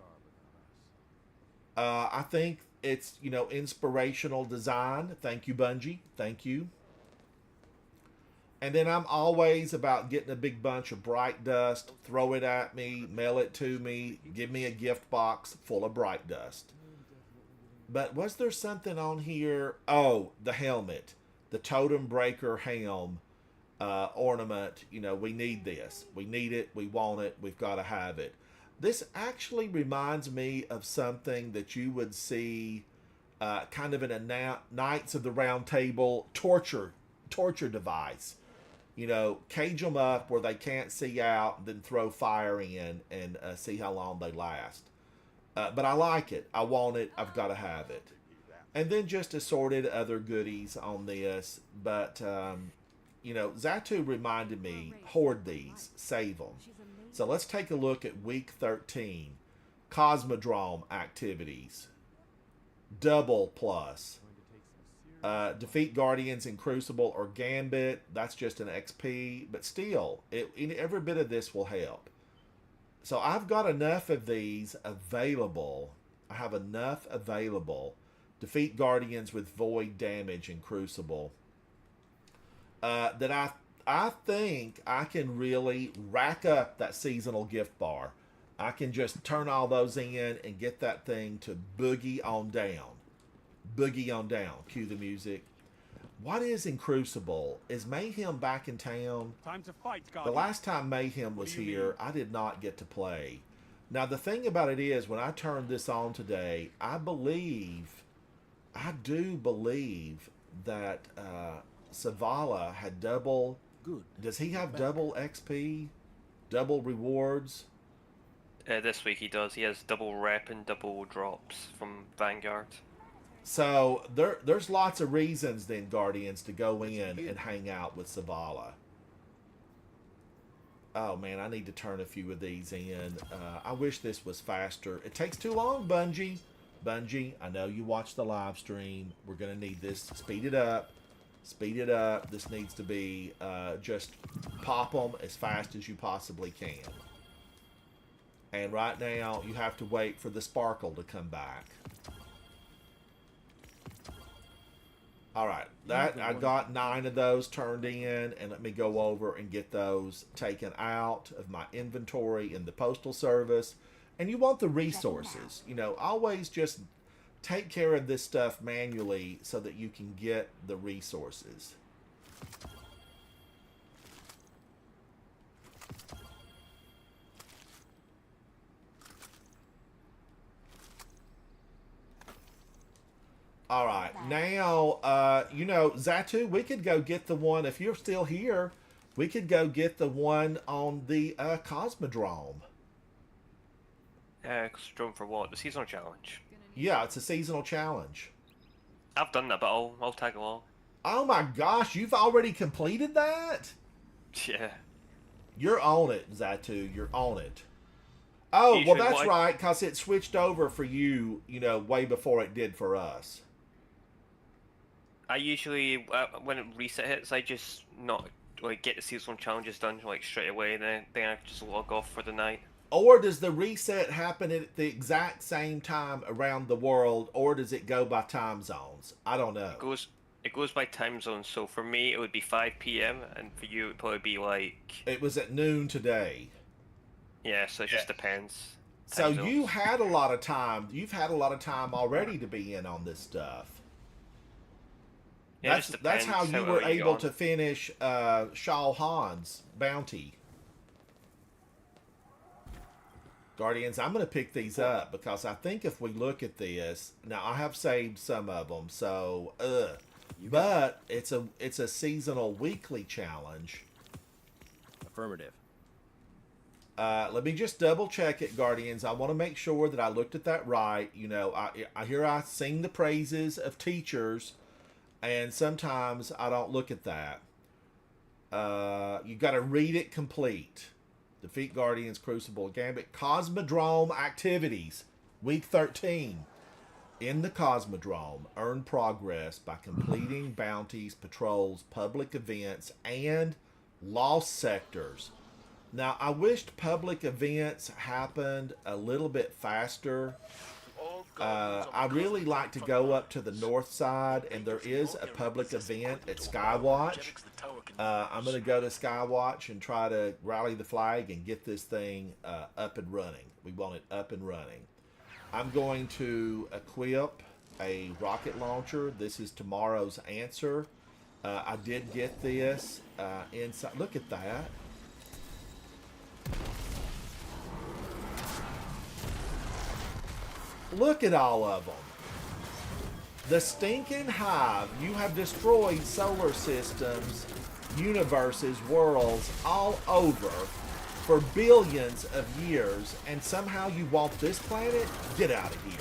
I think it's, inspirational design. Thank you, Bungie. Thank you. And then I'm always about getting a big bunch of bright dust, throw it at me, mail it to me, give me a gift box full of bright dust. But was there something on here? Oh, the helmet. The Totem Breaker helm ornament. We need this. We need it. We want it. We've got to have it. This actually reminds me of something that you would see kind of in a Knights of the Round Table torture device. Cage them up where they can't see out, then throw fire in and see how long they last. But I like it. I want it. I've got to have it. And then just assorted other goodies on this. But, Zatu reminded me, hoard these, save them. So let's take a look at week 13. Cosmodrome activities. Double plus. Defeat Guardians in Crucible or Gambit. That's just an XP. But still, every bit of this will help. So I've got enough of these available. I have enough available. Defeat Guardians with Void damage in Crucible. That I think I can really rack up that seasonal gift bar. I can just turn all those in and get that thing to boogie on down. Boogie on down. Cue the music. What is in Crucible? Is Mayhem back in town? Time to fight, The Guardian. last time Mayhem was here, I did not get to play. Now, the thing about it is, when I turned this on today, I do believe that Savala had double... Good. Does he have double XP? Double rewards? This week he does. He has double rep and double drops from Vanguard. So there's lots of reasons then, Guardians, to go in and hang out with Savala. Oh man, I need to turn a few of these in. I wish this was faster. It takes too long, Bungie. Bungie, I know you watched the live stream. We're going to need this. Speed it up. Speed it up. This needs to be just pop them as fast as you possibly can. And right now, you have to wait for the sparkle to come back. Alright, I got 9 of those turned in, and let me go over and get those taken out of my inventory in the Postal Service. And you want the resources. Always just take care of this stuff manually so that you can get the resources. All right, now, Zatu, we could go get the one, if you're still here, we could go get the one on the Cosmodrome. Cosmodrome for what? The seasonal challenge. Yeah, it's a seasonal challenge. I've done that, but I'll tag along. Oh my gosh, you've already completed that? Yeah. You're on it, Zatu, you're on it. Oh, well Usually that's right, because it switched over for you, way before it did for us. I usually, when it reset hits, I just not get the seasonal challenges done straight away. Then I just log off for the night. Or does the reset happen at the exact same time around the world, or does it go by time zones? I don't know. It goes by time zone. So for me, it would be 5 p.m. and for you, it'd probably be It was at noon today. Yeah, so it just depends. So you had a lot of time. You've had a lot of time already to be in on this stuff. Yeah, That's how you were able to finish Shao Han's bounty. Guardians, I'm going to pick these up because I think if we look at this, now I have saved some of them, so but it's a seasonal weekly challenge. Affirmative. Let me just double check it, Guardians. I want to make sure that I looked at that right. You know, I sing the praises of teachers, and sometimes I don't look at that. You got to read it complete. Defeat Guardians, Crucible, Gambit, Cosmodrome activities, week 13. In the Cosmodrome, earn progress by completing bounties, patrols, public events, and lost sectors. Now, I wished public events happened a little bit faster. I really like to go up to the north side, and there is a public event at Skywatch. I'm going to go to Skywatch and try to rally the flag and get this thing up and running. We want it up and running. I'm going to equip a rocket launcher. This is tomorrow's answer. I did get this inside. Look at that. Look at all of them. The stinking hive. You have destroyed solar systems, universes, worlds all over for billions of years, and somehow you want this planet? Get out of here.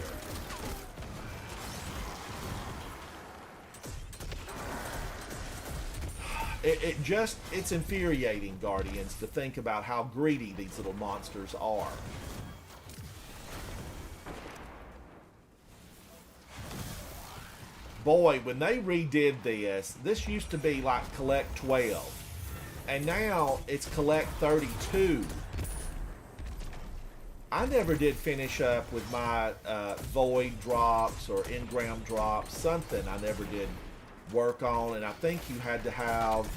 It's infuriating, Guardians, to think about how greedy these little monsters are. Boy, when they redid this used to be like collect 12. And now it's collect 32. I never did finish up with my void drops or engram drops. Something I never did work on, and I think you had to have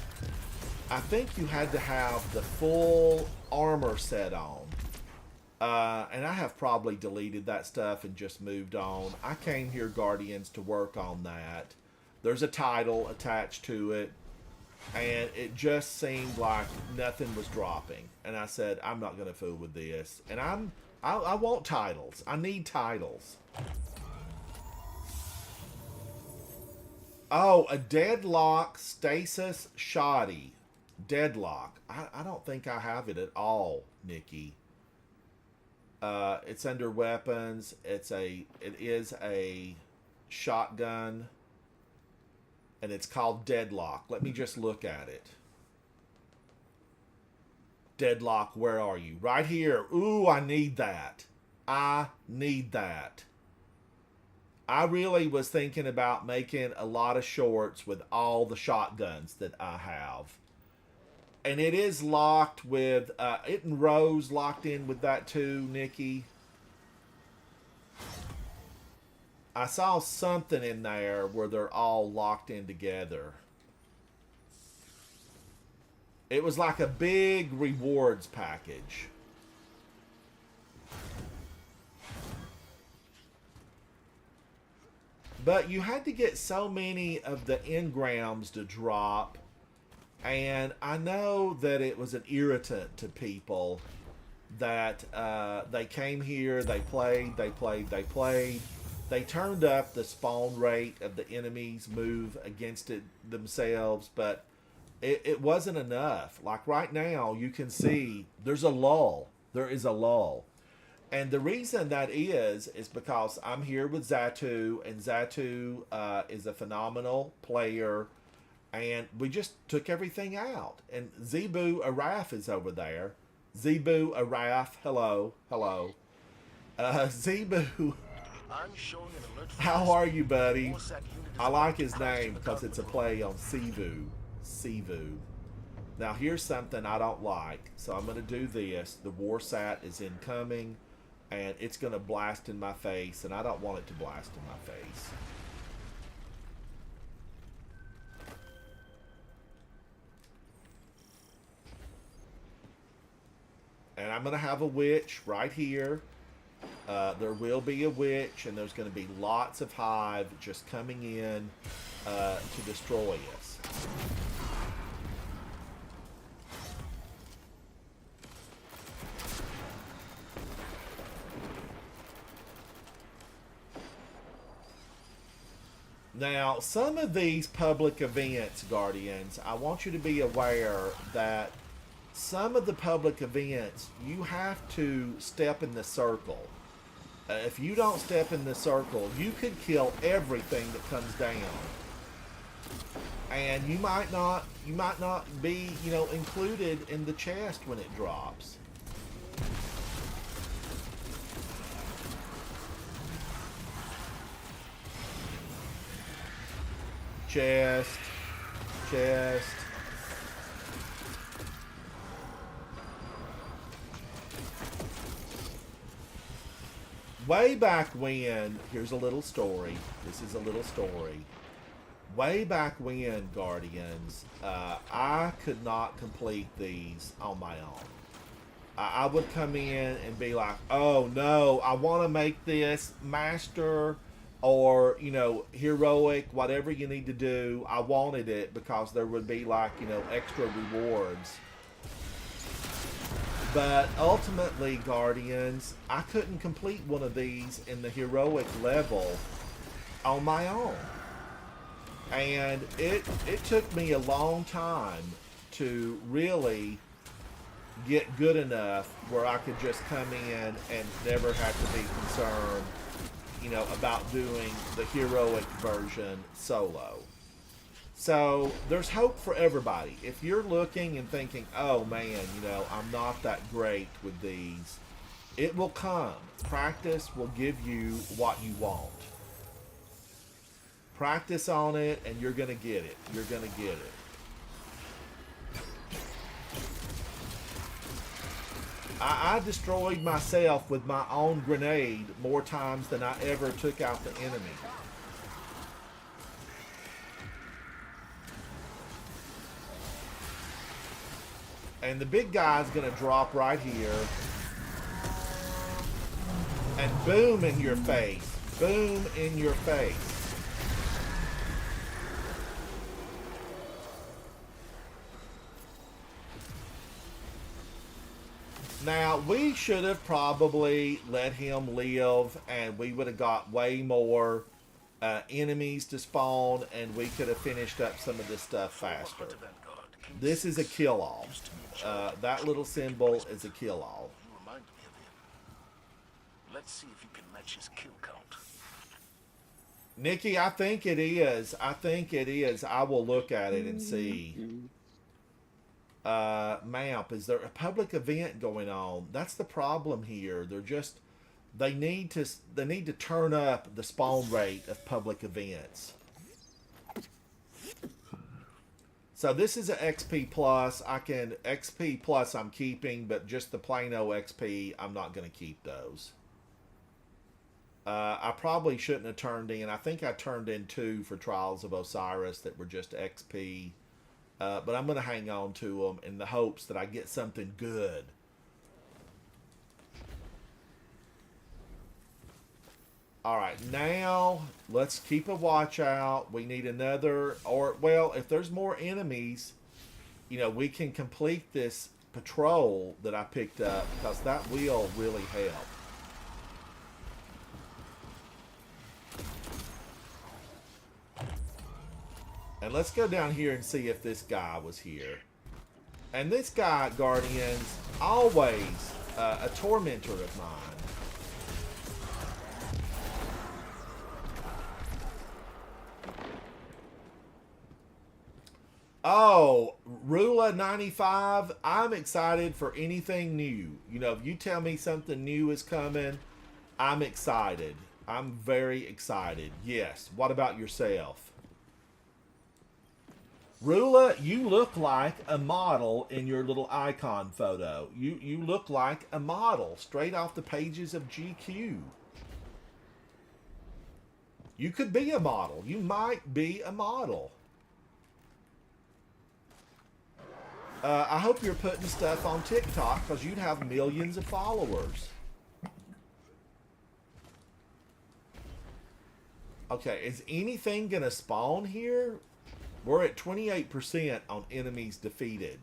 the full armor set on. And I have probably deleted that stuff and just moved on. I came here, Guardians, to work on that. There's a title attached to it, and it just seemed like nothing was dropping. And I said, I'm not going to fool with this. And I want titles. I need titles. Oh, a Deadlock Stasis Shoddy. Deadlock. I don't think I have it at all, Nikki. It's under weapons. It is a shotgun, and it's called Deadlock. Let me just look at it. Deadlock, where are you? Right here. Ooh, I need that. I need that. I really was thinking about making a lot of shorts with all the shotguns that I have. And it is locked with, it and Rose locked in with that too, Nikki. I saw something in there where they're all locked in together. It was like a big rewards package. But you had to get so many of the engrams to drop. And I know that it was an irritant to people that they came here, they played. They turned up the spawn rate of the enemies move against it themselves, but it wasn't enough. Like right now, you can see there's a lull. There is a lull. And the reason that is because I'm here with Zatu, and Zatu is a phenomenal player. And we just took everything out. And Zebu Araf is over there. Zebu Araf, hello. Zebu, how are you, buddy? I like his name because it's a play on Sivu. Sivu. Now, here's something I don't like. So I'm going to do this. The Warsat is incoming, and it's going to blast in my face, and I don't want it to blast in my face. And I'm going to have a witch right here. There will be a witch, and there's going to be lots of hive just coming in to destroy us. Now, some of these public events, Guardians, I want you to be aware that some of the public events, you have to step in the circle. If you don't step in the circle, you could kill everything that comes down. And you might not be, you know, included in the chest when it drops. Chest. Way back when, here's a little story. This is a little story. Way back when, Guardians, I could not complete these on my own. I would come in and be like, oh no, I want to make this master or, you know, heroic, whatever you need to do. I wanted it because there would be like, you know, extra rewards. But ultimately, Guardians, I couldn't complete one of these in the heroic level on my own. And it took me a long time to really get good enough where I could just come in and never have to be concerned, you know, about doing the heroic version solo. So there's hope for everybody. If you're looking and thinking, oh man, you know, I'm not that great with these, it will come. Practice will give you what you want. Practice on it and you're going to get it. You're going to get it. I destroyed myself with my own grenade more times than I ever took out the enemy. And the big guy's gonna drop right here. And boom in your face. Boom in your face. Now, we should have probably let him live, and we would have got way more enemies to spawn, and we could have finished up some of this stuff faster. This is a kill-all. That little symbol is a kill-all. You remind me of him. Let's see if you can match his kill count. Nikki, I think it is. I think it is. I will look at it and see. Map, is there a public event going on? That's the problem here. They need to turn up the spawn rate of public events. So this is an XP plus. XP plus I'm keeping, but just the plain old XP, I'm not going to keep those. I probably shouldn't have turned in. I think I turned in 2 for Trials of Osiris that were just XP. But I'm going to hang on to them in the hopes that I get something good. Alright, now let's keep a watch out. We need another, or, well, if there's more enemies, you know, we can complete this patrol that I picked up, because that will really help. And let's go down here and see if this guy was here. And this guy, Guardians, always a tormentor of mine. Oh, Rula 95, I'm excited for anything new. You know, if you tell me something new is coming, I'm excited. I'm very excited. Yes. What about yourself? Rula, you look like a model in your little icon photo. You look like a model straight off the pages of GQ. You could be a model. You might be a model. I hope you're putting stuff on TikTok because you'd have millions of followers. Okay, is anything going to spawn here? We're at 28% on enemies defeated.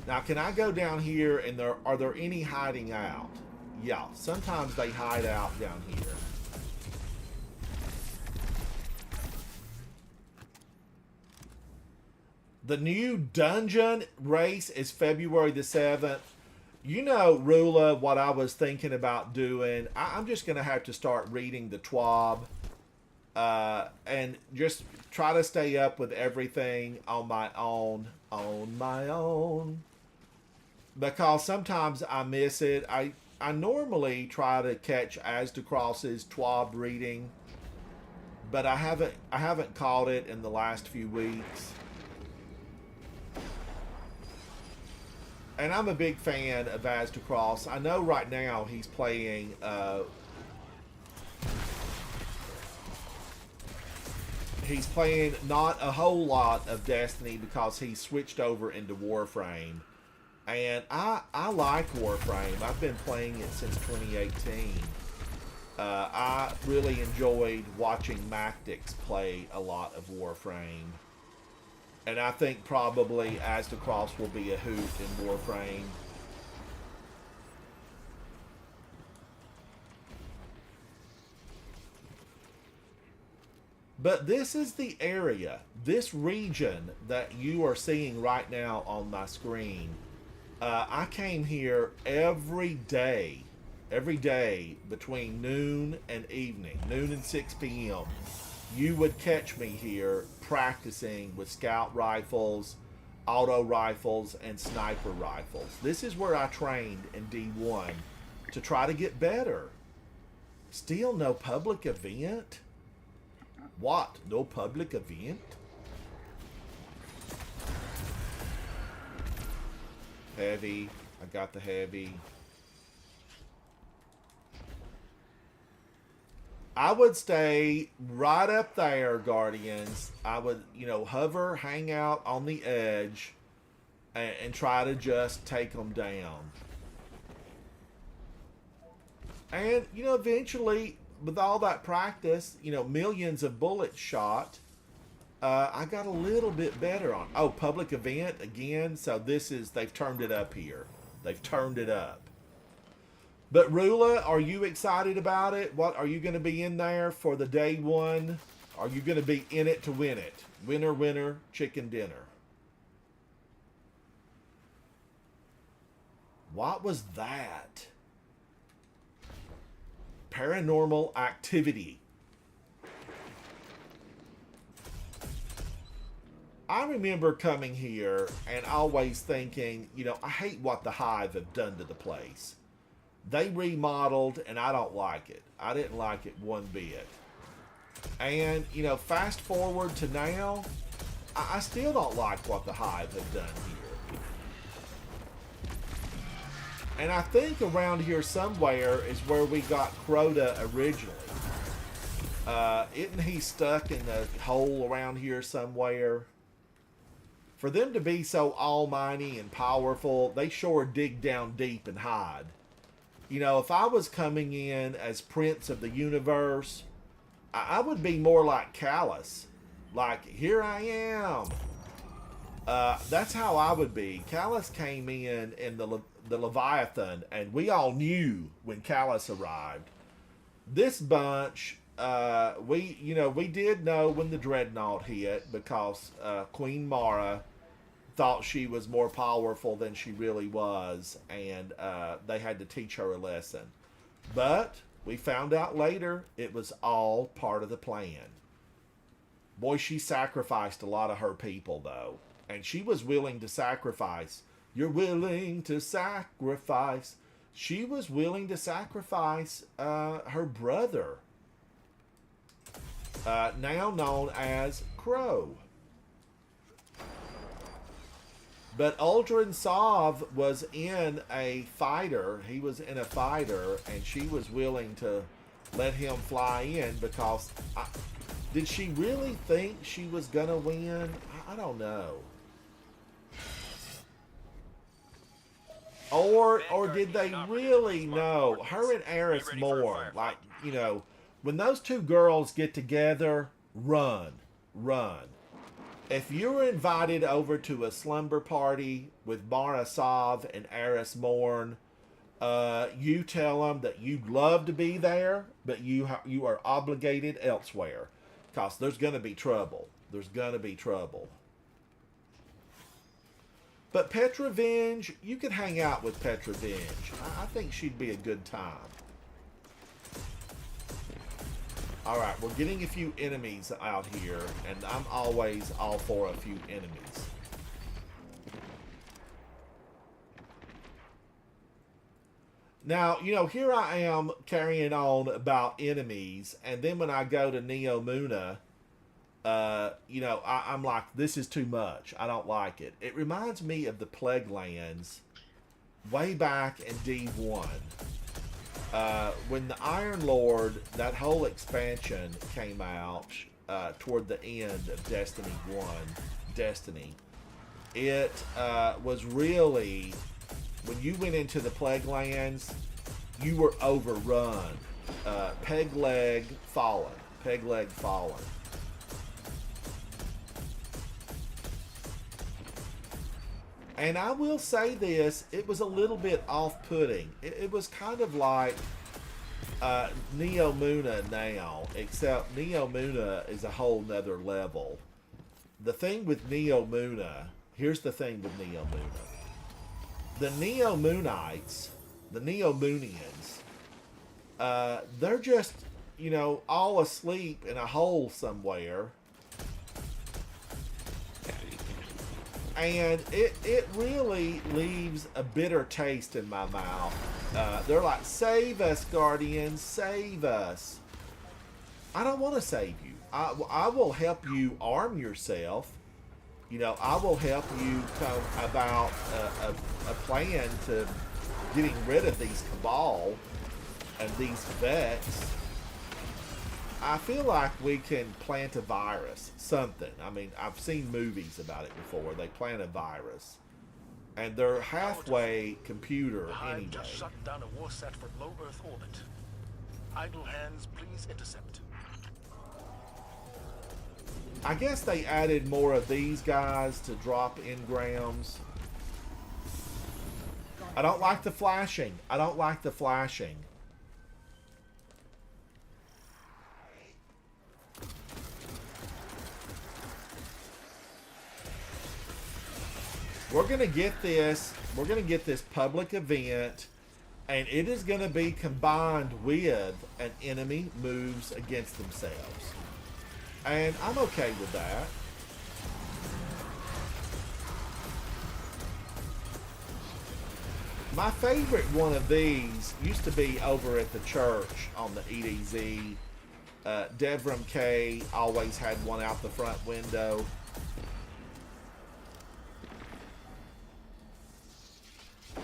Now, can I go down here and are there any hiding out? Yeah, sometimes they hide out down here. The new dungeon race is February the 7th. You know, Rula, what I was thinking about doing. I'm just going to have to start reading the TWAB. And just try to stay up with everything on my own. On my own. Because sometimes I miss it. I normally try to catch Asda Cross's TWAB reading. But I haven't caught it in the last few weeks. And I'm a big fan of Asda Cross. I know right now he's playing not a whole lot of Destiny because he switched over into Warframe. And I like Warframe. I've been playing it since 2018. I really enjoyed watching Mactix play a lot of Warframe. And I think probably Asda Cross will be a hoot in Warframe. But this is the area, this region that you are seeing right now on my screen. I came here every day between noon and evening, noon and 6 p.m. You would catch me here practicing with scout rifles, auto rifles, and sniper rifles. This is where I trained in D1 to try to get better. Still no public event? What? No public event? Heavy. I got the heavy. I would stay right up there, Guardians. I would, hover, hang out on the edge, and try to just take them down. And, eventually, with all that practice, millions of bullets shot, I got a little bit better on. Oh, public event again. So they've turned it up here. They've turned it up. But Rula, are you excited about it? What are you going to be in there for the day one? Are you going to be in it to win it? Winner, winner, chicken dinner. What was that? Paranormal activity. I remember coming here and always thinking, I hate what the Hive have done to the place. They remodeled and I don't like it. I didn't like it one bit. And, fast forward to now, I still don't like what the Hive have done here. And I think around here somewhere is where we got Crota originally. Isn't he stuck in the hole around here somewhere? For them to be so almighty and powerful, they sure dig down deep and hide. If I was coming in as Prince of the Universe, I would be more like Callus. Like, here I am. That's how I would be. Callus came in the Leviathan, and we all knew when Callus arrived. This bunch, we did know when the Dreadnought hit because Queen Mara thought she was more powerful than she really was, and they had to teach her a lesson. But we found out later it was all part of the plan. Boy, she sacrificed a lot of her people, though. And she was willing to sacrifice. You're willing to sacrifice. She was willing to sacrifice her brother, now known as Crow. But Uldren Sov was in a fighter. He was in a fighter, and she was willing to let him fly in because... did she really think she was going to win? I don't know. Or did they really know? Her and Eris more. Like, when those two girls get together, run. If you're invited over to a slumber party with Mara Sov and Eris Morn, you tell them that you'd love to be there, but you are obligated elsewhere, because there's going to be trouble. There's going to be trouble. But Petrovenge, you could hang out with Petrovenge. I think she'd be a good time. Alright, we're getting a few enemies out here, and I'm always all for a few enemies. Now, you know, here I am carrying on about enemies, and then when I go to Neomuna, you know, I'm like, this is too much. I don't like it. It reminds me of the Plague Lands way back in D1. When the Iron Lord, that whole expansion came out toward the end of Destiny 1, Destiny, it was really, when you went into the Plague Lands, you were overrun. Peg Leg Fallen. Peg Leg Fallen. And I will say this, it was a little bit off-putting. It was kind of like Neomuna now, except Neomuna is a whole nother level. The thing with Neomuna, here's the thing with Neomuna. The Neomunites, the Neomunians, they're just, you know, all asleep in a hole somewhere. And it really leaves a bitter taste in my mouth. They're like, save us, Guardians, save us. I don't want to save you. I will help you arm yourself. You know, I will help you come about a plan to getting rid of these Cabal and these Vex. I feel like we can plant a virus, something. I mean, I've seen movies about it before. They plant a virus. And they're halfway computer anyway. Just shut down a war set for low Earth orbit. Idle hands, please intercept. I guess they added more of these guys to drop engrams. I don't like the flashing. I don't like the flashing. We're gonna get this public event, and it is gonna be combined with an enemy moves against themselves. And I'm okay with that. My favorite one of these used to be over at the church on the EDZ. Devram K always had one out the front window.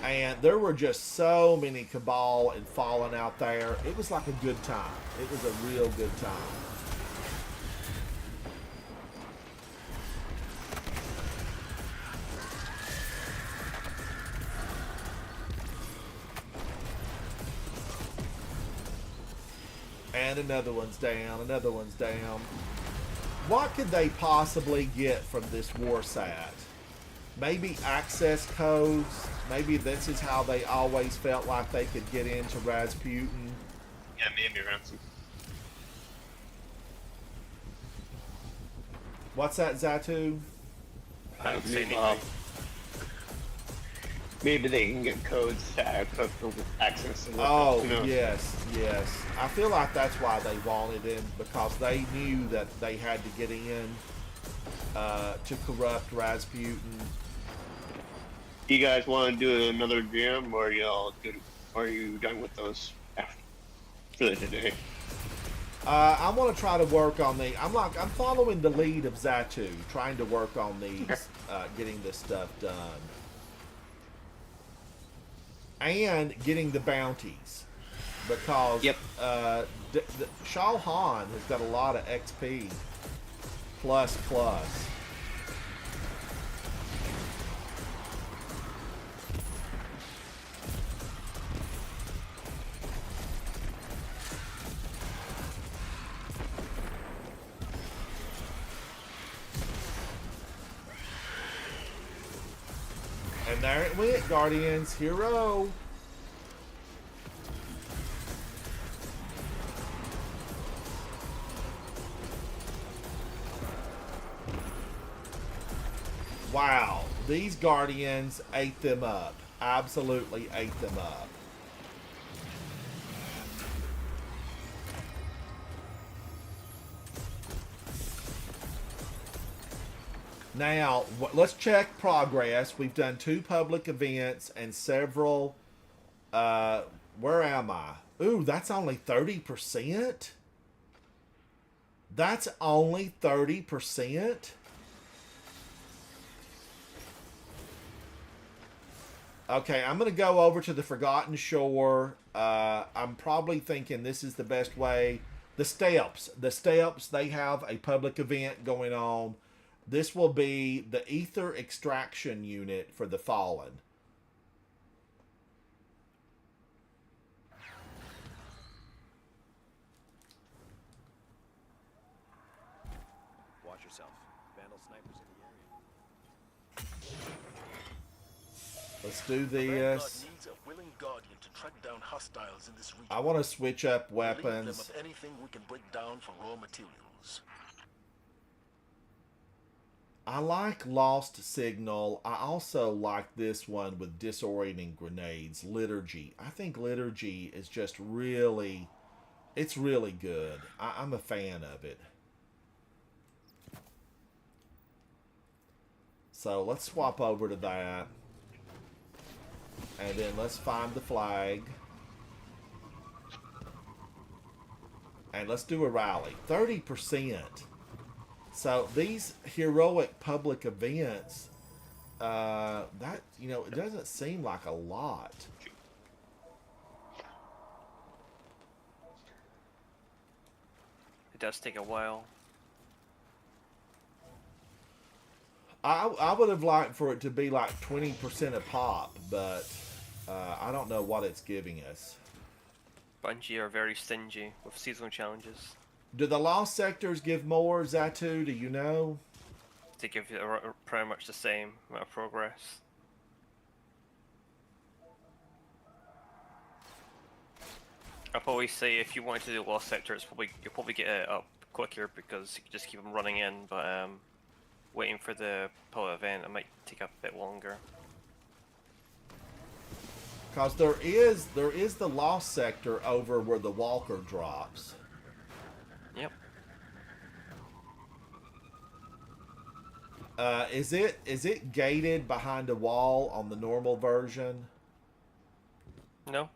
And there were just so many Cabal and Fallen out there. It was like a good time. It was a real good time. And another one's down, another one's down. What could they possibly get from this war sat? Maybe access codes. Maybe this is how they always felt like they could get into Rasputin. Yeah, maybe Ransom. What's that, Zatu? I don't see anything. Maybe they can get codes to access. Oh, yes, yes. I feel like that's why they wanted him, because they knew that they had to get in to corrupt Rasputin. Do you guys want to do another jam, or y'all good? Or are you done with those for today? I want to try to work on the. I'm following the lead of Zatu, trying to work on these, getting this stuff done, and getting the bounties, because Shao Han has got a lot of XP plus. And there it went, Guardians. Hero. Wow, these Guardians ate them up. Absolutely ate them up. Now, let's check progress. We've done 2 public events and several... where am I? Ooh, that's only 30%? That's only 30%? Okay, I'm going to go over to the Forgotten Shore. I'm probably thinking this is the best way. The steps, they have a public event going on. This will be the Ether Extraction Unit for the Fallen. Watch yourself. Vandal snipers in the area. Let's do The Vanguard this. needs a willing guardian to track down hostiles in this region. I want to switch up Relieve them weapons. of anything we can break down for raw materials. I like Lost Signal. I also like this one with disorienting grenades, Liturgy. I think Liturgy is just really, it's really good. I'm a fan of it. So let's swap over to that. And then let's find the flag. And let's do a rally. 30%. So these heroic public events, that, you know, it doesn't seem like a lot. It does take a while. I would have liked for it to be like 20% a pop, but I don't know what it's giving us. Bungie are very stingy with seasonal challenges. Do the lost sectors give more, Zatu? Do you know? They give you pretty much the same amount of progress. I'll probably say if you wanted to do lost sectors, you'll probably get it up quicker because you can just keep them running in. But waiting for the public event, it might take a bit longer. Because there is the lost sector over where the walker drops. Yep. Is it gated behind a wall on the normal version? No.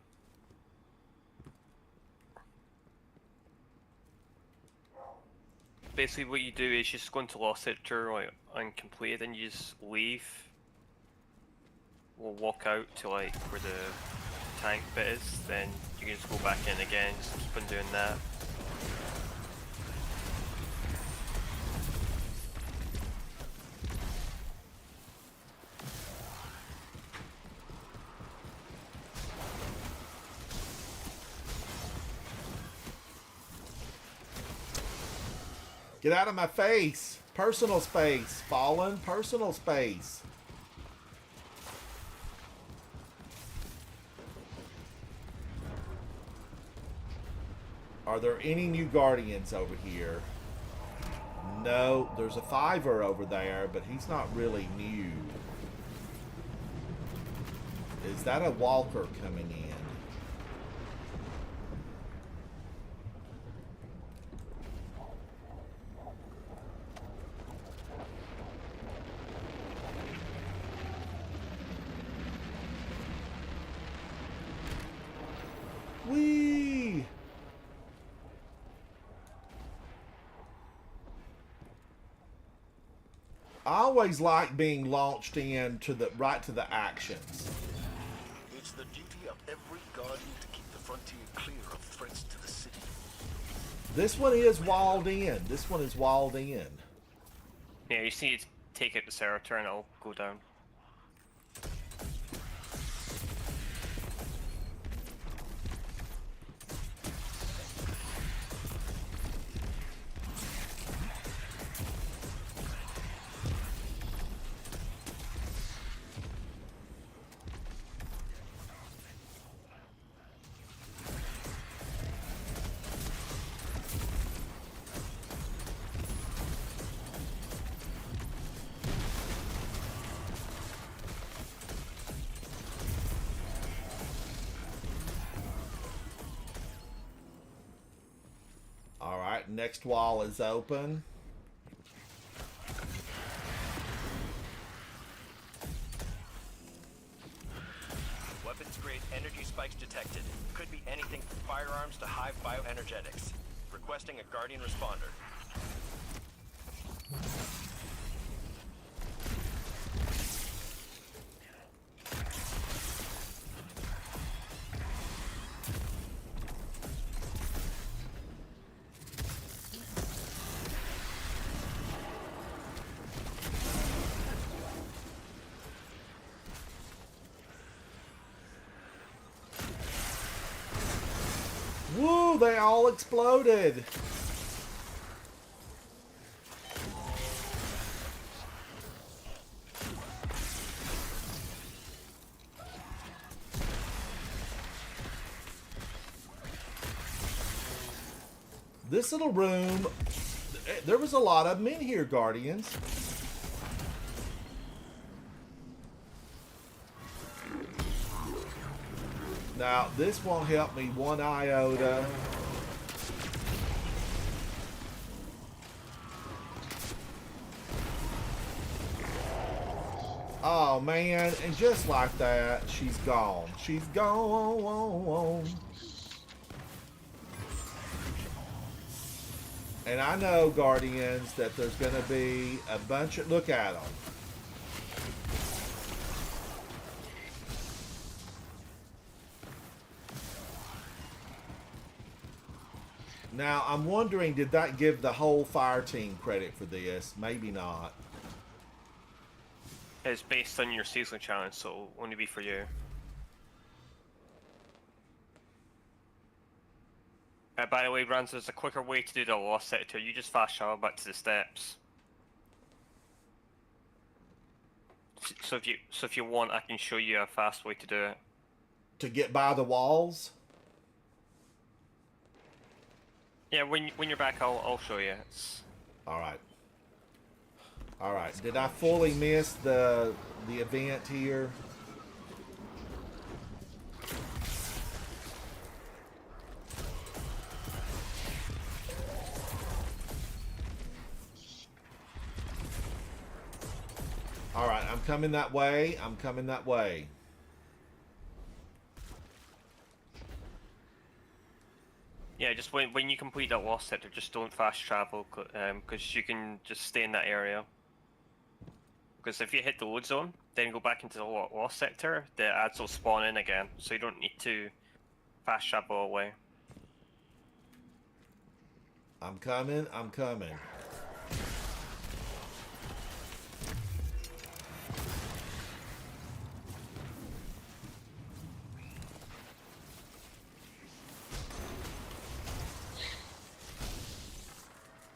Basically, what you do is you just go into lost sector like uncompleted, and you just leave. We'll walk out to like where the tank bit is, then you can just go back in again, just keep on doing that. Get out of my face! Personal space! Fallen, personal space! Are there any new Guardians over here? No, there's a Fiver over there, but he's not really new. Is that a Walker coming in? Whee! I always like being launched in to the right to the actions. It's the duty of every guardian to keep the frontier clear of threats to the city. This one is walled in. This one is walled in. Yeah, you see, take out the Senator and it'll go down. next wall is open. Weapons-grade energy spikes detected. Could be anything from firearms to hive bioenergetics. Requesting a Guardian responder. Woo, they all exploded. This little room, there was a lot of them in here, Guardians. Now, this won't help me one iota. Oh, man. And just like that, she's gone. She's gone. And I know, Guardians, that there's going to be a bunch of... Look at them. Now, I'm wondering, did that give the whole fire team credit for this? Maybe not. It's based on your season challenge, so it'll only be for you. By the way, Rans, there's a quicker way to do the lost sector. You just fast travel back to the steps. So if you want, I can show you a fast way to do it. To get by the walls? Yeah, when you're back, I'll show you. All right. All right. Did I fully miss the event here? All right, I'm coming that way. I'm coming that way. Yeah, just when you complete that lost sector, just don't fast travel, because you can just stay in that area. Because if you hit the load zone, then go back into the lost sector, the ads will spawn in again, so you don't need to fast travel away. I'm coming. I'm coming.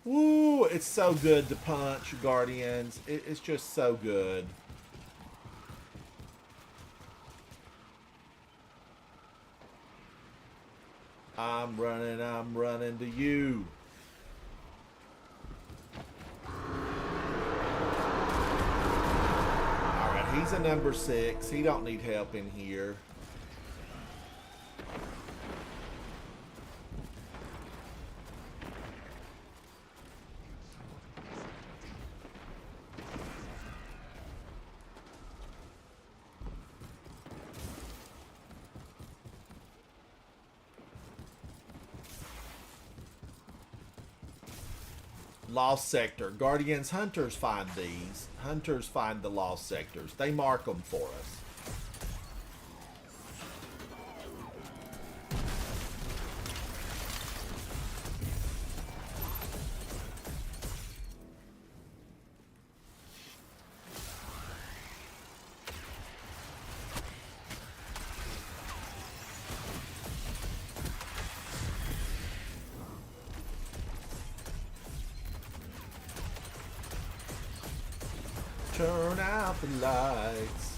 Woo, it's so good to punch, Guardians. It's just so good. I'm running to you. Alright, he's a number 6. He don't need help in here. Lost sector. Guardians, hunters find these. Hunters find the lost sectors. They mark them for us. Turn out the lights.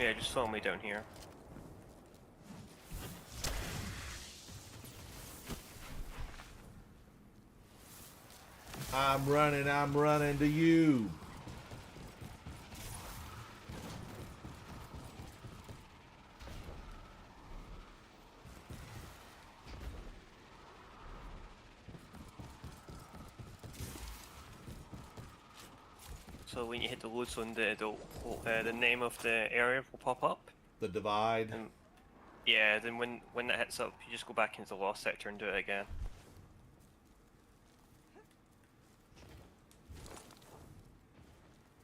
Yeah, just follow me down here. I'm running to you. So when you hit the load zone, the name of the area will pop up. The divide. And yeah, then when that hits up, you just go back into the lost sector and do it again.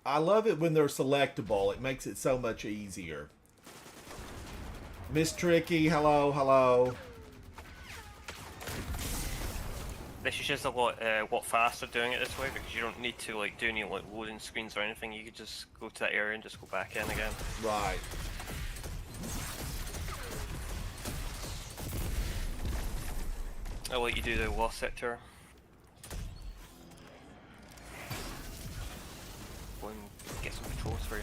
I love it when they're selectable. It makes it so much easier. Miss Tricky, hello, hello. This is just a lot faster doing it this way because you don't need to like do any like loading screens or anything. You could just go to that area and just go back in again. Right. I'll let you do the lost sector. Go and get some controls for you.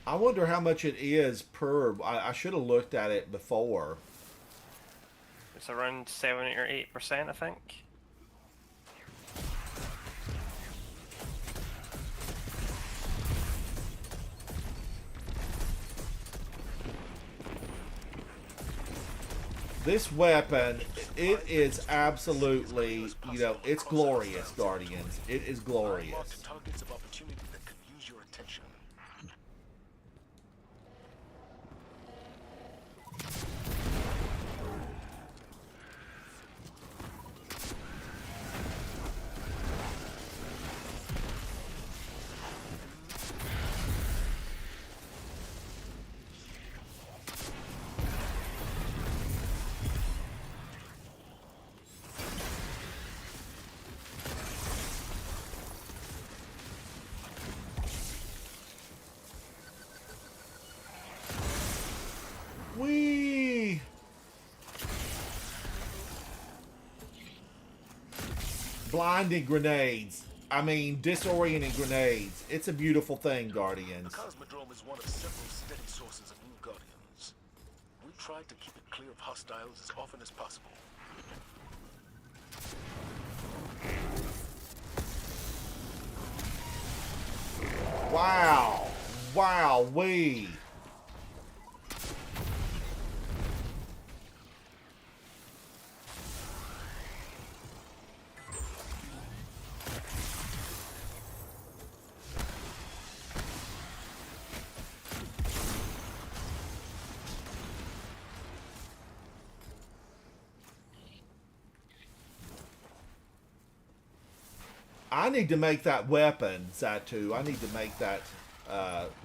I wonder how much it is per. I should have looked at it before. It's around 7 or 8%, I think. This weapon, it is absolutely, you know, it's glorious, Guardians. It is glorious. Targets of opportunity that could use your attention. Whee! Blinding grenades. I mean, disorienting grenades. It's a beautiful thing, Guardians. The Cosmodrome is one of several steady sources of new Guardians. We try to keep it clear of hostiles as often as possible. Wow. Wow, wee. I need to make that weapon, Zatu. I need to make that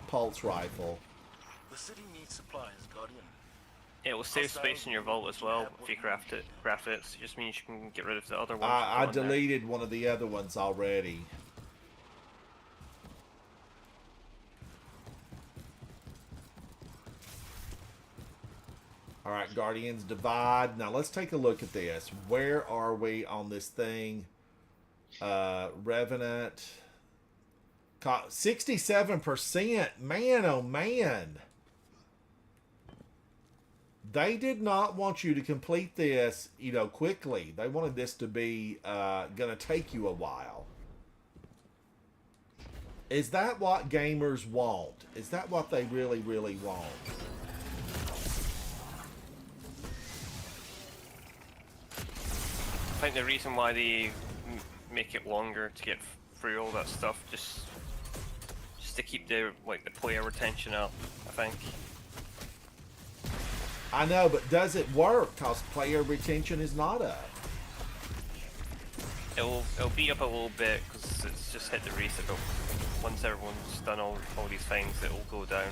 pulse rifle. The city needs supplies, Guardian. It will save space in your vault as well if you craft it. So it just means you can get rid of the other ones. I deleted one of the other ones already. Alright, Guardians Divide. Now let's take a look at this. Where are we on this thing? Revenant. 67%. Man, oh man. They did not want you to complete this, you know, quickly. They wanted this to be going to take you a while. Is that what gamers want? Is that what they really, really want? I think the reason why they make it longer to get through all that stuff, just to keep the player retention up, I think. I know, but does it work? Because player retention is not up. It'll be up a little bit because it's just hit the reset, but once everyone's done all these things, it'll go down.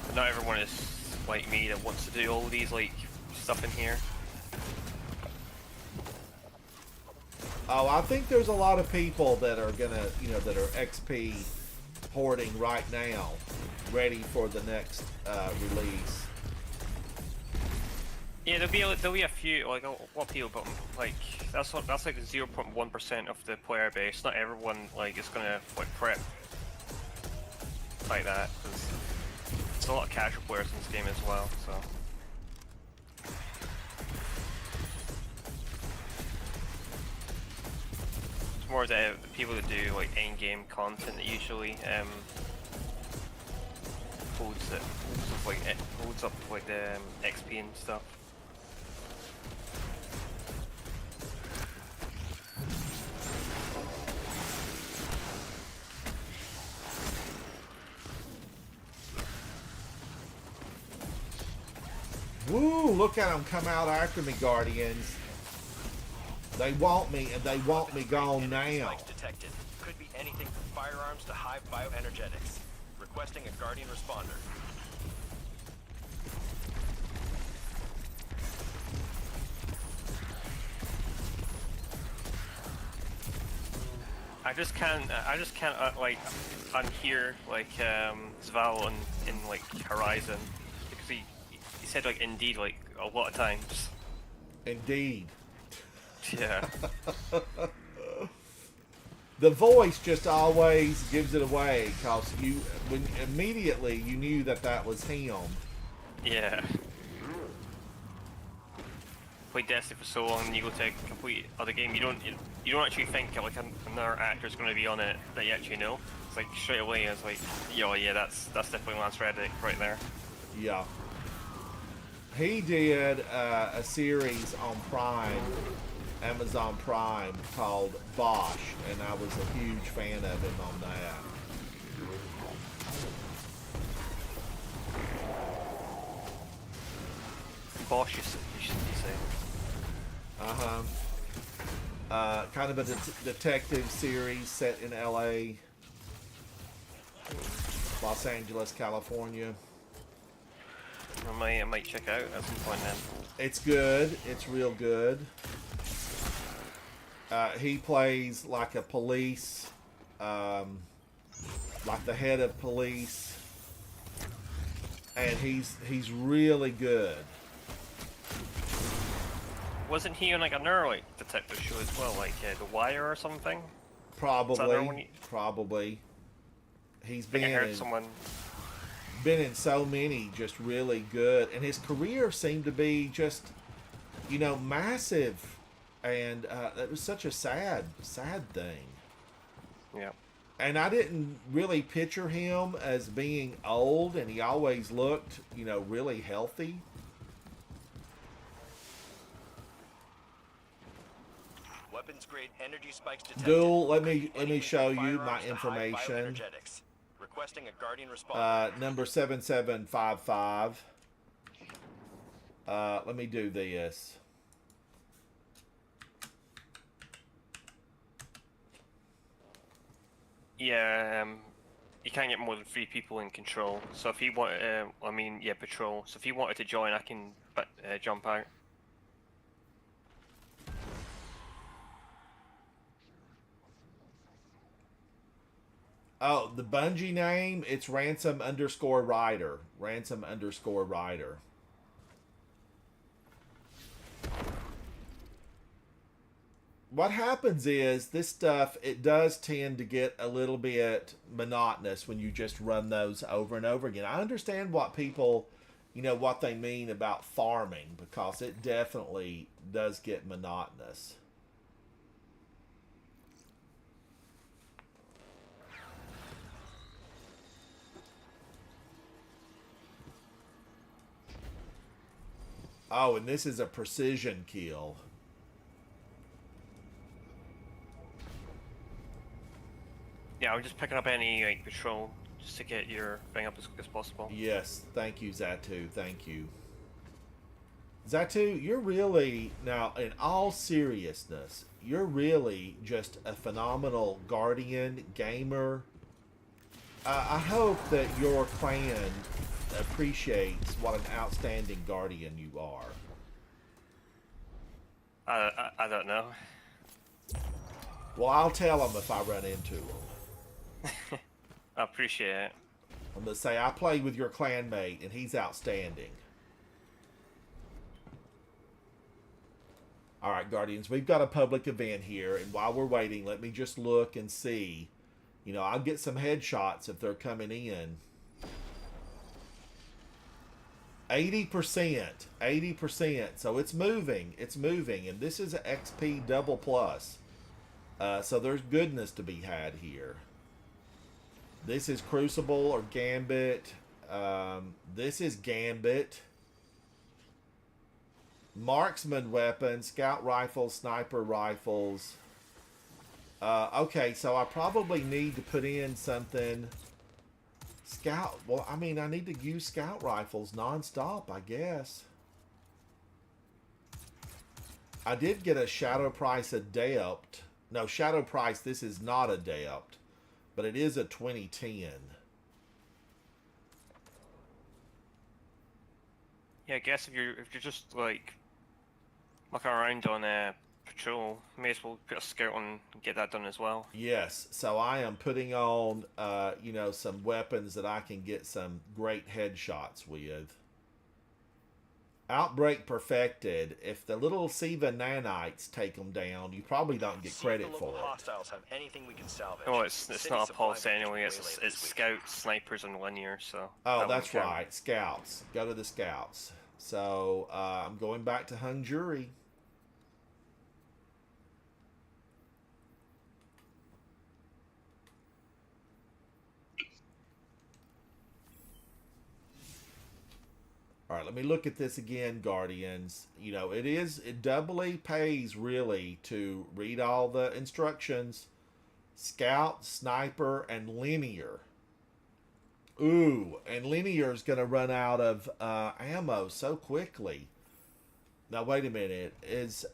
But not everyone is like me that wants to do all these stuff in here. Oh, I think there's a lot of people that are gonna, you know, that are XP porting right now, ready for the next release. Yeah, there'll be a few, like a lot of people, but like that's like 0.1% of the player base. Not everyone like is gonna like prep like that. 'Cause there's a lot of casual players in this game as well. So it's more the people that do like in-game content that usually holds up like the XP and stuff. Woo, look at them come out after me, Guardians. They want me, and they want me gone now. Spikes detected. Could be anything from firearms to hive bioenergetics. Requesting a Guardian responder. I just can't like unhear like Zval in like Horizon because he said like indeed like a lot of times. Indeed. Yeah. The voice just always gives it away, cause when immediately you knew that was him. Yeah. Played Destiny for so long, and you go to a complete other game. You don't actually think like another actor's going to be on it that you actually know. It's like straight away, it's like, yo, yeah, that's definitely Lance Reddick right there. Yeah. He did a series on Prime, Amazon Prime, called Bosch, and I was a huge fan of him on that. Bosch, you should say. Kind of a detective series set in LA, Los Angeles, California. I might check out at some point then. It's good. It's real good. He plays like a police, like the head of police, and he's really good. Wasn't he on like another like detective show as well, like The Wire or something? Probably. He's I think I been heard someone. Been in so many just really good, and his career seemed to be just, massive, and it was such a sad thing. Yeah. And I didn't really picture him as being old, and he always looked, really healthy. Weapons grade energy spikes detected. Duel, let me Anything show from you my firearms to hive information. bioenergetics. Requesting a Guardian responder. Number 7755. Let me do this. Yeah, you can't get more than 3 people in control. So if he wanted, patrol. So if he wanted to join, I can jump out. Oh, the Bungie name, it's Ransom_Rider. Ransom_Rider. What happens is, this stuff, it does tend to get a little bit monotonous when you just run those over and over again. I understand what people, what they mean about farming, because it definitely does get monotonous. Oh, and this is a precision kill. Yeah, I'm just picking up any patrol just to get your thing up as quick as possible. Yes, thank you, Zatu. Thank you. Zatu, you're really, now, in all seriousness, you're really just a phenomenal Guardian gamer. I hope that your clan appreciates what an outstanding Guardian you are. I don't know. Well, I'll tell them if I run into them. I appreciate it. I'm gonna say I played with your clanmate, and he's outstanding. All right, Guardians, we've got a public event here, and while we're waiting, let me just look and see. You know, I'll get some headshots if they're coming in. 80%, 80%. So it's moving, and this is an XP double plus. So there's goodness to be had here. This is Crucible or Gambit. This is Gambit. Marksman weapons, scout rifles, sniper rifles. Okay, so I probably need to put in something. Scout. Well, I mean, I need to use scout rifles nonstop, I guess. I did get a Shadow Price Adept. No, Shadow Price, this is not Adept, but it is a 2010. Yeah, I guess if you're just like looking around on patrol, may as well put a scout on and get that done as well. Yes, so I am putting on, you know, some weapons that I can get some great headshots with. Outbreak Perfected. If the little Siva nanites take them down, you probably don't get credit for it. Hostiles have anything we can salvage. Oh, it's not a pulse anyway. It's scouts, snipers, and linear. So. Oh, that's right. Scouts. Go to the scouts. So I'm going back to Hung Jury. All right, let me look at this again, Guardians. You know, it doubly pays, really, to read all the instructions. Scout, sniper, and linear. Ooh, and linear is going to run out of ammo so quickly. Now, wait a minute.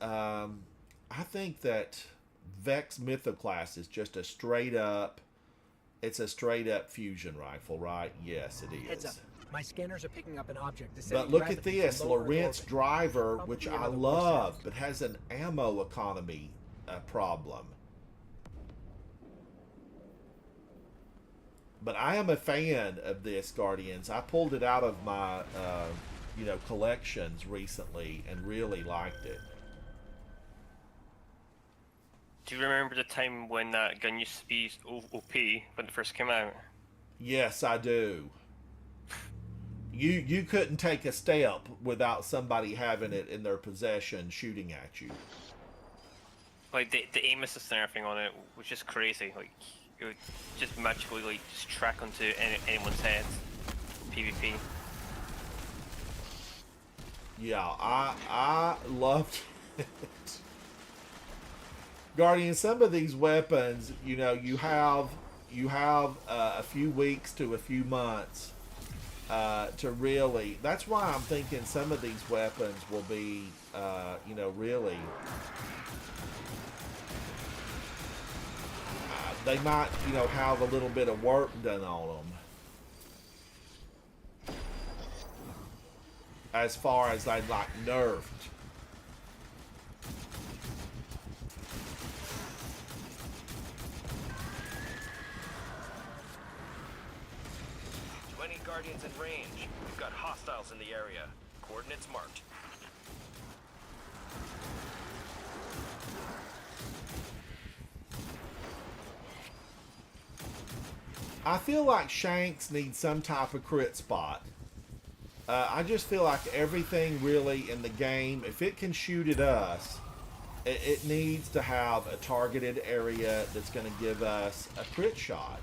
I think that Vex Mythoclast is just a straight-up... It's a straight-up fusion rifle, right? Yes, it is. Heads up. My scanners are picking up an object. But look at this, Lorentz Driver, which I love, but has an ammo economy problem. But I am a fan of this, Guardians. I pulled it out of my, you know, collections recently and really liked it. Do you remember the time when that gun used to be OP when it first came out? Yes, I do. You couldn't take a step without somebody having it in their possession shooting at you. Like the aim assist and everything on it was just crazy. Like it would just magically like just track onto anyone's head. PvP. Yeah, I loved it. Guardian, some of these weapons, you know, you have a few weeks to a few months to really. That's why I'm thinking some of these weapons will be, you know, really. They might, you know, have a little bit of work done on them. As far as they like nerfed. Guardians in range. We've got hostiles in the area. Coordinates marked. I feel like Shanks needs some type of crit spot. I just feel like everything really in the game, if it can shoot at us, it needs to have a targeted area that's going to give us a crit shot.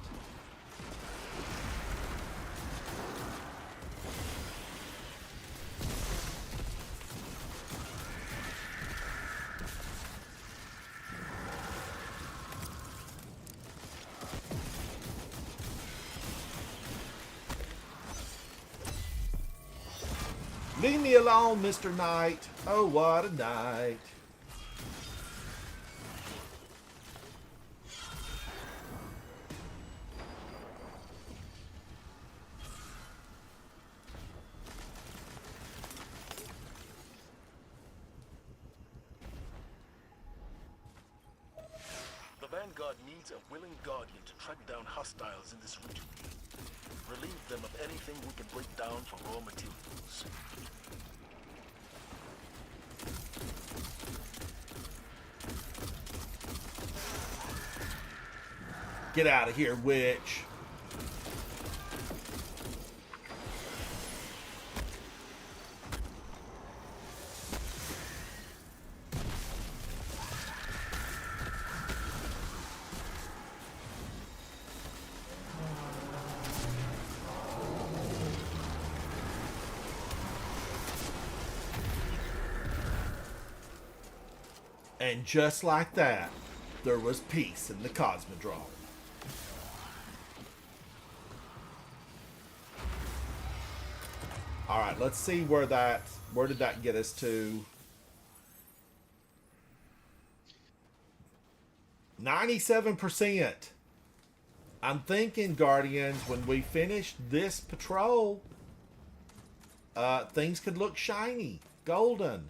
Leave me alone, Mr. Knight. Oh, what a night. The God needs a willing guardian to track down hostiles in this region. Relieve them of anything we can break down for raw materials. Get out of here, witch. And just like that, there was peace in the Cosmodrome. All right, let's see where did that get us to? 97%. I'm thinking, Guardians, when we finish this patrol, things could look shiny, golden.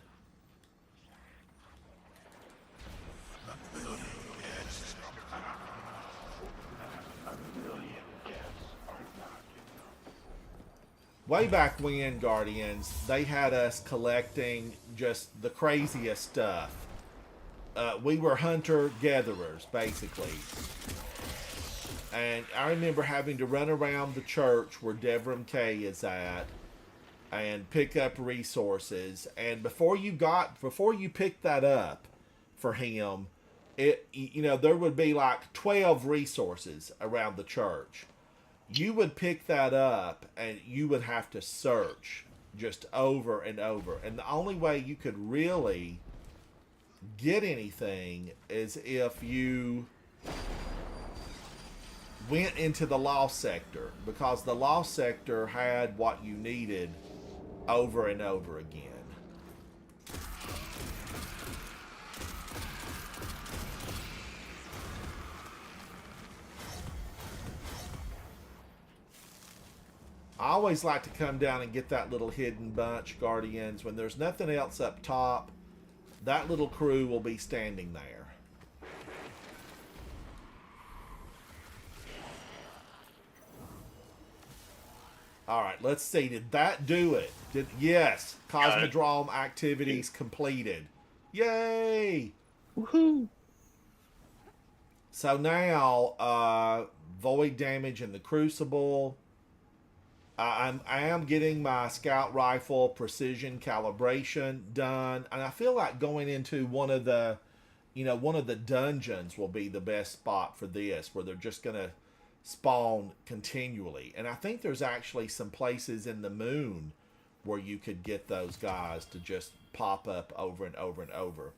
Way back when, Guardians, they had us collecting just the craziest stuff. We were hunter-gatherers, basically. And I remember having to run around the church where Devrim K is at and pick up resources. And before you picked that up for him, there would be like 12 resources around the church. You would pick that up and you would have to search just over and over. And the only way you could really get anything is if you went into the lost sector, because the lost sector had what you needed over and over again. I always like to come down and get that little hidden bunch, Guardians. When there's nothing else up top, that little crew will be standing there. All right, let's see. Did that do it? Yes. Cosmodrome activities completed. Yay! Woohoo! So now, void damage in the Crucible. I am getting my scout rifle precision calibration done, and I feel like going into one of the dungeons will be the best spot for this, where they're just gonna spawn continually. And I think there's actually some places in the moon where you could get those guys to just pop up over and over and over.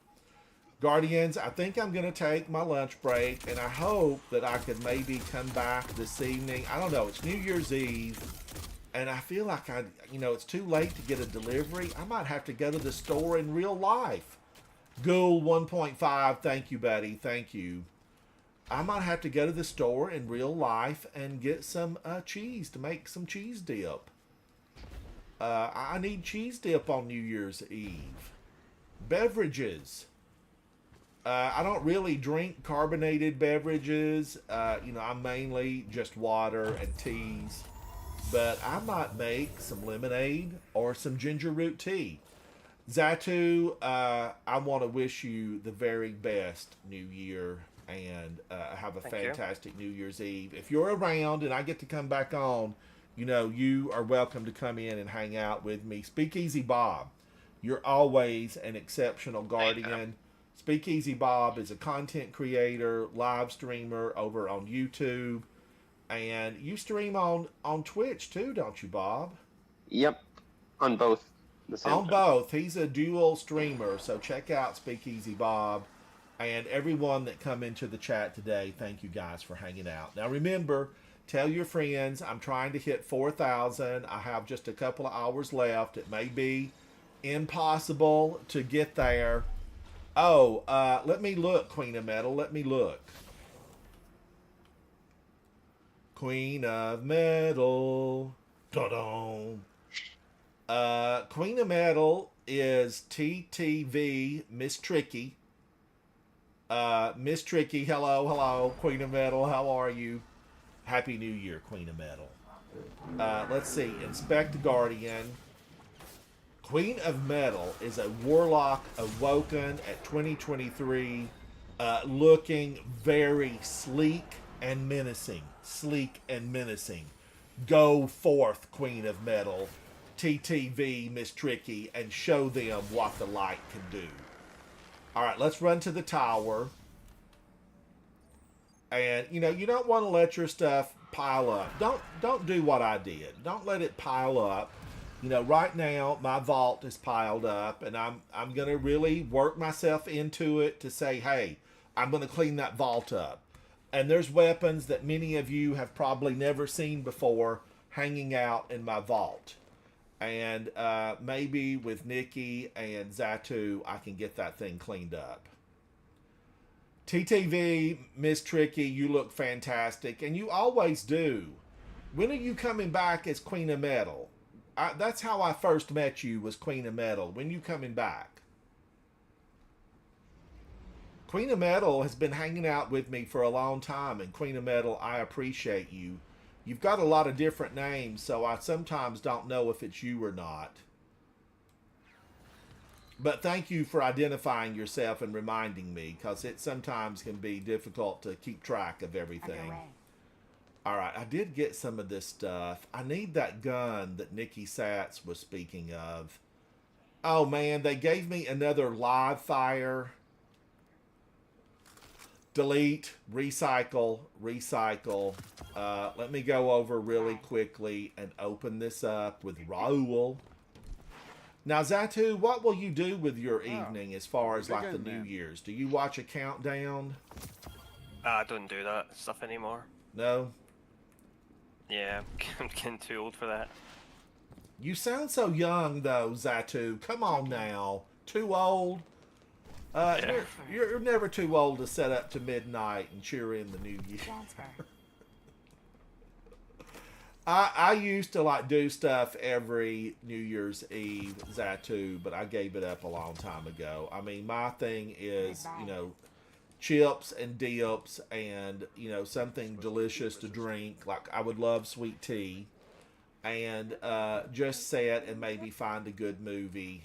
Guardians, I think I'm gonna take my lunch break, and I hope that I could maybe come back this evening. I don't know. It's New Year's Eve. And I feel like it's too late to get a delivery. I might have to go to the store in real life. Ghoul 1.5, thank you, buddy. Thank you. I might have to go to the store in real life and get some cheese to make some cheese dip. I need cheese dip on New Year's Eve. Beverages. I don't really drink carbonated beverages. I'm mainly just water and teas. But I might make some lemonade or some ginger root tea. Zatu, I want to wish you the very best New Year, and have a fantastic New Year's Eve. If you're around and I get to come back on, you are welcome to come in and hang out with me. Speakeasy Bob, you're always an exceptional guardian. Speakeasy Bob is a content creator, live streamer over on YouTube. And you stream on Twitch too, don't you, Bob? Yep, on both. On both. He's a dual streamer, so check out Speakeasy Bob. And everyone that come into the chat today, thank you guys for hanging out. Now remember, tell your friends, I'm trying to hit 4,000. I have just a couple of hours left. It may be impossible to get there. Oh, let me look, Queen of Metal. Let me look. Queen of Metal. Da-dum. Queen of Metal is TTV Miss Tricky. Miss Tricky, hello, hello. Queen of Metal, how are you? Happy New Year, Queen of Metal. Let's see. Inspect Guardian. Queen of Metal is a warlock awoken at 2023, looking very sleek and menacing. Sleek and menacing. Go forth, Queen of Metal. TTV, Miss Tricky, and show them what the light can do. All right, let's run to the tower. And you don't want to let your stuff pile up. Don't do what I did. Don't let it pile up. Right now my vault is piled up, and I'm gonna really work myself into it to say, hey, I'm gonna clean that vault up. And there's weapons that many of you have probably never seen before hanging out in my vault. And maybe with Nikki and Zatu, I can get that thing cleaned up. TTV, Miss Tricky, you look fantastic, and you always do. When are you coming back as Queen of Metal? That's how I first met you, was Queen of Metal. When you coming back? Queen of Metal has been hanging out with me for a long time, and Queen of Metal, I appreciate you. You've got a lot of different names, so I sometimes don't know if it's you or not. But thank you for identifying yourself and reminding me, because it sometimes can be difficult to keep track of everything. Underway. All right, I did get some of this stuff. I need that gun that Nikki Satz was speaking of. Oh, man, they gave me another live fire. Delete, recycle, recycle. Let me go over really quickly and open this up with Raul. Now, Zatu, what will you do with your evening as far as like the New Year's? Do you watch a countdown? I don't do that stuff anymore. No? Yeah, I'm getting too old for that. You sound so young, though, Zatu. Come on now. Too old? You're never too old to set up to midnight and cheer in the new year. Transfer. I used to do stuff every New Year's Eve, Zatu, but I gave it up a long time ago. I mean, my thing is, chips and dips and, something delicious to drink. Like, I would love sweet tea. And just sit and maybe find a good movie.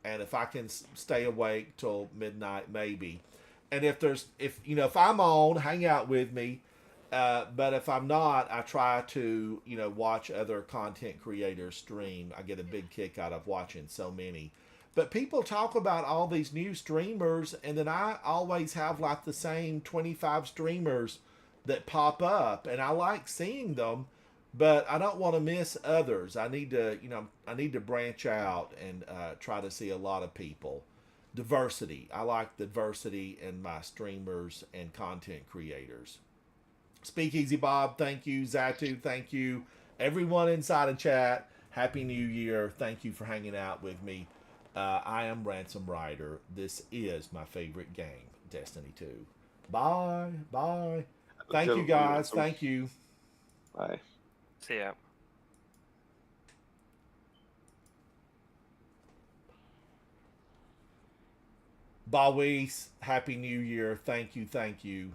And if I can stay awake till midnight, maybe. And if I'm on, hang out with me. But if I'm not, I try to, watch other content creators stream. I get a big kick out of watching so many. But people talk about all these new streamers, and then I always have like the same 25 streamers that pop up, and I like seeing them, but I don't want to miss others. I need to branch out and try to see a lot of people. Diversity. I like diversity in my streamers and content creators. Speakeasy Bob, thank you. Zatu, thank you. Everyone inside of chat, Happy New Year. Thank you for hanging out with me. I am Ransom Rider. This is my favorite game, Destiny 2. Bye. Bye. Thank you, guys. Thank you. Bye. See ya. Bawis, Happy New Year. Thank you. Thank you.